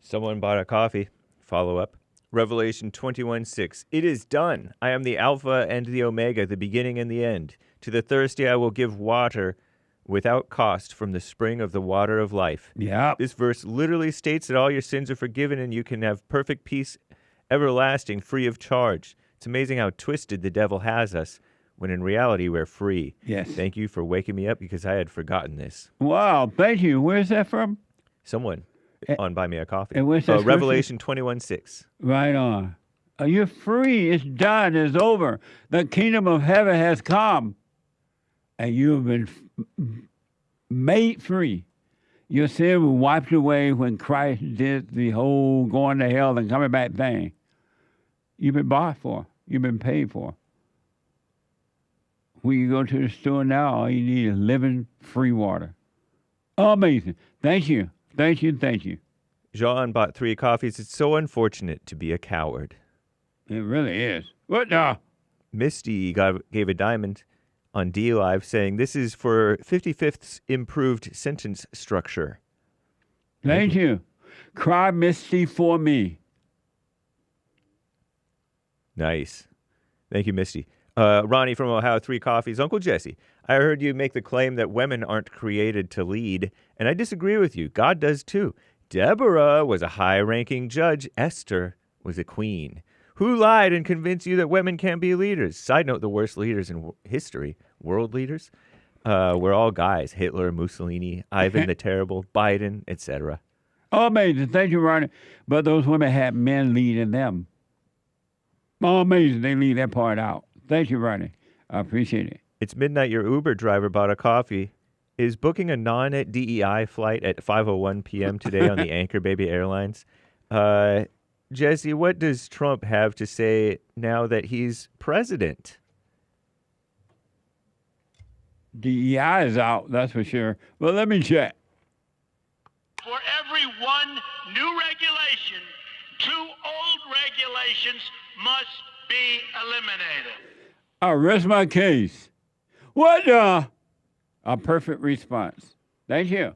Someone bought a coffee. Follow up. Revelation 21:6. It is done. I am the Alpha and the Omega, the beginning and the end. To the thirsty I will give water without cost from the spring of the water of life. Yeah. This verse literally states that all your sins are forgiven and you can have perfect peace, everlasting, free of charge. It's amazing how twisted the devil has us, when in reality we're free. Yes. Thank you for waking me up because I had forgotten this. Wow, thank you. Where's that from? Someone on Buy Me a Coffee. And where's that Revelation 21:6. Right on. You're free. It's done. It's over. The kingdom of heaven has come. And you've been made free. Your sin was wiped away when Christ did the whole going to hell and coming back thing. You've been bought for. You've been paid for. When you go to the store now, all you need is living free water. Amazing. Thank you. Thank you. Thank you. Jean bought 3 coffees. It's so unfortunate to be a coward. It really is. What the? Misty gave a diamond on D Live saying, this is for 55th's improved sentence structure. Thank you. Cry Misty for me. Nice. Thank you, Misty. Ronnie from Ohio, 3 coffees. Uncle Jesse, I heard you make the claim that women aren't created to lead, and I disagree with you. God does too. Deborah was a high-ranking judge. Esther was a queen. Who lied and convinced you that women can't be leaders? Side note, the worst leaders in history, world leaders, were all guys. Hitler, Mussolini, Ivan the Terrible, Biden, etc. Oh, amazing. Thank you, Ronnie. But those women had men leading them. Oh, amazing. They leave that part out. Thank you, Ronnie. I appreciate it. It's midnight. Your Uber driver bought a coffee. Is booking a non-DEI flight at 5:01 p.m. today on the Anchor Baby Airlines. Jesse, what does Trump have to say now that he's president? DEI is out, that's for sure. Well, let me check. For every one new regulation, 2 old regulations must be eliminated. I rest my case. What the? A perfect response. Thank you.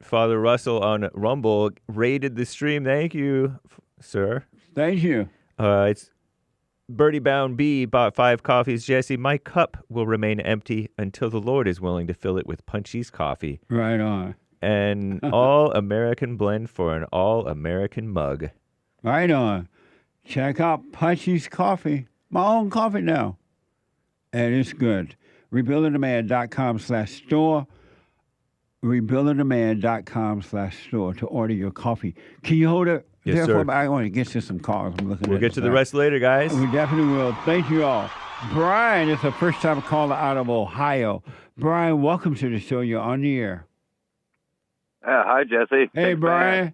Father Russell on Rumble rated the stream. Thank you, sir. Thank you. It's Birdie Bound B bought 5 coffees. Jesse, my cup will remain empty until the Lord is willing to fill it with Punchie's coffee. Right on. An all-American blend for an all-American mug. Right on. Check out Punchie's coffee. My own coffee now. And it's good. RebuildingTheMan.com/store. RebuildingTheMan.com/store to order your coffee. Can you hold it? Yes, sir. I want to get to some calls. I'm looking We'll get to the rest later, guys. We definitely will. Thank you all. Brian is a first-time caller out of Ohio. Brian, welcome to the show. You're on the air. Hi, Jesse. Hey, Thanks, Brian. man.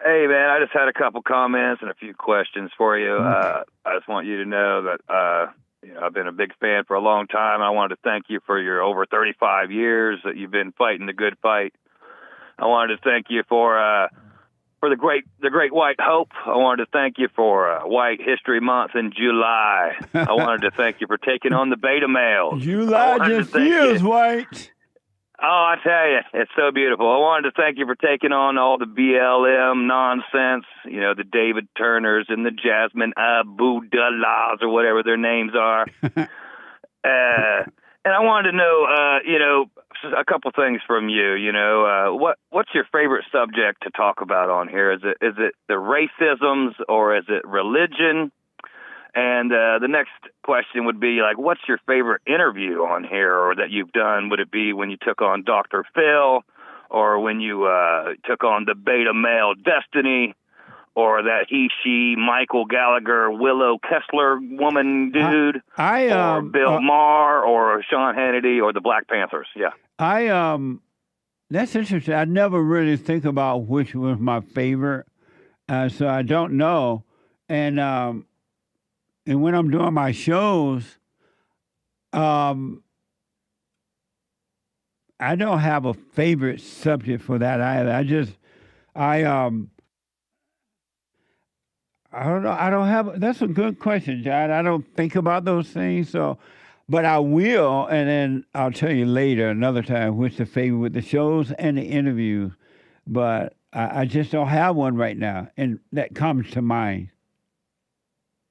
Hey, man, I just had a couple comments and a few questions for you. I just want you to know that I've been a big fan for a long time. I wanted to thank you for your over 35 years that you've been fighting the good fight. I wanted to thank you for the great White Hope. I wanted to thank you for White History Month in July. I wanted to thank you for taking on the beta males. July just feels white. Oh, I tell you, it's so beautiful. I wanted to thank you for taking on all the BLM nonsense, the David Turners and the Jasmine Abdallahs or whatever their names are. And I wanted to know, a couple things from you. What's your favorite subject to talk about on here? Is it the racisms or is it religion? And the next question would be, what's your favorite interview on here or that you've done? Would it be when you took on Dr. Phil or when you took on the beta male Destiny or that he, she, Michael Gallagher, Willow Kessler woman dude, or Bill Maher, or Sean Hannity, or the Black Panthers. Yeah. That's interesting. I never really think about which was my favorite, so I don't know. And when I'm doing my shows, I don't have a favorite subject for that either. I don't know. I don't have. That's a good question, John. I don't think about those things. So, but I will, and then I'll tell you later, another time, which the favorite with the shows and the interviews. But I just don't have one right now, and that comes to mind.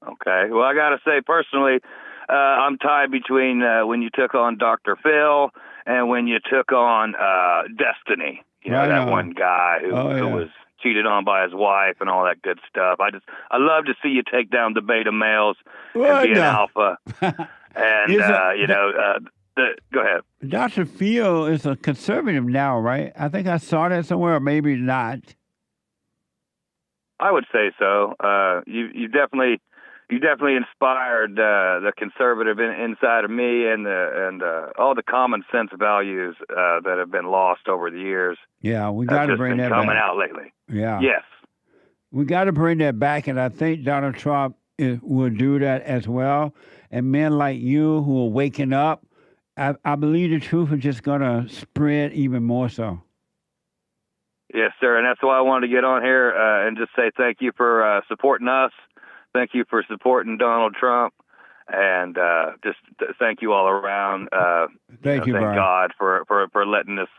Okay. Well, I got to say personally, I'm tied between when you took on Dr. Phil and when you took on Destiny. You know, that one guy who was cheated on by his wife and all that good stuff. I love to see you take down the beta males and be an alpha. And, go ahead. Dr. Phil is a conservative now, right? I think I saw that somewhere, or maybe not. I would say so. You definitely inspired the conservative inside of me, and all the common sense values that have been lost over the years. Yeah, we got to bring that back. Coming out lately. Yeah. Yes. We got to bring that back, and I think Donald Trump will do that as well. And men like you who are waking up, I believe the truth is just going to spread even more so. Yes, sir, and that's why I wanted to get on here and just say thank you for supporting us. Thank you for supporting Donald Trump, and just thank you all around. Thank you, thank Brian. God for letting this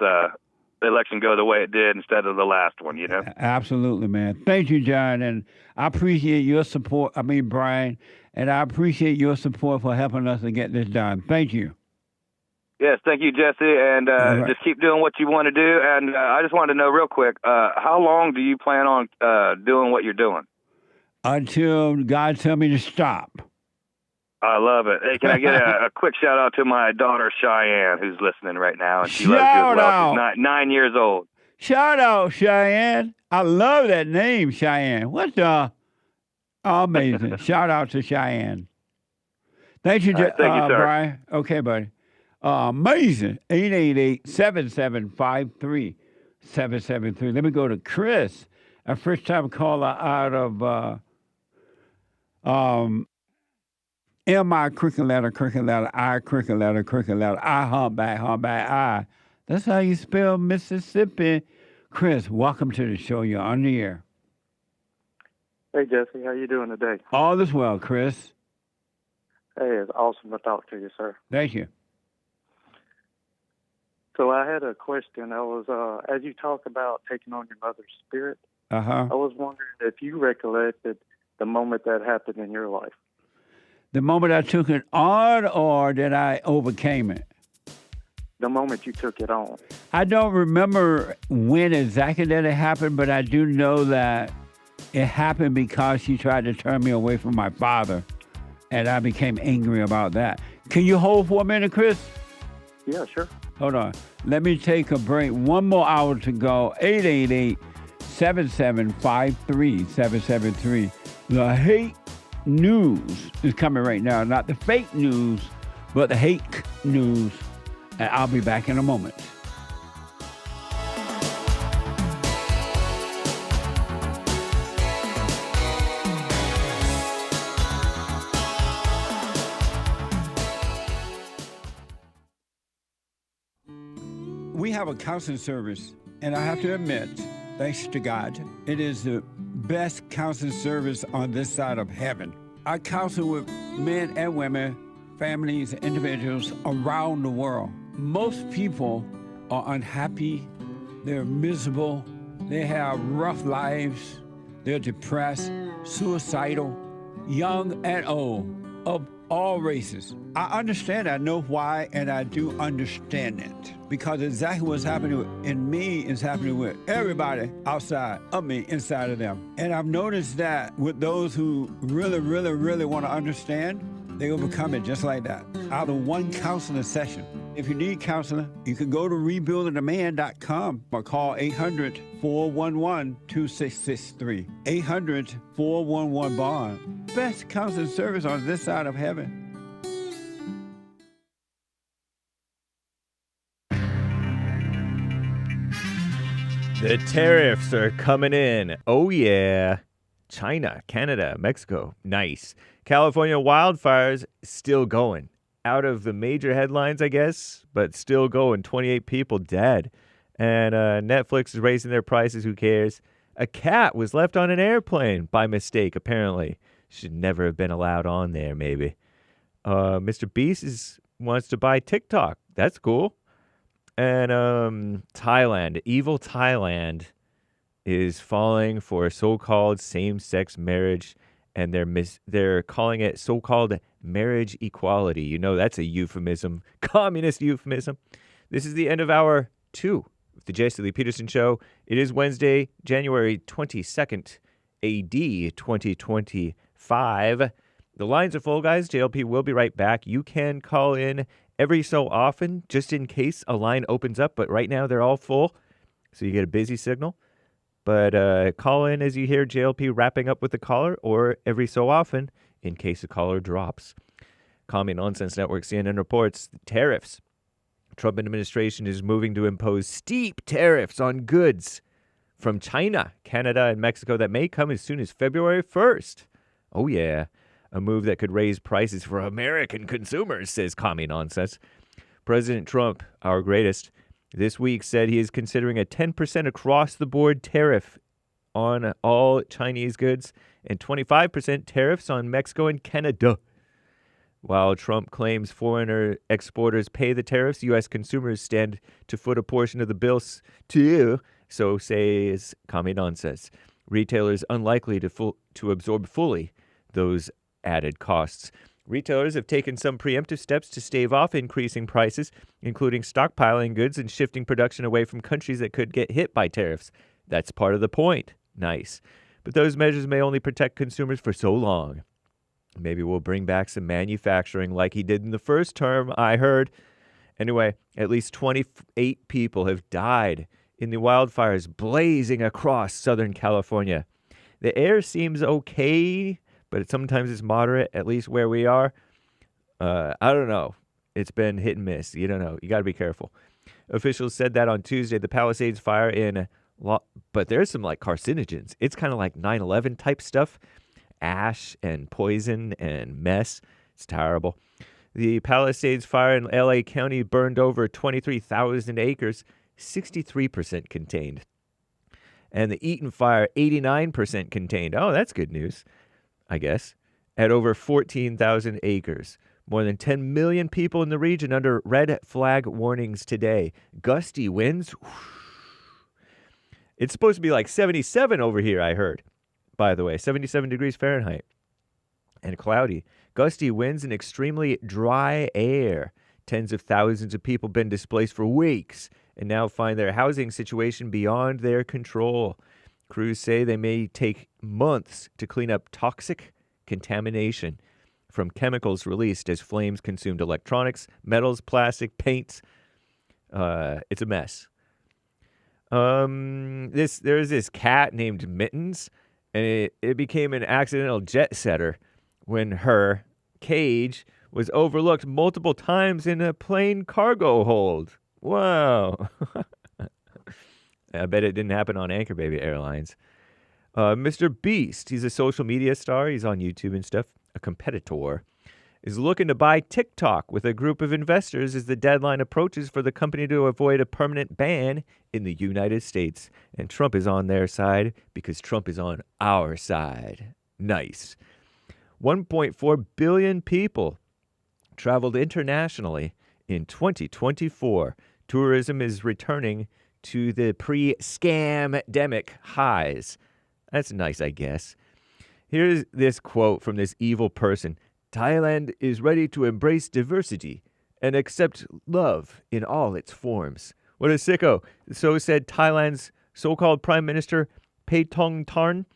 election go the way it did instead of the last one, you know? Absolutely, man. Thank you, John, and I appreciate your support. Brian, and I appreciate your support for helping us to get this done. Thank you. Yes, thank you, Jesse, and just keep doing what you want to do. And I just wanted to know real quick, how long do you plan on doing what you're doing? Until God tell me to stop. I love it. Hey, can I get a quick shout out to my daughter Cheyenne, who's listening right now, and she loves you as well. She's 9 years old. Shout out, Cheyenne. I love that name, Cheyenne. What the? Amazing. Shout out to Cheyenne. Thank you, thank you, sir. Brian. Okay, buddy. Amazing. 888-7753-773. Let me go to Chris, a first-time caller out of M-I, cricket letter, I, cricket letter, I, humpback, I. That's how you spell Mississippi. Chris, welcome to the show. You're on the air. Hey, Jesse. How you doing today? All is well, Chris. Hey, it's awesome to talk to you, sir. Thank you. So I had a question. I was, as you talk about taking on your mother's spirit, I was wondering if you recollected the moment that happened in your life. The moment I took it on, or that I overcame it? The moment you took it on. I don't remember when exactly that it happened, but I do know that it happened because she tried to turn me away from my father, and I became angry about that. Can you hold for a minute, Chris? Yeah, sure. Hold on. Let me take a break. One more hour to go. 888-7753-773. The hate news is coming right now. Not the fake news, but the hate news. And I'll be back in a moment. We have a counseling service, and I have to admit, thanks to God, it is the best counseling service on this side of heaven. I counsel with men and women, families, individuals around the world. Most people are unhappy, they're miserable, they have rough lives, they're depressed, suicidal, young and old, of all races. I understand, I know why, and I do understand it. Because exactly what's happening in me is happening with everybody outside of me, inside of them. And I've noticed that with those who really, really, really want to understand, they overcome it just like that. Out of one counseling session. If you need counseling, you can go to rebuildingtheman.com or call 800-411-2663. 800-411-BOND. Best counseling service on this side of heaven. The tariffs are coming in. Oh, yeah. China, Canada, Mexico. Nice. California wildfires still going. Out of the major headlines, I guess, but still going. 28 people dead. And Netflix is raising their prices. Who cares? A cat was left on an airplane by mistake, apparently. Should never have been allowed on there, maybe. Mr. Beast wants to buy TikTok. That's cool. And Thailand, evil Thailand, is falling for so-called same-sex marriage, and they're calling it so-called marriage equality. You know, that's a euphemism, communist euphemism. This is the end of hour 2 of the Jesse Lee Peterson Show. It is Wednesday, January 22nd, AD 2025. The lines are full, guys. JLP will be right back. You can call in every so often, just in case a line opens up, but right now they're all full, so you get a busy signal. But call in as you hear JLP wrapping up with the caller, or every so often in case a caller drops. Commie Nonsense Network CNN reports tariffs. Trump administration is moving to impose steep tariffs on goods from China, Canada, and Mexico that may come as soon as February 1st. Oh, yeah. A move that could raise prices for American consumers, says Commie Nonsense. President Trump, our greatest, this week said he is considering a 10% across-the-board tariff on all Chinese goods and 25% tariffs on Mexico and Canada. While Trump claims foreigner exporters pay the tariffs, U.S. consumers stand to foot a portion of the bill too, so says Commie Nonsense. Retailers unlikely to absorb fully those added costs. Retailers have taken some preemptive steps to stave off increasing prices, including stockpiling goods and shifting production away from countries that could get hit by tariffs. That's part of the point. Nice. But those measures may only protect consumers for so long. Maybe we'll bring back some manufacturing like he did in the first term, I heard. Anyway, at least 28 people have died in the wildfires blazing across Southern California. The air seems okay, but sometimes it's moderate, at least where we are. I don't know. It's been hit and miss. You don't know. You got to be careful. Officials said that on Tuesday, the Palisades fire but there's some like carcinogens. It's kind of like 9/11 type stuff. Ash and poison and mess. It's terrible. The Palisades fire in LA County burned over 23,000 acres, 63% contained. And the Eaton fire, 89% contained. Oh, that's good news, I guess. At over 14,000 acres. More than 10 million people in the region under red flag warnings today. Gusty winds. It's supposed to be like 77 over here, I heard. By the way, 77 degrees Fahrenheit. And cloudy. Gusty winds and extremely dry air. Tens of thousands of people been displaced for weeks and now find their housing situation beyond their control. Crews say they may take months to clean up toxic contamination from chemicals released as flames consumed electronics, metals, plastic, paints. It's a mess. There's this cat named Mittens, and it became an accidental jet setter when her cage was overlooked multiple times in a plane cargo hold. Wow. I bet it didn't happen on Anchor Baby Airlines. Mr. Beast, he's a social media star. He's on YouTube and stuff. A competitor is looking to buy TikTok with a group of investors as the deadline approaches for the company to avoid a permanent ban in the United States. And Trump is on their side because Trump is on our side. Nice. 1.4 billion people traveled internationally in 2024. Tourism is returning to the pre-scam-demic highs. That's nice, I guess. Here's this quote from this evil person. Thailand is ready to embrace diversity and accept love in all its forms. What a sicko. So said Thailand's so-called Prime Minister Paetongtarn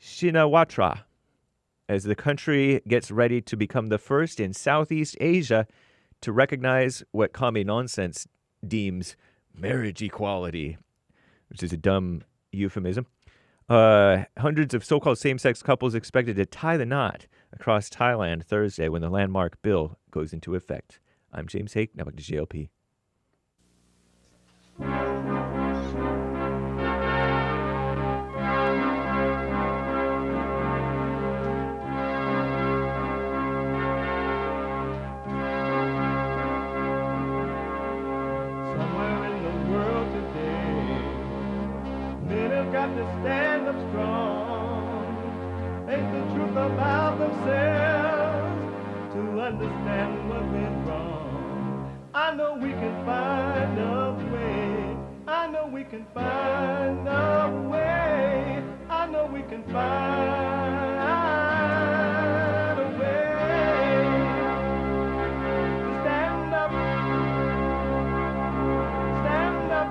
Shinawatra, as the country gets ready to become the first in Southeast Asia to recognize what Commie Nonsense deems marriage equality, which is a dumb euphemism. Hundreds of so-called same-sex couples expected to tie the knot across Thailand Thursday when the landmark bill goes into effect. I'm James Hake. Now back to JLP. Got to stand up strong, face the truth about themselves, to understand what went wrong. I know we can find a way. I know we can find a way. I know we can find a way to stand up, stand up.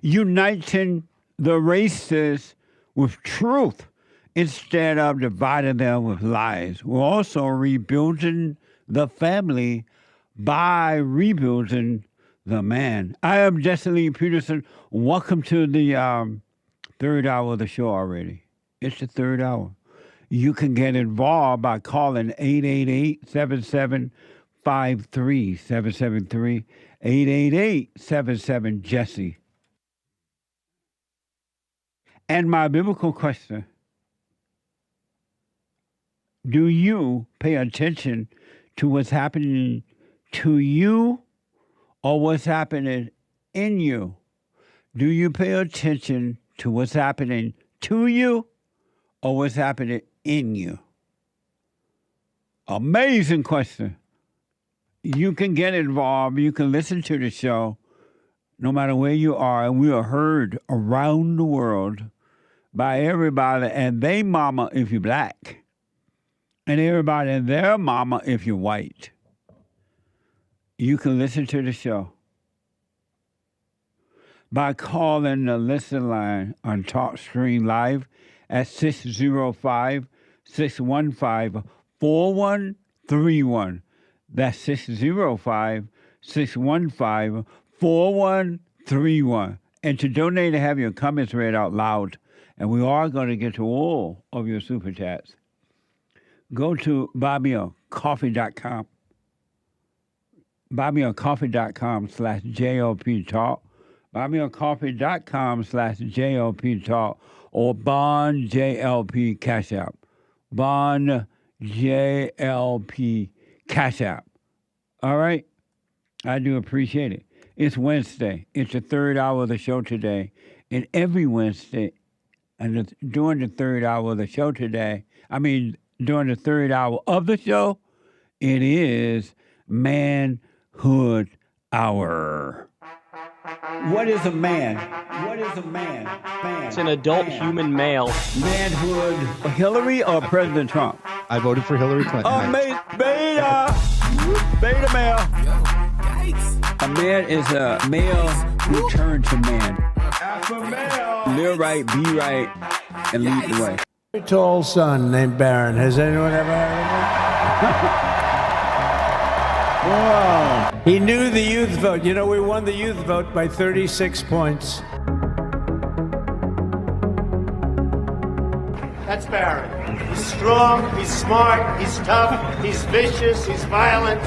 Uniting the races with truth instead of dividing them with lies. We're also rebuilding the family by rebuilding the man. I am Jesse Lee Peterson. Welcome to the third hour of the show already. It's the third hour. You can get involved by calling 888-7753, 773, 888-77-JESSE. And my biblical question, do you pay attention to what's happening to you or what's happening in you? Do you pay attention to what's happening to you or what's happening in you? Amazing question. You can get involved. You can listen to the show no matter where you are. And we are heard around the world by everybody and they mama if you're black. And everybody and their mama if you're white. You can listen to the show by calling the listen line on TalkStream Live at 605-615-4131. That's 605-615-4131. And to donate to have your comments read out loud, and we are going to get to all of your super chats, go to buymeacoffee.com. buymeacoffee.com/JLP Talk. buymeacoffee.com/JLP Talk. Or Bond JLP Cash App. Bond JLP Cash App. All right? I do appreciate it. It's Wednesday. It's the third hour of the show today. And every Wednesday, and during the third hour of the show today, during the third hour of the show, it is Manhood Hour. What is a man? What is a man? It's an adult human male. Manhood. Hillary or President Trump? I voted for Hillary Clinton. Beta male. A man is a male who turned to man. Alpha male. Live right, be right, and lead the way. A tall son named Baron. Has anyone ever heard of him? Whoa. He knew the youth vote. You know, we won the youth vote by 36 points. That's Baron. He's strong, he's smart, he's tough, he's vicious, he's violent.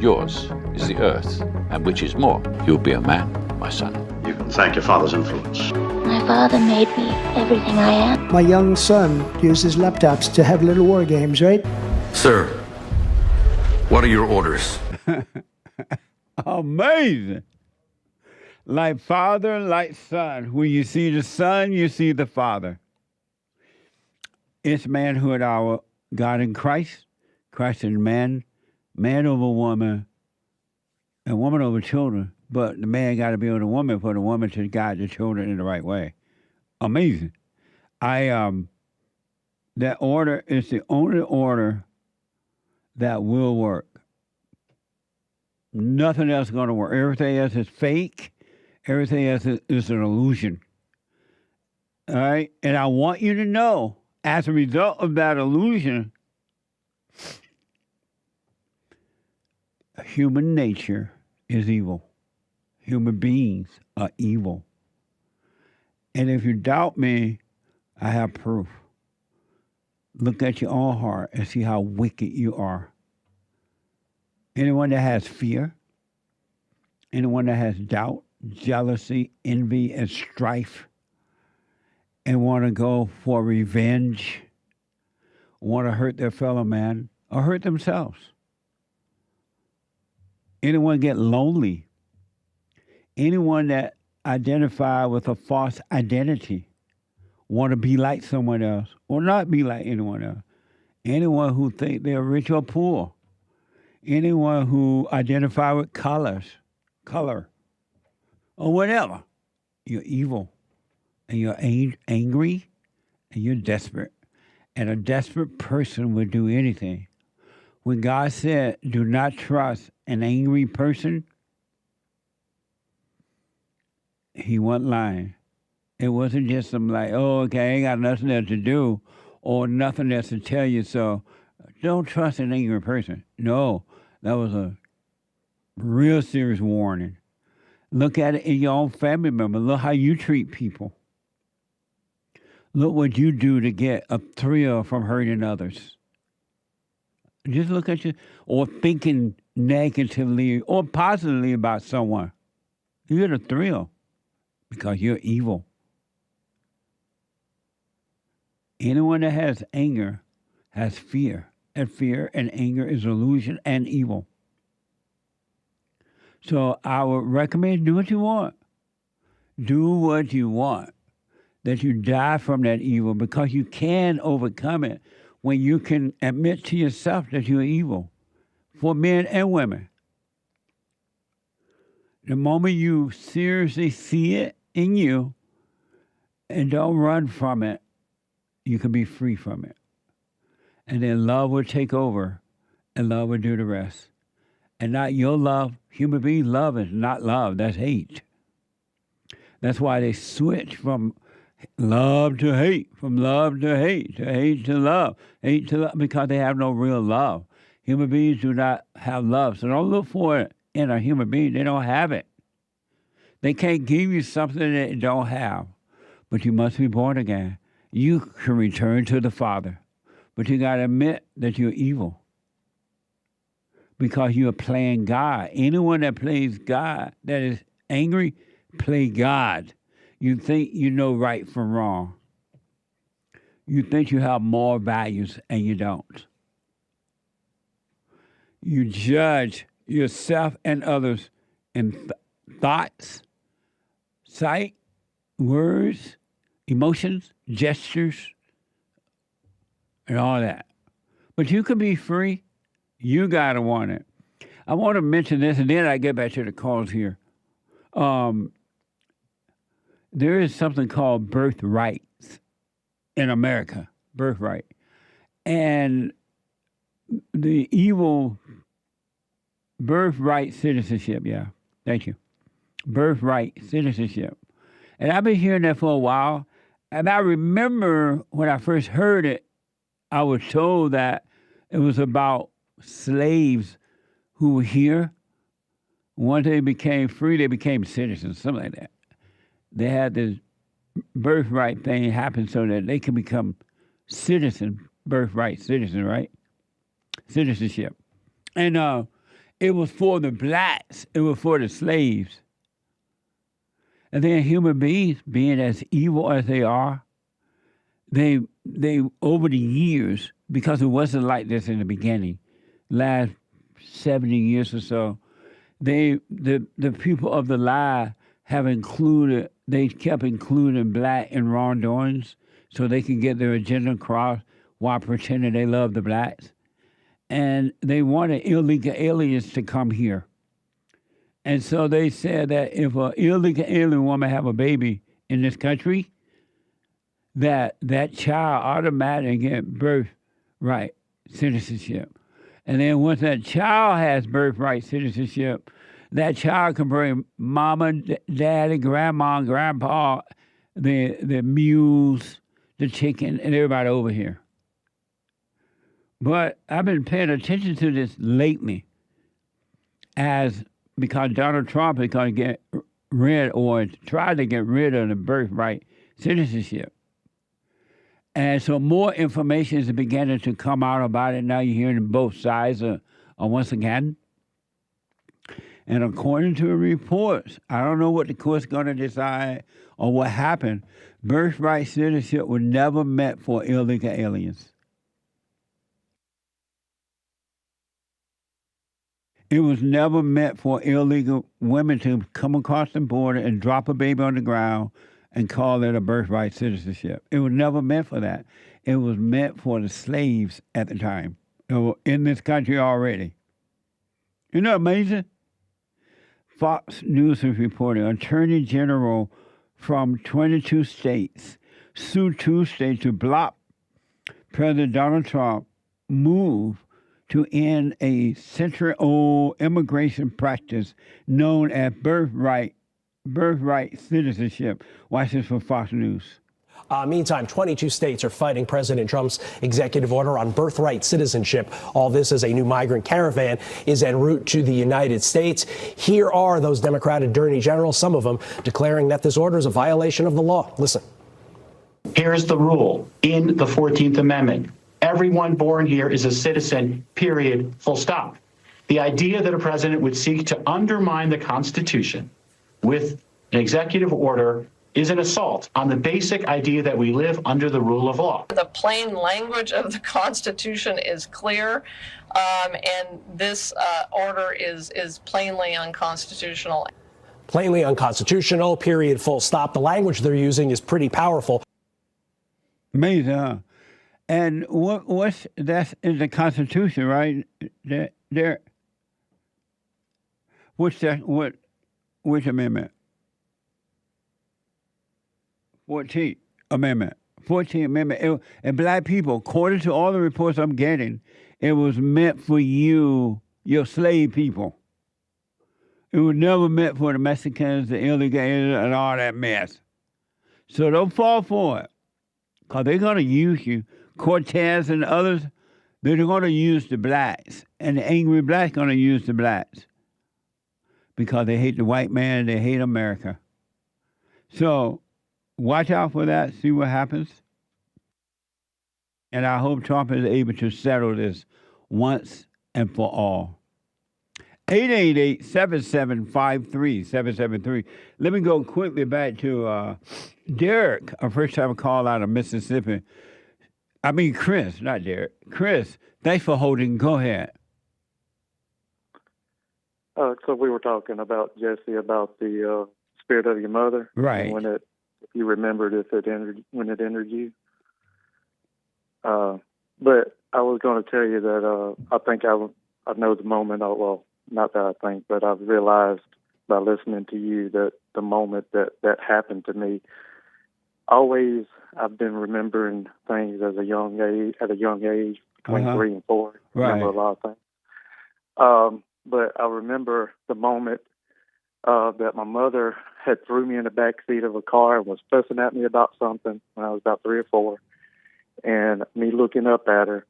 Yours is the earth, and which is more, you'll be a man, my son. You can thank your father's influence. My father made me everything I am. My young son uses laptops to have little war games, right? Sir, what are your orders? Amazing. Like father, like son. When you see the son, you see the father. It's Manhood Hour. God in Christ, Christ in man, man over woman, and woman over children. But the man got to be with the woman for the woman to guide the children in the right way. Amazing. That order is the only order that will work. Nothing else is going to work. Everything else is fake, Everything else is an illusion. All right? And I want you to know, as a result of that illusion, human nature is evil. Human beings are evil. And if you doubt me, I have proof. Look at your own heart and see how wicked you are. Anyone that has fear, anyone that has doubt, jealousy, envy, and strife, and want to go for revenge, want to hurt their fellow man, or hurt themselves. Anyone get lonely. Anyone that identify with a false identity, want to be like someone else or not be like anyone else. Anyone who think they're rich or poor. Anyone who identify with color, or whatever. You're evil, and you're angry, and you're desperate. And a desperate person would do anything. When God said, do not trust an angry person, he wasn't lying. It wasn't just some like, oh, okay, I ain't got nothing else to do or nothing else to tell you, so don't trust an angry person. No, that was a real serious warning. Look at it in your own family member. Look how you treat people. Look what you do to get a thrill from hurting others. Just look at you, or thinking negatively or positively about someone. You get a thrill because you're evil. Anyone that has anger has fear. And fear and anger is illusion and evil. So I would recommend do what you want. Do what you want. That you die from that evil, because you can overcome it when you can admit to yourself that you're evil, for men and women. The moment you seriously see it in you and don't run from it, you can be free from it. And then love will take over, and love will do the rest. And not your love. Human being love is not love. That's hate. That's why they switch from love to hate, from love to hate to love, because they have no real love. Human beings do not have love. So don't look for it in a human being. They don't have it. They can't give you something that they don't have. But you must be born again. You can return to the Father. But you got to admit that you're evil, because you are playing God. Anyone that plays God, that is angry, play God. You think you know right from wrong. You think you have moral values, and you don't. You judge yourself and others in thoughts, sight, words, emotions, gestures, and all that. But you can be free. You got to want it. I want to mention this, and then I get back to the calls here. There is something called birthrights in America, birthright. And the evil birthright citizenship, yeah, thank you. Birthright citizenship. And I've been hearing that for a while. And I remember when I first heard it, I was told that it was about slaves who were here. Once they became free, they became citizens, something like that. They had this birthright thing happen so that they can become citizen, birthright citizen, right? Citizenship. And it was for the blacks. It was for the slaves. And then human beings, being as evil as they are, they over the years, because it wasn't like this in the beginning, last 70 years or so, the people of the lie have included, they kept including black in wrongdoings so they can get their agenda across while pretending they love the blacks. And they wanted illegal aliens to come here. And so they said that if an illegal alien woman have a baby in this country, that child automatically get birthright citizenship. And then once that child has birthright citizenship, that child can bring mama, daddy, grandma, grandpa, the mules, the chicken, and everybody over here. But I've been paying attention to this lately because Donald Trump is going to get rid or try to get rid of the birthright citizenship. And so more information is beginning to come out about it. Now you're hearing both sides once again. And according to the reports, I don't know what the court's going to decide or what happened. Birthright citizenship was never meant for illegal aliens. It was never meant for illegal women to come across the border and drop a baby on the ground and call it a birthright citizenship. It was never meant for that. It was meant for the slaves at the time in this country already. Isn't that amazing? Fox News is reporting Attorney General from 22 states sued Tuesday to block President Donald Trump's move to end a century-old immigration practice known as birthright citizenship. Watch this from Fox News. Meantime, 22 states are fighting President Trump's executive order on birthright citizenship. All this as a new migrant caravan is en route to the United States. Here are those Democrat attorney generals, some of them, declaring that this order is a violation of the law. Listen. Here's the rule in the 14th Amendment. Everyone born here is a citizen, period, full stop. The idea that a president would seek to undermine the Constitution with an executive order is an assault on the basic idea that we live under the rule of law. The plain language of the Constitution is clear, and this order is plainly unconstitutional. Plainly unconstitutional, period, full stop. The language they're using is pretty powerful. Amazing, huh? And what's that's in the Constitution, right? There. Which amendment? 14th Amendment. 14th Amendment. And black people, according to all the reports I'm getting, it was meant for you, your slave people. It was never meant for the Mexicans, the illegal aliens, and all that mess. So don't fall for it, because they're going to use you. Cortez and others, they're going to use the blacks. And the angry blacks going to use the blacks. Because they hate the white man, they hate America. So watch out for that, see what happens. And I hope Trump is able to settle this once and for all. 888-7753-773. Let me go quickly back to Derek, a first-time call out of Mississippi. I mean, Chris, not Derek. Chris, thanks for holding. Go ahead. So we were talking about, Jesse, about the spirit of your mother. Right. When if you remembered when it entered you. But I was going to tell you that I think I know the moment. Well, not that I think, but I've realized by listening to you that the moment that happened to me, always I've been remembering things at a young age, between 3 and 4. I remember a lot of things. But I remember the moment that my mother had threw me in the back seat of a car and was fussing at me about something when I was about 3 or 4, and me looking up at her,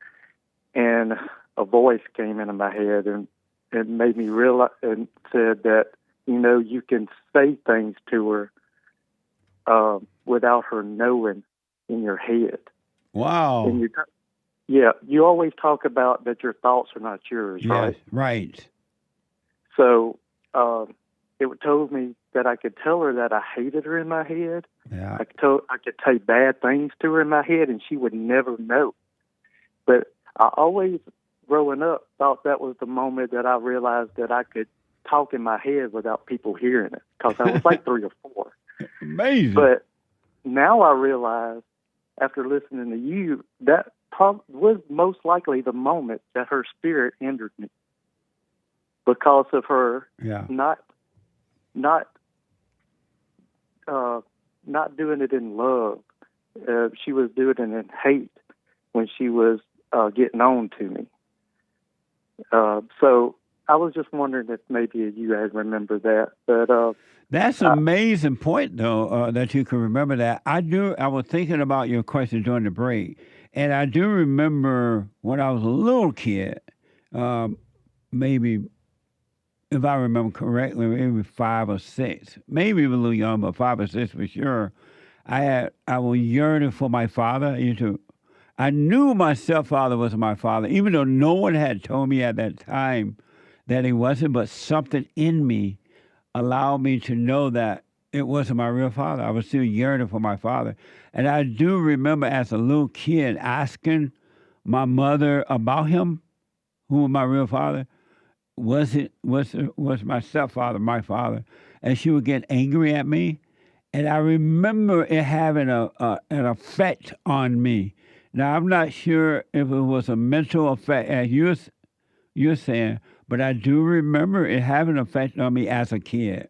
and a voice came into my head and it made me realize and said that, you can say things to her without her knowing in your head. Wow. And you always talk about that your thoughts are not yours, yes, right? Right. So it told me that I could tell her that I hated her in my head. Yeah. I could say bad things to her in my head, and she would never know. But I always, growing up, thought that was the moment that I realized that I could talk in my head without people hearing it, because I was like 3 or 4. Amazing. But now I realize, after listening to you, that was most likely the moment that her spirit entered me, because of her not doing it in love. She was doing it in hate when she was getting on to me. So I was just wondering if maybe you guys remember that. But that's an amazing point, though, that you can remember that. I was thinking about your question during the break, and I do remember when I was a little kid, maybe, if I remember correctly, maybe 5 or 6, maybe even a little young, but 5 or 6 for sure. I was yearning for my father. I knew my stepfather was my father, even though no one had told me at that time that he wasn't, but something in me allowed me to know that it wasn't my real father. I was still yearning for my father. And I do remember as a little kid asking my mother about him, who was my real father. Was my stepfather my father? And she would get angry at me. And I remember it having an effect on me. Now, I'm not sure if it was a mental effect, as you're saying, but I do remember it having an effect on me as a kid.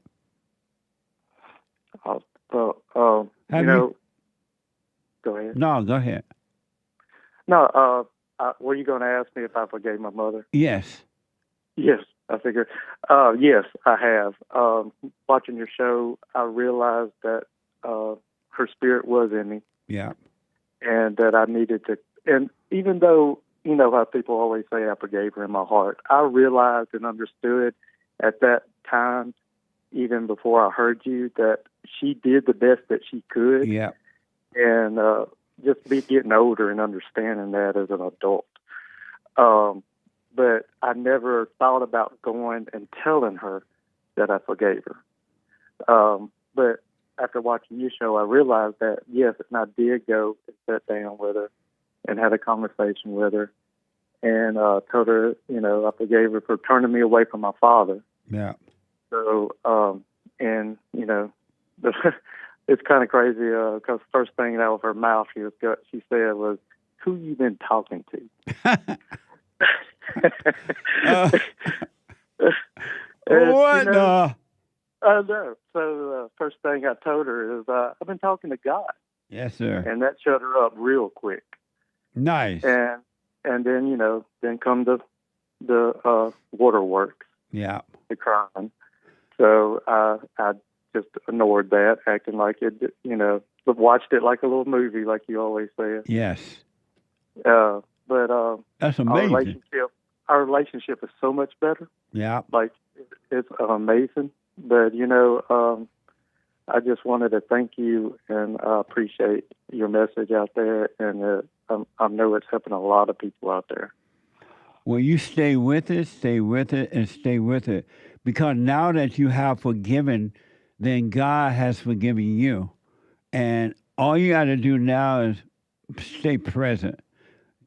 Go ahead. No, go ahead. No, were you going to ask me if I forgave my mother? Yes. Yes, I figured. Yes, I have. Watching your show, I realized that her spirit was in me. Yeah. And that I needed to, and even though, you know how people always say I forgave her in my heart, I realized and understood at that time, even before I heard you, that she did the best that she could. Yeah. And just getting older and understanding that as an adult. But I never thought about going and telling her that I forgave her. But after watching your show, I realized that, yes, and I did go and sit down with her and had a conversation with her and told her, you know, I forgave her for turning me away from my father. Yeah. So, and, you know, it's kind of crazy because first thing out of her mouth she said was, "Who you been talking to?" What? I know. So first thing I told her is, I've been talking to God. Yes, sir. And that shut her up real quick. Nice. And then, you know, then come the waterworks. Yeah. The crying. So I just ignored that, acting like it, you know, but watched it like a little movie, like you always say. Yes. But that's amazing. Our relationship is so much better. Yeah. Like, it's amazing. But, you know, I just wanted to thank you, and I appreciate your message out there, and I know it's helping a lot of people out there. Well, you stay with it, and stay with it. Because now that you have forgiven, then God has forgiven you. And all you got to do now is stay present.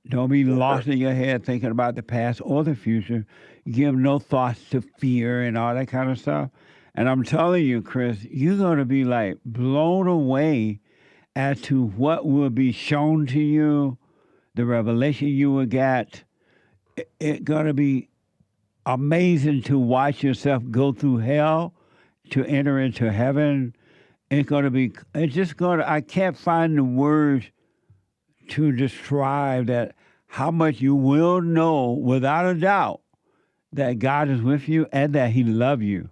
Don't be lost in your head thinking about the past or the future. Give no thoughts to fear and all that kind of stuff. And I'm telling you, Chris, you're going to be like blown away as to what will be shown to you, the revelation you will get. It's going to be amazing to watch yourself go through hell to enter into heaven. I can't find the words to describe that, how much you will know without a doubt that God is with you and that he loves you.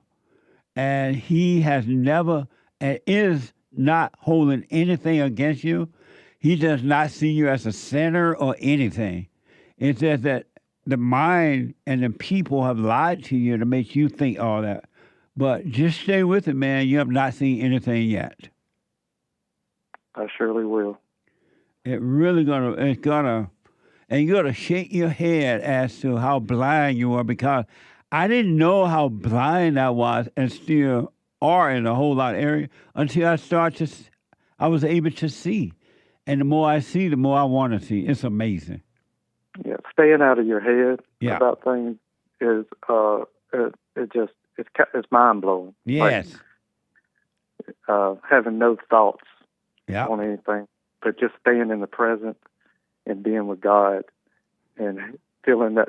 And he has never and is not holding anything against you. He does not see you as a sinner or anything. It's just that the mind and the people have lied to you to make you think all that. But just stay with it, man. You have not seen anything yet. I surely will. And you're gonna shake your head as to how blind you are, because I didn't know how blind I was and still are in a whole lot of areas until I was able to see. And the more I see, the more I want to see. It's amazing. Yeah, staying out of your head about things is it's mind blowing. Yes. Like, having no thoughts yeah. on anything, but just staying in the present and being with God and feeling that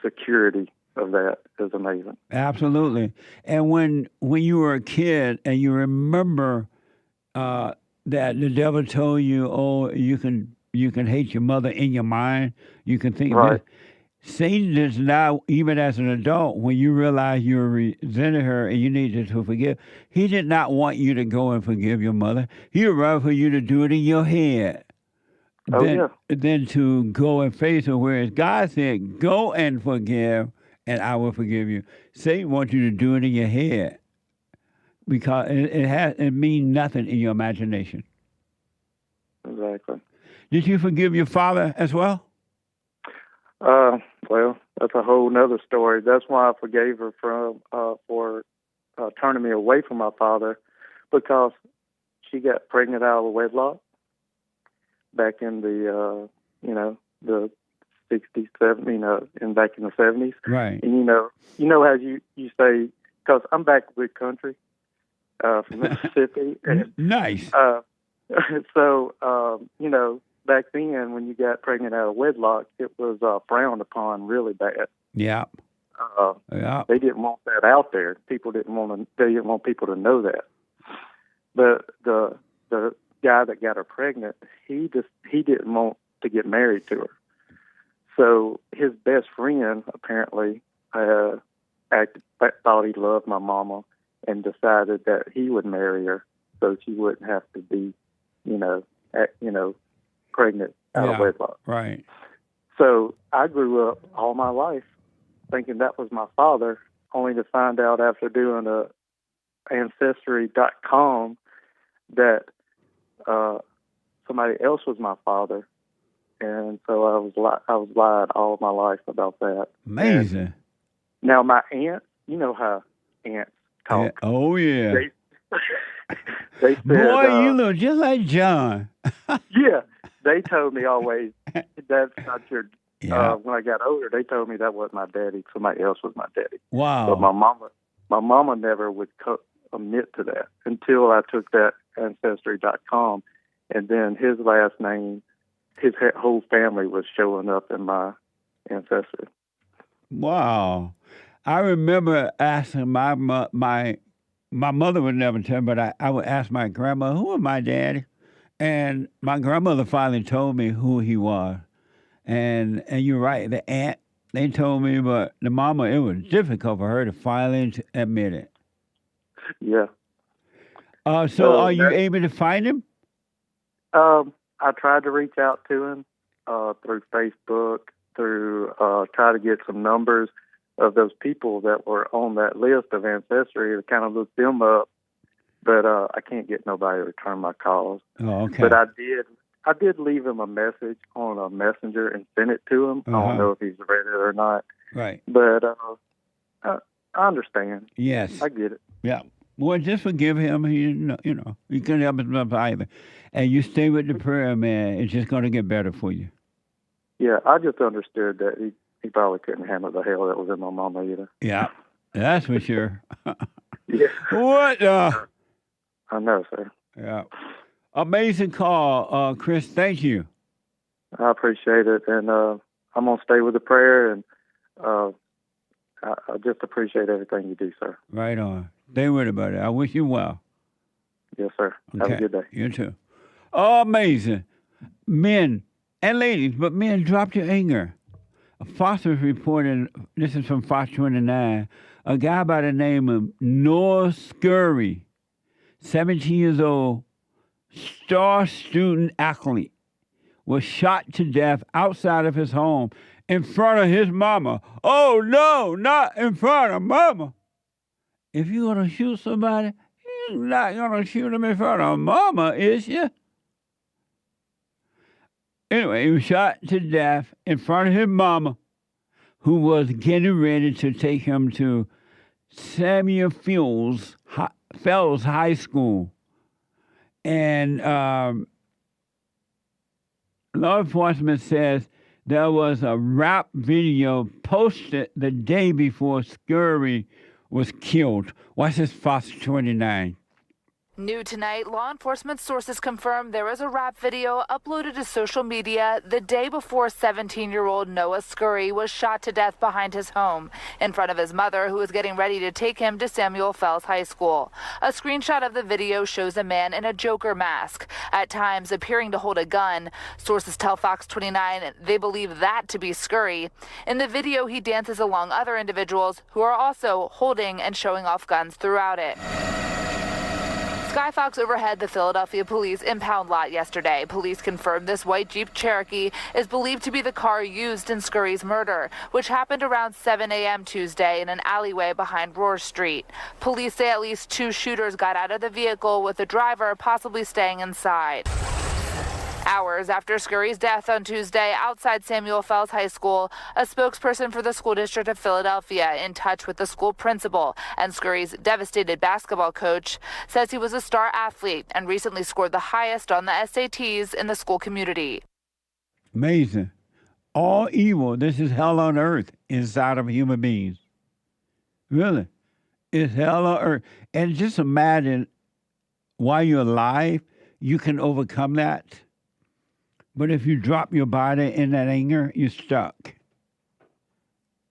security of that is amazing. Absolutely. And when you were a kid and you remember that the devil told you, oh, you can hate your mother in your mind, you can think right. Satan does not, even as an adult, when you realize you resented her and you needed to forgive, he did not want you to go and forgive your mother. He would rather for you to do it in your head than to go and face her. Whereas God said, go and forgive, and I will forgive you. Satan wants you to do it in your head because it means nothing in your imagination. Exactly. Did you forgive your father as well? Well, that's a whole nother story. That's why I forgave her for turning me away from my father, because she got pregnant out of wedlock back in the the 60s, 70s, and back in the 70s. Right. And you know how you say, because I'm backwoods country from Mississippi. And, nice. So back then, when you got pregnant out of wedlock, it was frowned upon really bad. Yeah. They didn't want that out there. They didn't want people to know that. But the guy that got her pregnant, he didn't want to get married to her. So his best friend apparently thought he loved my mama and decided that he would marry her so she wouldn't have to be, pregnant out of wedlock. Right. So I grew up all my life thinking that was my father, only to find out after doing a Ancestry.com that somebody else was my father, and so I was lied all my life about that. Amazing. And now my aunt, you know how aunts talk. Yeah. Oh yeah. They said, boy, you look just like John. Yeah. They told me always, that's not your... when I got older, they told me that wasn't my daddy. Somebody else was my daddy. Wow. But my mama never would admit to that until I took that Ancestry.com. And then his last name, his whole family was showing up in my ancestry. Wow. I remember asking my mother would never tell me, but I would ask my grandma, who was my daddy? And my grandmother finally told me who he was. And you're right, the aunt, they told me, but the mama, it was difficult for her to finally admit it. Yeah. So are you able to find him? I tried to reach out to him through Facebook, through try to get some numbers of those people that were on that list of Ancestry to kind of look them up. But I can't get nobody to return my calls. Oh, okay. But I did leave him a message on a messenger and sent it to him. I don't know if he's read it or not. Right. But I understand. Yes. I get it. Yeah. Well, just forgive him. He couldn't help himself either. And you stay with the prayer, man. It's just going to get better for you. Yeah, I just understood that he probably couldn't handle the hell that was in my mama either. Yeah, that's for sure. Yeah. What? I know, sir. Yeah. Amazing call, Chris. Thank you. I appreciate it. And I'm going to stay with the prayer. And I just appreciate everything you do, sir. Right on. Stay with it, buddy. I wish you well. Yes, sir. Okay. Have a good day. You too. Oh, amazing. Men and ladies, but men, drop your anger. Foster's reported, this is from Fox 29, a guy by the name of Noah Scurry, 17 years old, star student athlete, was shot to death outside of his home in front of his mama. Oh, no, not in front of mama. If you're going to shoot somebody, you're not going to shoot them in front of mama, is you? Anyway, he was shot to death in front of his mama, who was getting ready to take him to Samuel Fells High School. And law enforcement says there was a rap video posted the day before Scurry was killed. Watch this, Fox 29. New tonight, law enforcement sources confirm there was a rap video uploaded to social media the day before 17-year-old Noah Scurry was shot to death behind his home in front of his mother, who was getting ready to take him to Samuel Fells High School. A screenshot of the video shows a man in a Joker mask, at times appearing to hold a gun. Sources tell Fox 29 they believe that to be Scurry. In the video, he dances along other individuals who are also holding and showing off guns throughout it. Skyfox overhead the Philadelphia police impound lot yesterday. Police confirmed this white Jeep Cherokee is believed to be the car used in Scurry's murder, which happened around 7 a.m. Tuesday in an alleyway behind Rohr Street. Police say at least 2 shooters got out of the vehicle, with the driver possibly staying inside. Hours after Scurry's death on Tuesday outside Samuel Fells High School, a spokesperson for the school district of Philadelphia, in touch with the school principal and Scurry's devastated basketball coach, says he was a star athlete and recently scored the highest on the SATs in the school community. Amazing. All evil, this is hell on earth inside of human beings. Really. It's hell on earth. And just imagine, while you're alive, you can overcome that. But if you drop your body in that anger, you're stuck.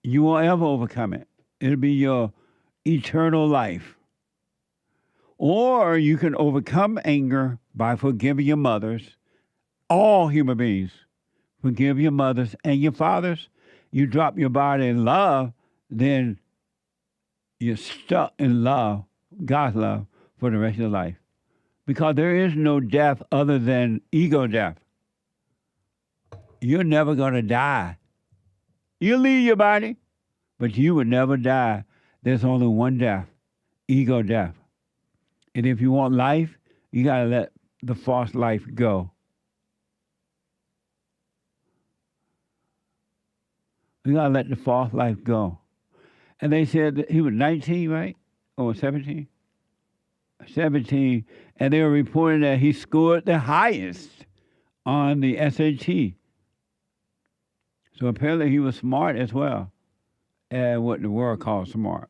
You won't ever overcome it. It'll be your eternal life. Or you can overcome anger by forgiving your mothers, all human beings. Forgive your mothers and your fathers. You drop your body in love, then you're stuck in love, God's love, for the rest of your life. Because there is no death other than ego death. You're never going to die. You'll leave your body, but you will never die. There's only one death, ego death. And if you want life, you got to let the false life go. You got to let the false life go. And they said that he was 19, right? Or 17? 17. And they were reporting that he scored the highest on the SAT. So apparently he was smart as well, what the world calls smart.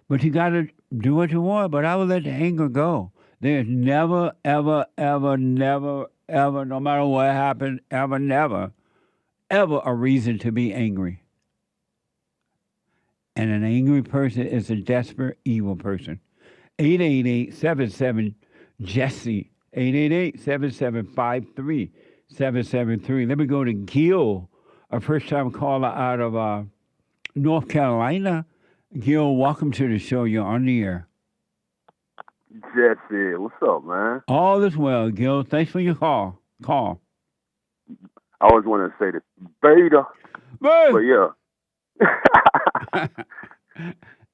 But you got to do what you want, but I will let the anger go. There's never, ever, ever, never, ever, no matter what happened, ever, never, ever a reason to be angry. And an angry person is a desperate, evil person. 888-77-JESSE, 888-7753-773. Let me go to Gil, a first-time caller out of North Carolina. Gil, welcome to the show. You're on the air. Jesse, what's up, man? All is well, Gil. Thanks for your call. I always want to say the beta, but yeah.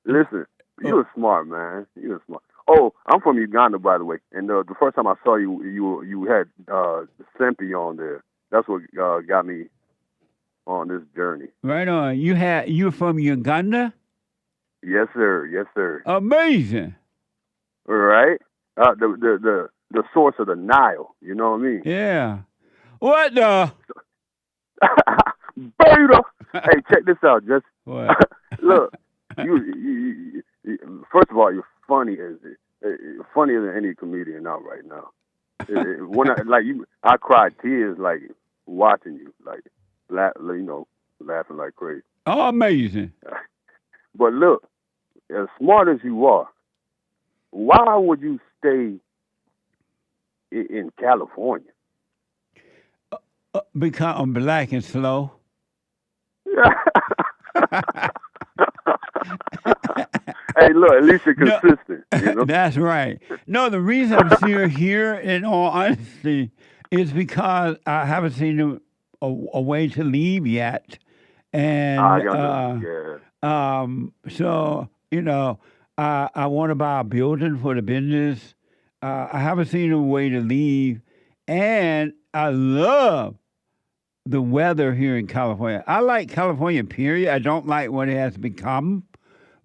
Listen, you're smart, man. You're smart. Oh, I'm from Uganda, by the way. And the first time I saw you, you had Sempi on there. That's what got me on this journey. Right on. You're from Uganda? Yes, sir. Yes, sir. Amazing. All right. The source of the Nile. You know what I mean? Yeah. What the? Beta. Hey, check this out, just what? Look. You first of all, you're funnier than any comedian out right now. When I cried tears like watching you, like laughing like crazy. Oh, amazing! But look, as smart as you are, why would you stay in California? Because I'm black and slow. Hey, look, at least you're consistent. No, you know? That's right. No, the reason I'm still here, in all honesty, is because I haven't seen a way to leave yet. And so, I want to buy a building for the business. I haven't seen a way to leave. And I love the weather here in California. I like California, period. I don't like what it has become.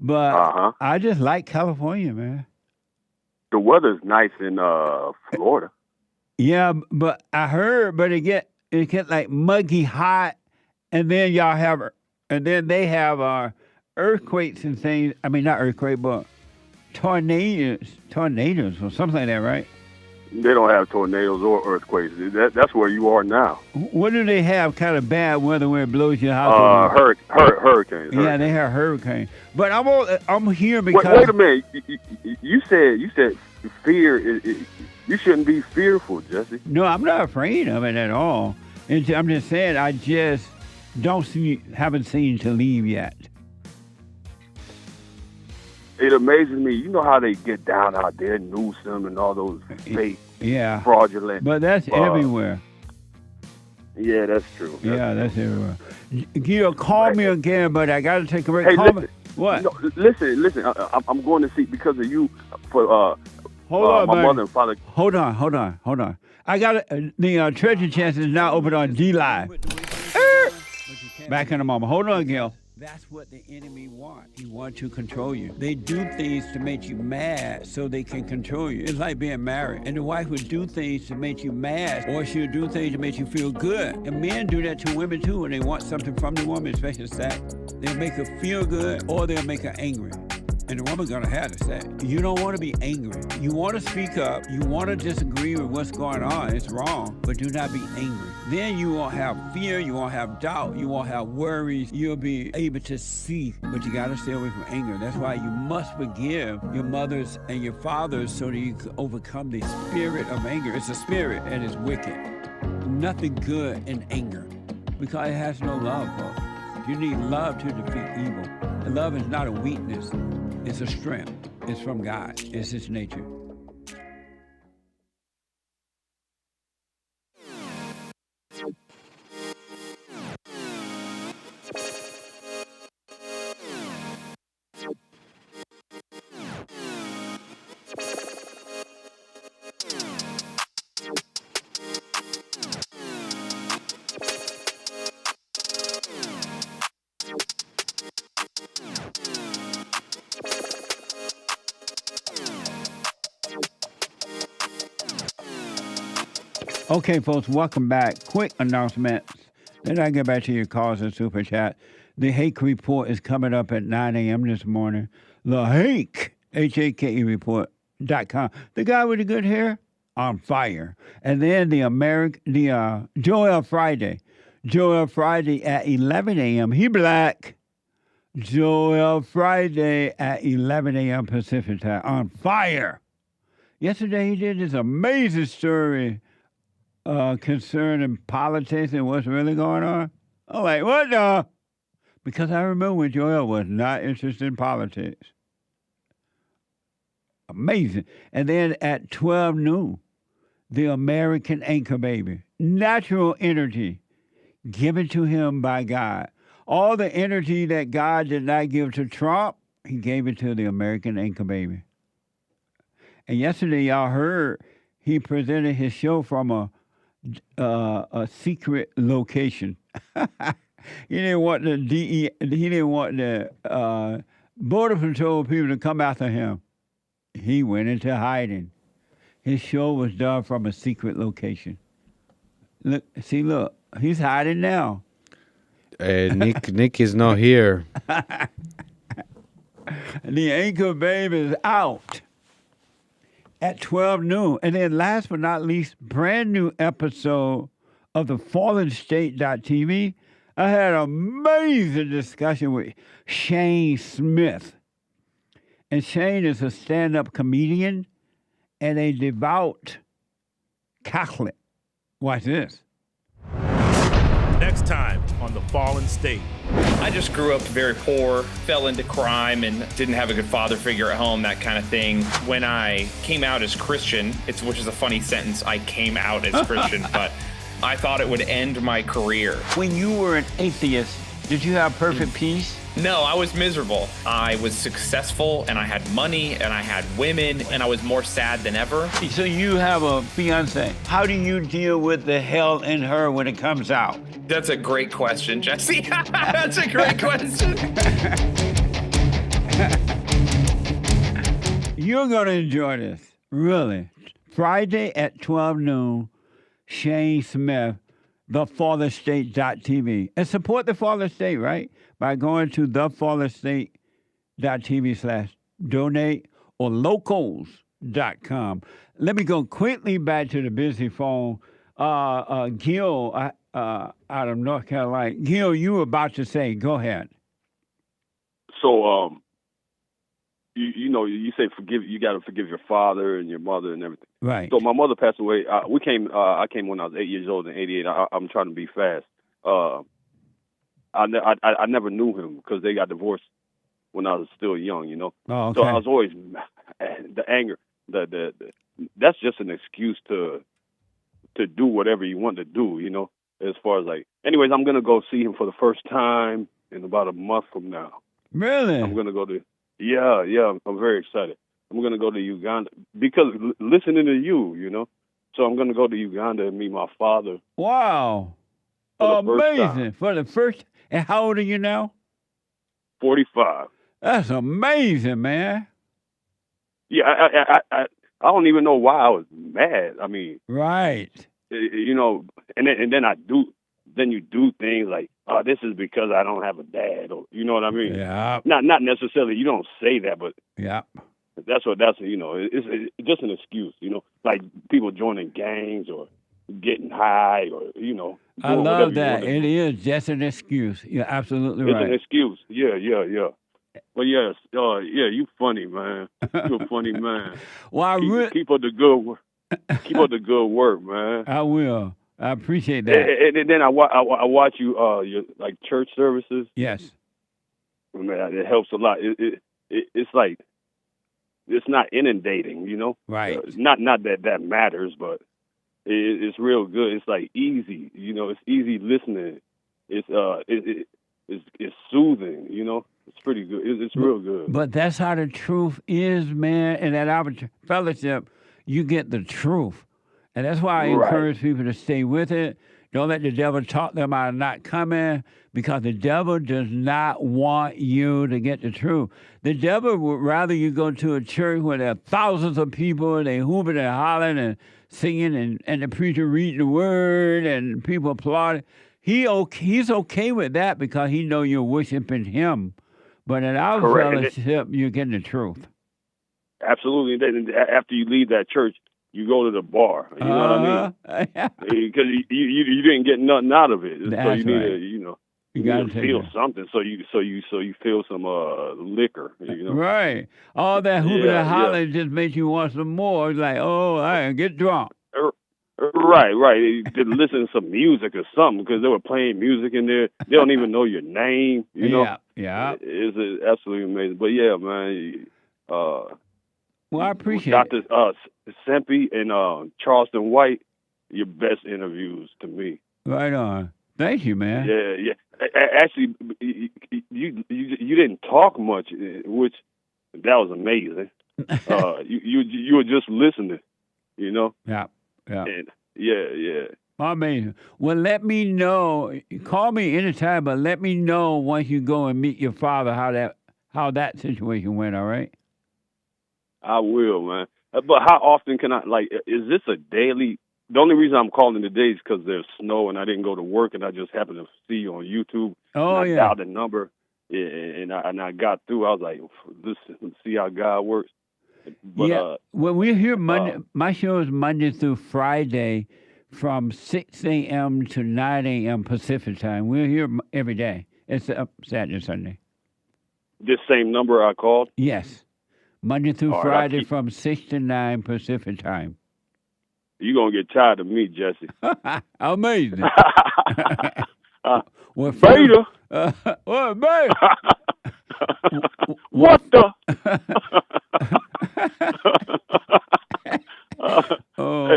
But I just like California, man. The weather's nice in Florida. Yeah, but I heard, it get like muggy hot, and then they have earthquakes and things. I mean, not earthquake, but tornadoes or something like that, right? They don't have tornadoes or earthquakes. That's where you are now. What do they have? Kind of bad weather where it blows your house? Hurricanes. Yeah, they have hurricanes. But I'm here because. Wait a minute. You said fear. You shouldn't be fearful, Jesse. No, I'm not afraid of it at all. I'm just saying I just haven't seen to leave yet. It amazes me. You know how they get down out there, Newsom and all those fake, fraudulent. But that's everywhere. Yeah, that's true. That's everywhere. Gil, call me again, but I got to take a break. Hey, listen. What? No, listen. I'm going to see because of you for Hold on, my buddy. mother and father. Hold on. I got the treasure chest is now open on D Live. Back in a moment. Hold on, Gil. That's what the enemy wants. He wants to control you. They do things to make you mad so they can control you. It's like being married. And the wife would do things to make you mad, or she'll do things to make you feel good. And men do that to women too when they want something from the woman, especially sex. They'll make her feel good or they'll make her angry. And the woman's gonna have to say, you don't want to be angry. You want to speak up. You want to disagree with what's going on. It's wrong, but do not be angry. Then you won't have fear. You won't have doubt. You won't have worries. You'll be able to see, but you got to stay away from anger. That's why you must forgive your mothers and your fathers so that you can overcome the spirit of anger. It's a spirit and it's wicked. Nothing good in anger because it has no love, folks. You need love to defeat evil. And love is not a weakness. It's a strength. It's from God. It's His nature. Okay, folks, welcome back. Quick announcements. Then I get back to your calls and super chat. The Hake Report is coming up at 9 a.m. this morning. The Hake, H-A-K-E report.com. The guy with the good hair, on fire. And then the Joel Friday. Joel Friday at 11 a.m. He black. Joel Friday at 11 a.m. Pacific time. On fire. Yesterday he did this amazing story concerning politics and what's really going on. I'm like, what the? Because I remember when Joel was not interested in politics. Amazing. And then at 12 noon, the American anchor baby. Natural energy given to him by God. All the energy that God did not give to Trump, he gave it to the American anchor baby. And yesterday, y'all heard he presented his show from a secret location. He didn't want the he didn't want the Border Patrol people to come after him. He went into hiding. His show was done from a secret location. Look, he's hiding now. Nick is not here. The anchor baby is out at 12 noon. And then last but not least, brand new episode of the FallenState.tv. I had an amazing discussion with Shayne Smith. And Shayne is a stand-up comedian and a devout Catholic. Watch this. Next time on The Fallen State. I just grew up very poor, fell into crime, and didn't have a good father figure at home, that kind of thing. When I came out as Christian, which is a funny sentence, I came out as Christian, but I thought it would end my career. When you were an atheist, did you have perfect peace? No, I was miserable. I was successful, and I had money, and I had women, and I was more sad than ever. So you have a fiance. How do you deal with the hell in her when it comes out? That's a great question, Jesse. That's a great question. You're going to enjoy this, really. Friday at 12 noon, Shayne Smith, thefallerstate.tv. And support the Fallen State, right? By going to thefallerstate.tv/donate or locals.com. Let me go quickly back to the busy phone. Gil out of North Carolina. Gil, you were about to say, go ahead. So, you know, you say you got to forgive your father and your mother and everything. Right. So my mother passed away. I came when I was 8 years old in '88. I'm trying to be fast. I never knew him because they got divorced when I was still young, you know. Oh, okay. So I was always the anger. That's just an excuse to do whatever you want to do, you know. As far as like, anyways, I'm gonna go see him for the first time in about a month from now. Really? I'm gonna go to. Yeah. I'm very excited. I'm gonna go to Uganda because listening to you know. So I'm gonna go to Uganda and meet my father. Wow. Amazing. For the first. And how old are you now? 45. That's amazing, man. Yeah, I don't even know why I was mad. I mean, right. You know, and then you do things like, oh, this is because I don't have a dad, or you know what I mean? Yeah. Not necessarily. You don't say that, but yeah. That's you know. It's just an excuse, you know, like people joining gangs or getting high, or you know. I love that. It is just an excuse. You're absolutely right. It's an excuse. Yeah. But yes, you funny, man. You're a funny man. Well, keep up the good work. Keep up the good work, man. I will. I appreciate that. And then I watch you your like church services. Yes. Man, it helps a lot. It's like it's not inundating, you know. Right. Not that matters, but it's real good. It's like easy, you know. It's easy listening. It's soothing, you know. It's pretty good. It's real good. But that's how the truth is, man. And at our fellowship, you get the truth. And that's why I encourage people to stay with it. Don't let the devil talk them out of not coming, because the devil does not want you to get the truth. The devil would rather you go to a church where there are thousands of people and they hooping and hollering and singing and the preacher reading the word and people applauding. He's okay with that because he know you're worshiping him. But in our fellowship, you're getting the truth. Absolutely. And then after you leave that church, you go to the bar. You know what I mean? Because you didn't get nothing out of it. That's so you need right. to, you know, you got to feel something. So you feel some liquor. You know? Right. All that hooping and hollering just makes you want some more. It's like, oh, I get drunk. Right. You could listen to some music or something because they were playing music in there. They don't even know your name. You know? Yeah. It's absolutely amazing. But yeah, man. Well, I appreciate Dr. Sempe and Charleston White, your best interviews to me. Right on. Thank you, man. Yeah. Actually, you didn't talk much, which that was amazing. You were just listening, you know. Yeah. And yeah. Amazing. Well, let me know. Call me anytime, but let me know once you go and meet your father how that situation went. All right. I will, man. But how often can I, like, is this a daily? The only reason I'm calling today is because there's snow and I didn't go to work and I just happened to see you on YouTube. Oh, and I dialed the number and I got through. I was like, let's see how God works. But, well, we're here Monday. My show is Monday through Friday from 6 a.m. to 9 a.m. Pacific time. We're here every day. It's Saturday and Sunday. This same number I called? Yes. Monday through Friday from 6 to 9 Pacific time. You're going to get tired of me, Jesse. Amazing. Well, beta. What, beta? What the?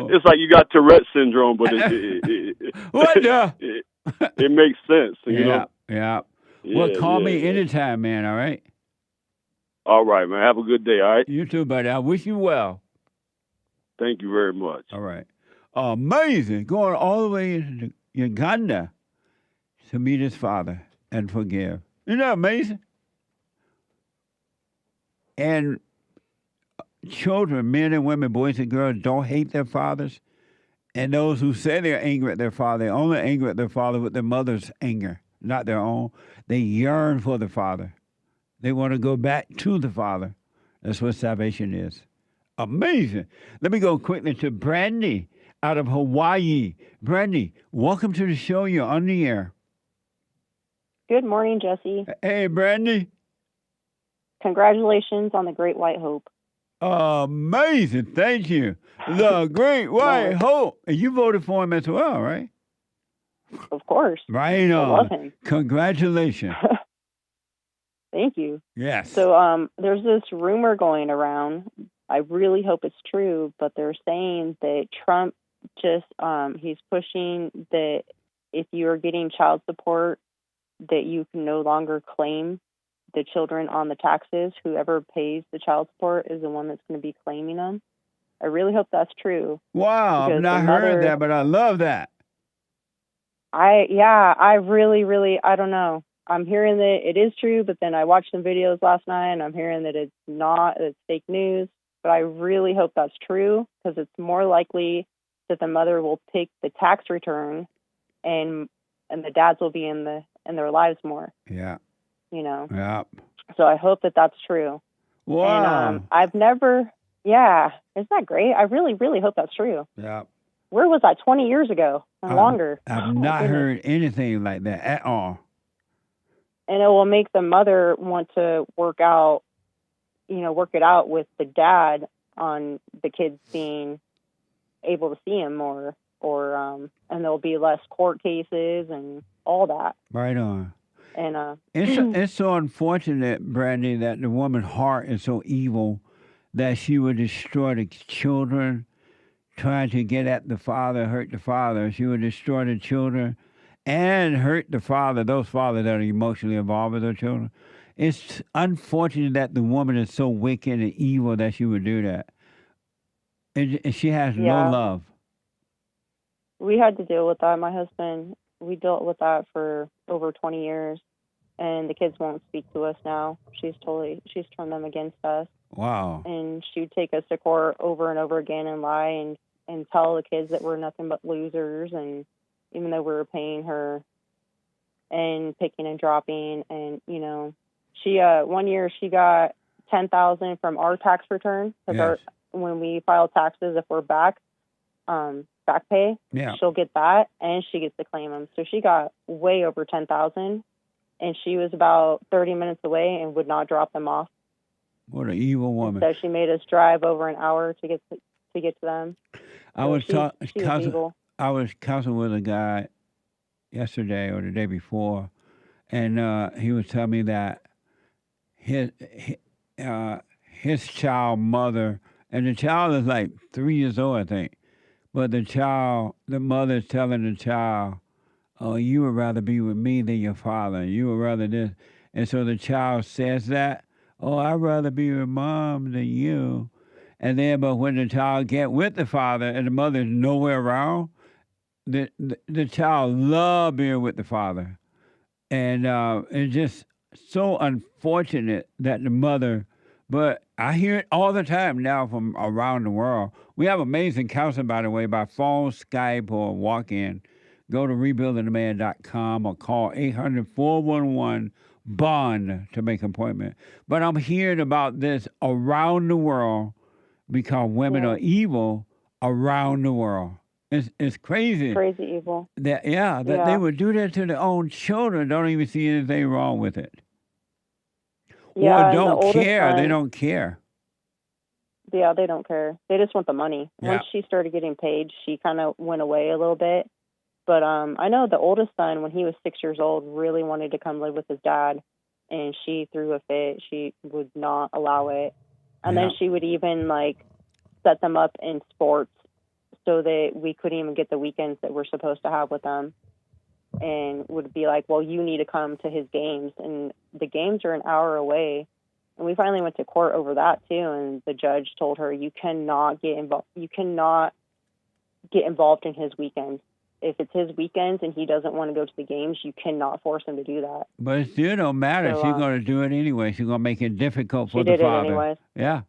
It's like you got Tourette syndrome, but what the? It makes sense. You know? Yeah. Well, call me anytime, man, all right? All right, man. Have a good day, all right? You too, buddy. I wish you well. Thank you very much. All right. Amazing. Going all the way to Uganda to meet his father and forgive. Isn't that amazing? And children, men and women, boys and girls, don't hate their fathers. And those who say they're angry at their father, they're only angry at their father with their mother's anger, not their own. They yearn for the father. They want to go back to the father. That's what salvation is. Amazing. Let me go quickly to BRANDI out of Hawaii. BRANDI, welcome to the show. You're on the air. Good morning, Jesse. Hey, BRANDI. Congratulations on the Great White Hope. Amazing. Thank you. The Great White Hope. And you voted for him as well, right? Of course. Right on. I love him. Congratulations. Thank you. Yes. So there's this rumor going around. I really hope it's true, but they're saying that Trump just, he's pushing that if you're getting child support, that you can no longer claim the children on the taxes. Whoever pays the child support is the one that's going to be claiming them. I really hope that's true. Wow, I've not heard that, but I love that. I really, I don't know. I'm hearing that it is true, but then I watched some videos last night and I'm hearing that it's not, it's fake news. But I really hope that's true because it's more likely that the mother will take the tax return and the dads will be in their lives more. Yeah. You know. Yeah. So I hope that that's true. Wow. And I've never, isn't that great? I really, really hope that's true. Yeah. Where was I 20 years ago or longer? I've not heard anything like that at all. And it will make the mother want to work it out with the dad on the kids being able to see him more, and there'll be less court cases and all that. Right on. And it's so unfortunate, BRANDI, that the woman's heart is so evil that she would destroy the children, trying to get at the father, hurt the father. She would destroy the children and hurt the father, those fathers that are emotionally involved with their children. It's unfortunate that the woman is so wicked and evil that she would do that. And she has no love. We had to deal with that. My husband, we dealt with that for over 20 years, and the kids won't speak to us now. She's turned them against us. Wow. And she would take us to court over and over again and lie and tell the kids that we're nothing but losers, and even though we were paying her and picking and dropping, and she 1 year she got $10,000 from our tax return because when we file taxes, if we're back pay, she'll get that and she gets to claim them. So she got way over $10,000, and she was about 30 minutes away and would not drop them off. What an evil woman! So she made us drive over an hour to get to them. I was counseling with a guy yesterday or the day before, and he was telling me that his child mother, and the child is like 3 years old, I think, but the mother is telling the child, "Oh, you would rather be with me than your father. You would rather this," and so the child says that, "Oh, I'd rather be with mom than you." And then, but when the child get with the father and the mother is nowhere around, the child love being with the father. And it's just so unfortunate that the mother, but I hear it all the time now from around the world. We have amazing counseling, by the way, by phone, Skype, or walk-in. Go to rebuildingtheman.com or call 800-411-BOND to make an appointment. But I'm hearing about this around the world because women are evil around the world. It's crazy. Crazy evil. That they would do that to their own children. Don't even see anything wrong with it. Yeah, or don't care. Son, they don't care. Yeah, they don't care. They just want the money. Yeah. Once she started getting paid, she kind of went away a little bit. But I know the oldest son, when he was 6 years old, really wanted to come live with his dad, and she threw a fit. She would not allow it. And then she would even set them up in sports so that we couldn't even get the weekends that we're supposed to have with them, and would be like, well, you need to come to his games. And the games are an hour away. And we finally went to court over that too. And the judge told her, you cannot get involved. You cannot get involved in his weekends. If it's his weekends and he doesn't want to go to the games, you cannot force him to do that. But it still don't matter. So, She's going to do it anyway. She's going to make it difficult for the She did father. it anyways. Yeah.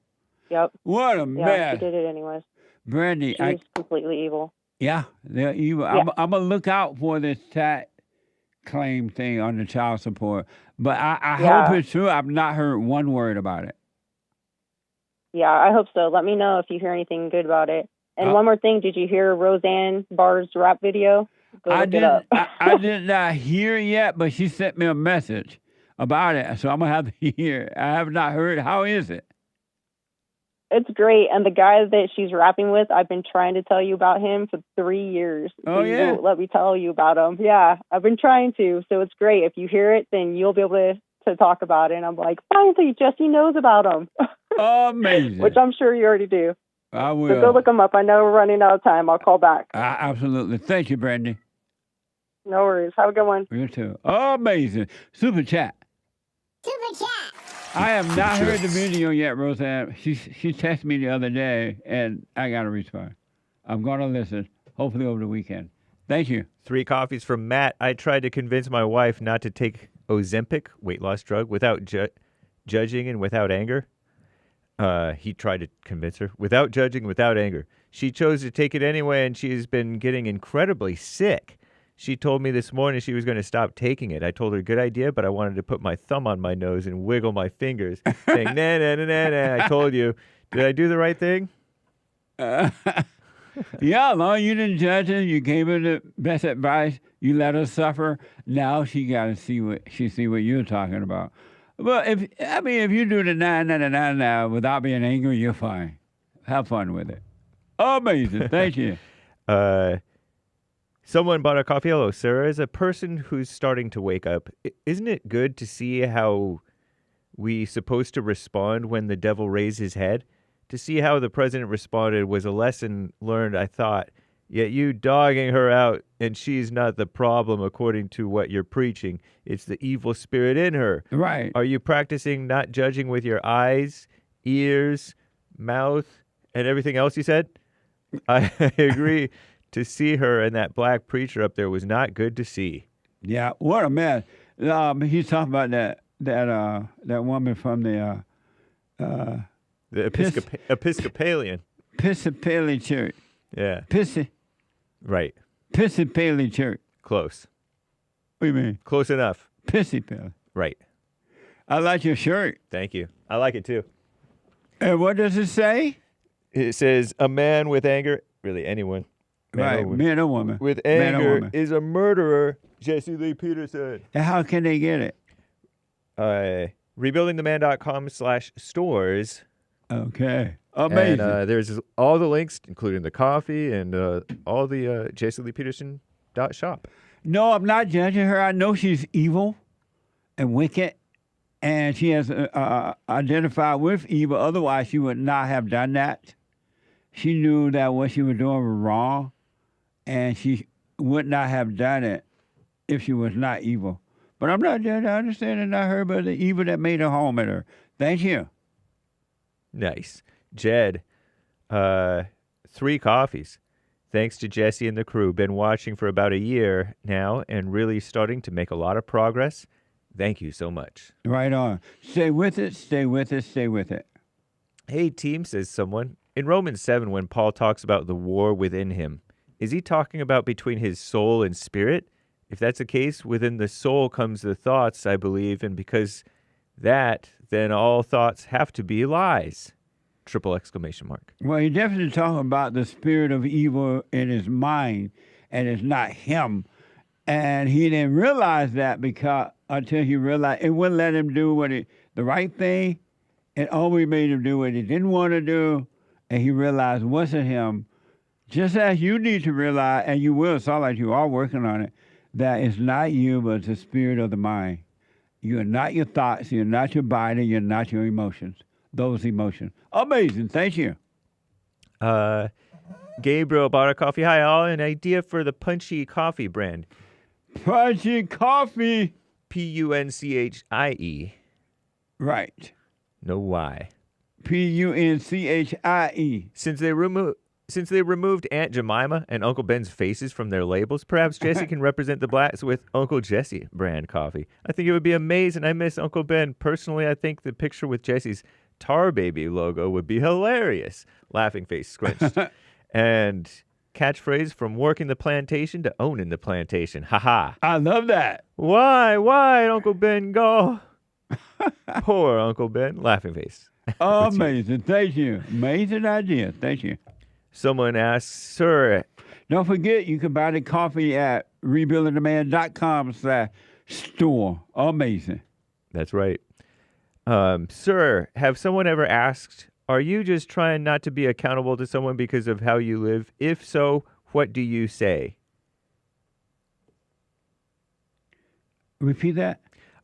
Yep. What a mess. Yeah, she did it anyways. BRANDI, She's completely evil. Yeah, they're evil. Yeah. I'm going to look out for this tax claim thing on the child support. But I hope it's true. I've not heard one word about it. Yeah, I hope so. Let me know if you hear anything good about it. And one more thing, did you hear Roseanne Barr's rap video? Go look it up. I did not hear yet, but she sent me a message about it, so I'm going to have to hear. I have not heard. How is it? It's great. And the guy that she's rapping with, I've been trying to tell you about him for 3 years. Oh, yeah? You let me tell you about him. Yeah, I've been trying to. So it's great. If you hear it, then you'll be able to talk about it. And I'm like, finally, Jesse knows about him. Amazing. Which I'm sure you already do. I will. So go look him up. I know we're running out of time. I'll call back. Absolutely. Thank you, Brandy. No worries. Have a good one. You too. Amazing. Super chat. Super chat. I have not heard the video yet, Roseanne. She texted me the other day, and I got to respond. I'm going to listen, hopefully over the weekend. Thank you. 3 coffees from Matt. I tried to convince my wife not to take Ozempic, weight loss drug, without judging and without anger. He tried to convince her without judging, without anger. She chose to take it anyway, and she has been getting incredibly sick. She told me this morning she was going to stop taking it. I told her, good idea, but I wanted to put my thumb on my nose and wiggle my fingers, saying, nah, nah, nah, nah, nah. I told you. Did I do the right thing? Yeah, no, you didn't judge her. You gave her the best advice. You let her suffer. Now she got to see what you're talking about. Well, if you do the 999 now without being angry, you're fine. Have fun with it. Amazing. Thank you. Someone bought a coffee. Hello, Sarah. As a person who's starting to wake up, isn't it good to see how we supposed to respond when the devil raised his head? To see how the president responded was a lesson learned, I thought. Yet you dogging her out, and she's not the problem according to what you're preaching. It's the evil spirit in her. Right. Are you practicing not judging with your eyes, ears, mouth, and everything else you said? I agree. To see her and that black preacher up there was not good to see. Yeah, what a mess. He's talking about that woman from the Episcopalian. Episcopalian church. Yeah. Right. Episcopalian church. Close. What do you mean? Close enough. Episcopalian. Right. I like your shirt. Thank you. I like it too. And what does it say? It says, a man with anger, really anyone. Man or woman. With anger is a murderer, Jesse Lee Peterson. And how can they get it? Rebuildingtheman.com/stores. Okay. Amazing. And there's all the links, including the coffee and all the JCLeePeterson.shop. No, I'm not judging her. I know she's evil and wicked, and she has identified with evil. Otherwise, she would not have done that. She knew that what she was doing was wrong, and she would not have done it if she was not evil. But I'm not judging. I understand it's not her, but the evil that made her home at her. Thank you. Nice. Jed, 3 coffees. Thanks to Jesse and the crew. Been watching for about a year now and really starting to make a lot of progress. Thank you so much. Right on. Stay with it, stay with it, stay with it. Hey, team, says someone. In Romans 7, when Paul talks about the war within him, is he talking about between his soul and spirit? If that's the case, within the soul comes the thoughts, I believe, and because that, then all thoughts have to be lies. ! Well, he definitely talking about the spirit of evil in his mind, and it's not him. And he didn't realize that until he realized it wouldn't let him do the right thing. It always made him do what he didn't want to do. And he realized it wasn't him. Just as you need to realize, and you will, sound like you are working on it, that it's not you, but it's the spirit of the mind. You are not your thoughts. You're not your body. You're not your emotions. Those emotions. Amazing. Thank you. Gabriel bought a coffee. Hi, all. An idea for the Punchie coffee brand. Punchie coffee. Punchie. Right. No Y. Punchie. Since they removed Aunt Jemima and Uncle Ben's faces from their labels, perhaps Jesse can represent the blacks with Uncle Jesse brand coffee. I think it would be amazing. I miss Uncle Ben. Personally, I think the picture with Jesse's Tar Baby logo would be hilarious. Laughing face scrunched. And catchphrase, from working the plantation to owning the plantation. Ha-ha. I love that. Why, Uncle Ben go? Poor Uncle Ben. Laughing face. Amazing. Thank you. Amazing idea. Thank you. Someone asks, sir. Don't forget, you can buy the coffee at rebuildingtheman.com/store. Amazing. That's right. Sir, have someone ever asked, are you just trying not to be accountable to someone because of how you live? If so, what do you say? Repeat that.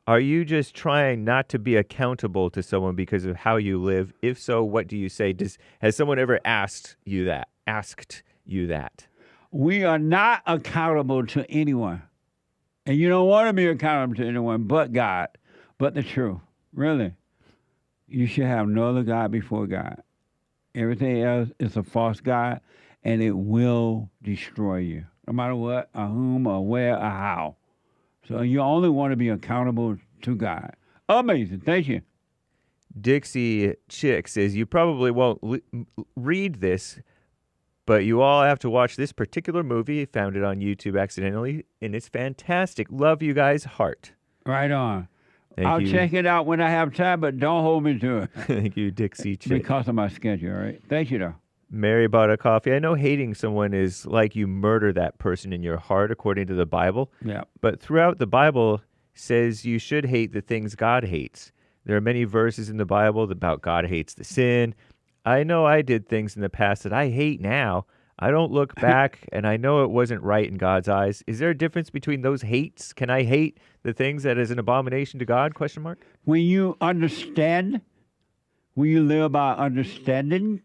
Are you just trying not to be accountable to someone because of how you live? If so, what do you say? Has someone ever asked you that? We are not accountable to anyone. And you don't want to be accountable to anyone but God, but the truth. Really. You should have no other God before God. Everything else is a false God, and it will destroy you, no matter what, or whom, or where, or how. So you only want to be accountable to God. Amazing. Thank you. Dixie Chick says, you probably won't read this, but you all have to watch this particular movie. Found it on YouTube accidentally, and it's fantastic. Love you guys, heart. Right on. Thank you. Check it out when I have time, but don't hold me to it. Thank you, Dixie Chick. Because of my schedule, all right? Thank you, though. Mary bought a coffee. I know hating someone is like you murder that person in your heart, according to the Bible. Yeah. But throughout the Bible says you should hate the things God hates. There are many verses in the Bible about God hates the sin. I know I did things in the past that I hate now. I don't look back, and I know it wasn't right in God's eyes. Is there a difference between those hates? Can I hate the things that is an abomination to God? ? When you understand, when you live by understanding,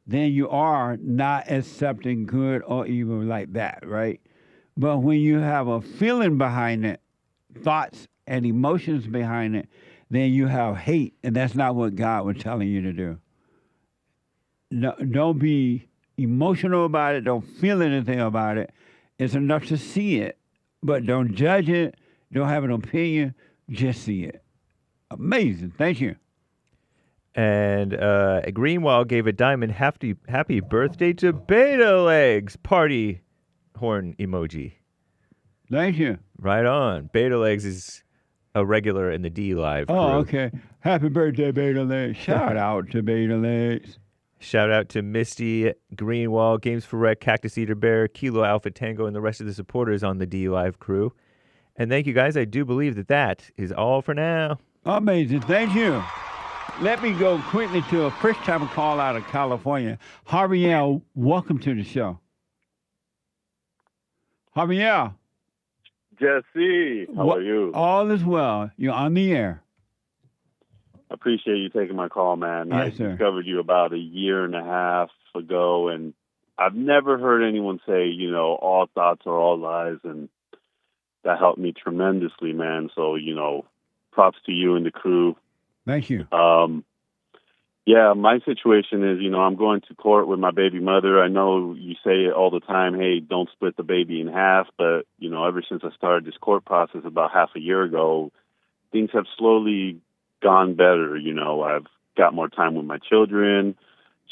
then you are not accepting good or evil like that, right? But when you have a feeling behind it, thoughts and emotions behind it, then you have hate, and that's not what God was telling you to do. No, don't be emotional about it. Don't feel anything about it. It's enough to see it, but don't judge it. Don't have an opinion. Just see it. Amazing. Thank you. And Greenwald gave a diamond happy birthday to Beta Legs. Party horn emoji. Thank you. Right on. Beta Legs is a regular in the D Live crew. Oh, okay. Happy birthday, Beta Legs. Shout out to Beta Legs. Shout out to Misty, Greenwald, Games for Rec, Cactus Eater Bear, Kilo Alpha Tango, and the rest of the supporters on the D Live crew. And thank you guys. I do believe that is all for now. Amazing. Thank you. Let me go quickly to a first-time call out of California. Javier, welcome to the show. Javier. Jesse, how are you? All is well. You're on the air. I appreciate you taking my call, man. Yes, I sir. discovered you about a year and a half ago, and I've never heard anyone say, all thoughts are all lies, and that helped me tremendously, man. So, props to you and the crew. Thank you. Yeah, my situation is, I'm going to court with my baby mother. I know you say it all the time, hey, don't split the baby in half. But, ever since I started this court process about half a year ago, things have slowly gone better. I've got more time with my children.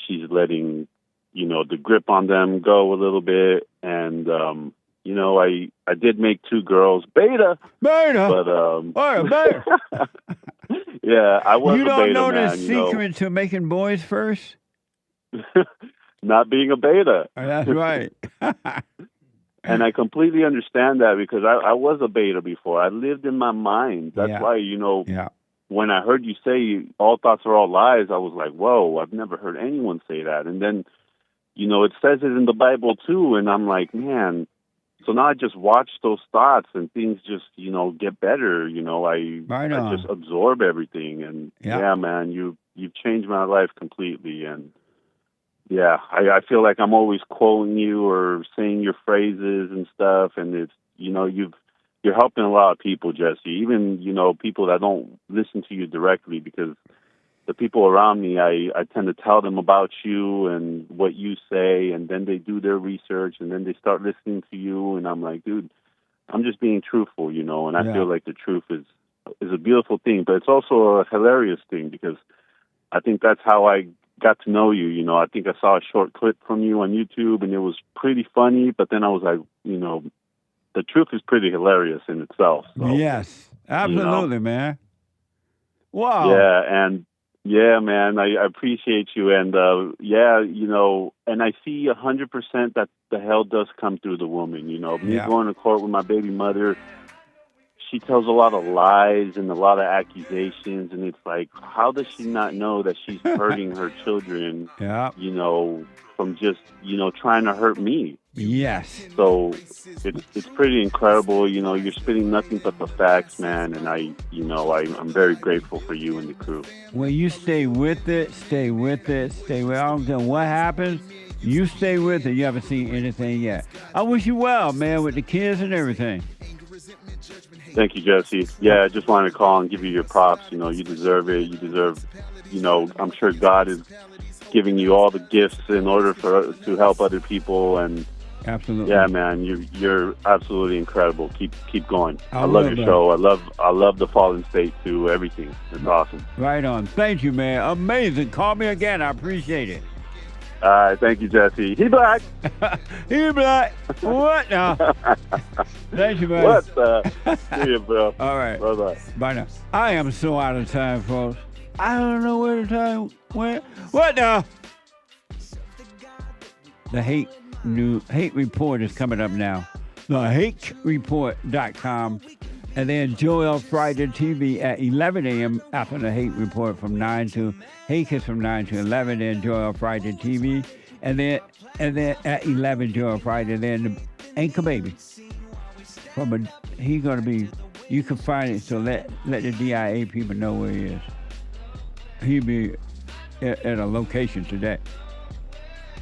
She's letting, the grip on them go a little bit. And, I did make 2 girls. Beta. But, beta. Yeah, I was you a don't beta, know man. the secret to making boys first? Not being a beta. That's right. And I completely understand that because I was a beta before. I lived in my mind. That's why, when I heard you say all thoughts are all lies, I was like, whoa, I've never heard anyone say that. And then, it says it in the Bible too. And I'm like, man, so now I just watch those thoughts and things just, get better. I just absorb everything. And yeah, man, you've changed my life completely. And yeah, I feel like I'm always quoting you or saying your phrases and stuff. And it's, you're helping a lot of people, Jesse, even, people that don't listen to you directly, because the people around me, I tend to tell them about you and what you say, and then they do their research, and then they start listening to you, and I'm like, dude, I'm just being truthful, and I feel like the truth is a beautiful thing, but it's also a hilarious thing, because I think that's how I got to know you. I think I saw a short clip from you on YouTube, and it was pretty funny, but then I was like, the truth is pretty hilarious in itself. So, yes, absolutely, man. Wow. Yeah, and Yeah, man, I appreciate you. And, yeah, you know, and I see 100% that the hell does come through the woman. You know, me going to court with my baby mother, she tells a lot of lies and a lot of accusations. And it's like, how does she not know that she's hurting her children, you know, from just, you know, trying to hurt me? Yes. So it's pretty incredible. You know, you're spitting nothing but the facts, man. And I'm very grateful for you and the crew. Well, you stay with it, stay with it, stay with it. I don't care what happens. You stay with it. You haven't seen anything yet. I wish you well, man, with the kids and everything. Thank you, Jesse. Yeah, I just wanted to call and give you your props. You know, you deserve it. You deserve, you know, I'm sure God is giving you all the gifts in order to help other people. And absolutely, yeah, man, you're absolutely incredible. Keep going. I love your show. I love the Fallen State too. Everything. It's awesome. Right on. Thank you, man. Amazing. Call me again. I appreciate it. All right, thank you, Jesse. He black. He black. What now? Thank you, man. What the? See you, bro. All right. Bye-bye. Bye now. I am so out of time, folks. I don't know where the time went. What now? The Hate Report is coming up now. TheHateReport.com. And then Joel Friday TV at 11 a.m. after the Hate Report from 9 to Hate is from 9 to 11. Then Joel Friday TV, and then at 11 Joel Friday. Then the Anchor Baby. He's gonna be. You can find it. So let the DIA people know where he is. He'll be at a location today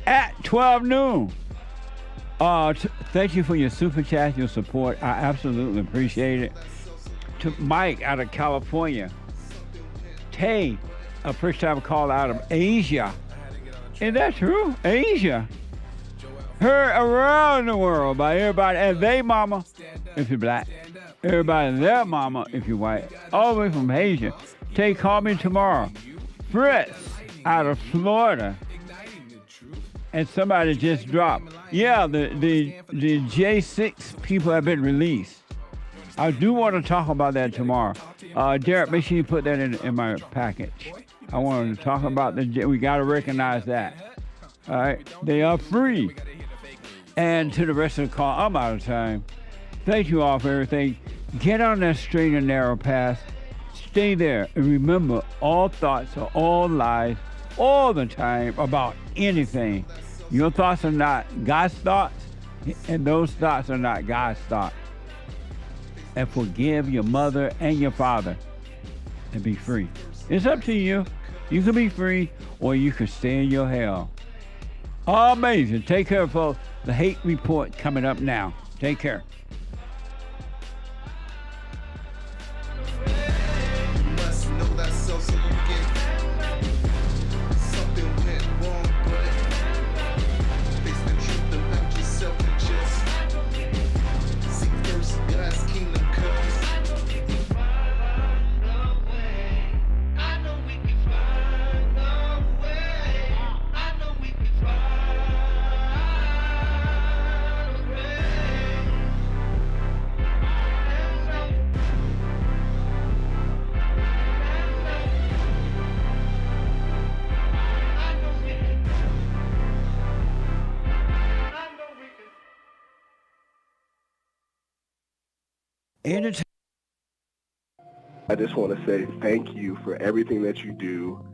at 12 noon. Thank you for your super chat, your support. I absolutely appreciate it. To Mike out of California. Tay, a first time call out of Asia. Is that true? Asia. Heard around the world by everybody and they mama, if you're black. Everybody and their mama, if you're white. All the way from Asia. Tay, call me tomorrow. Fritz out of Florida. And somebody just dropped. Yeah, the J6 people have been released. I do want to talk about that tomorrow. Derek, make sure you put that in my package. I want to talk about we got to recognize that. All right, they are free. And to the rest of the call, I'm out of time. Thank you all for everything. Get on that straight and narrow path. Stay there. And remember, all thoughts are all lies all the time about anything. Your thoughts are not God's thoughts, and those thoughts are not God's thoughts. And forgive your mother and your father and be free. It's up to you. You can be free or you can stay in your hell. Amazing. Take care, folks. The Hate Report coming up now. Take care. I just want to say thank you for everything that you do.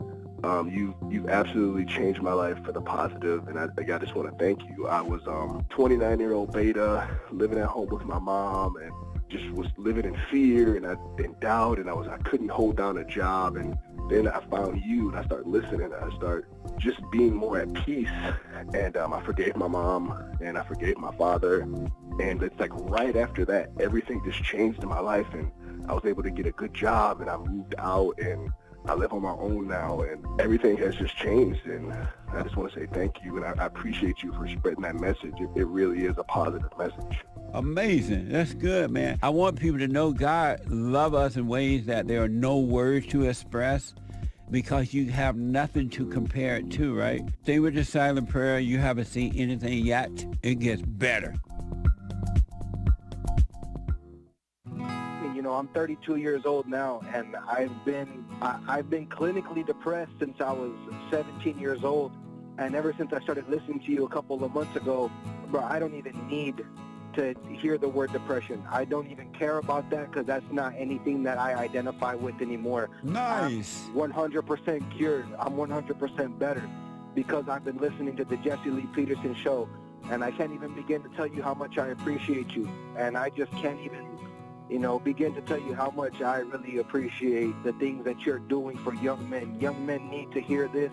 You've absolutely changed my life for the positive, and I just want to thank you. I was 29-year-old beta, living at home with my mom, and just was living in fear and in doubt, and I couldn't hold down a job. And then I found you, and I started listening, and I started just being more at peace. And I forgave my mom, and I forgave my father. And it's like right after that, everything just changed in my life, and I was able to get a good job, and I moved out, and I live on my own now, and everything has just changed. And I just want to say thank you, and I appreciate you for spreading that message. It really is a positive message. Amazing. That's good, man. I want people to know God loves us in ways that there are no words to express, because you have nothing to compare it to, right? Stay with the silent prayer. You haven't seen anything yet. It gets better. I'm 32 years old now, and I've been clinically depressed since I was 17 years old. And ever since I started listening to you a couple of months ago, bro, I don't even need to hear the word depression. I don't even care about that because that's not anything that I identify with anymore. Nice. I'm 100% cured. I'm 100% better because I've been listening to the Jesse Lee Peterson show, and I can't even begin to tell you how much I appreciate you. And I just can't even, begin to tell you how much I really appreciate the things that you're doing for young men. Young men need to hear this,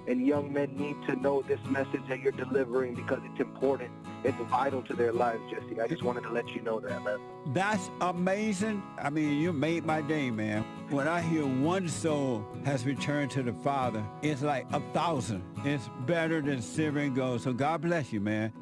and young men need to know this message that you're delivering because it's important. It's vital to their lives, Jesse. I just wanted to let you know that, man. That's amazing. I mean, you made my day, man. When I hear one soul has returned to the Father, it's like 1,000. It's better than silver and gold. So God bless you, man.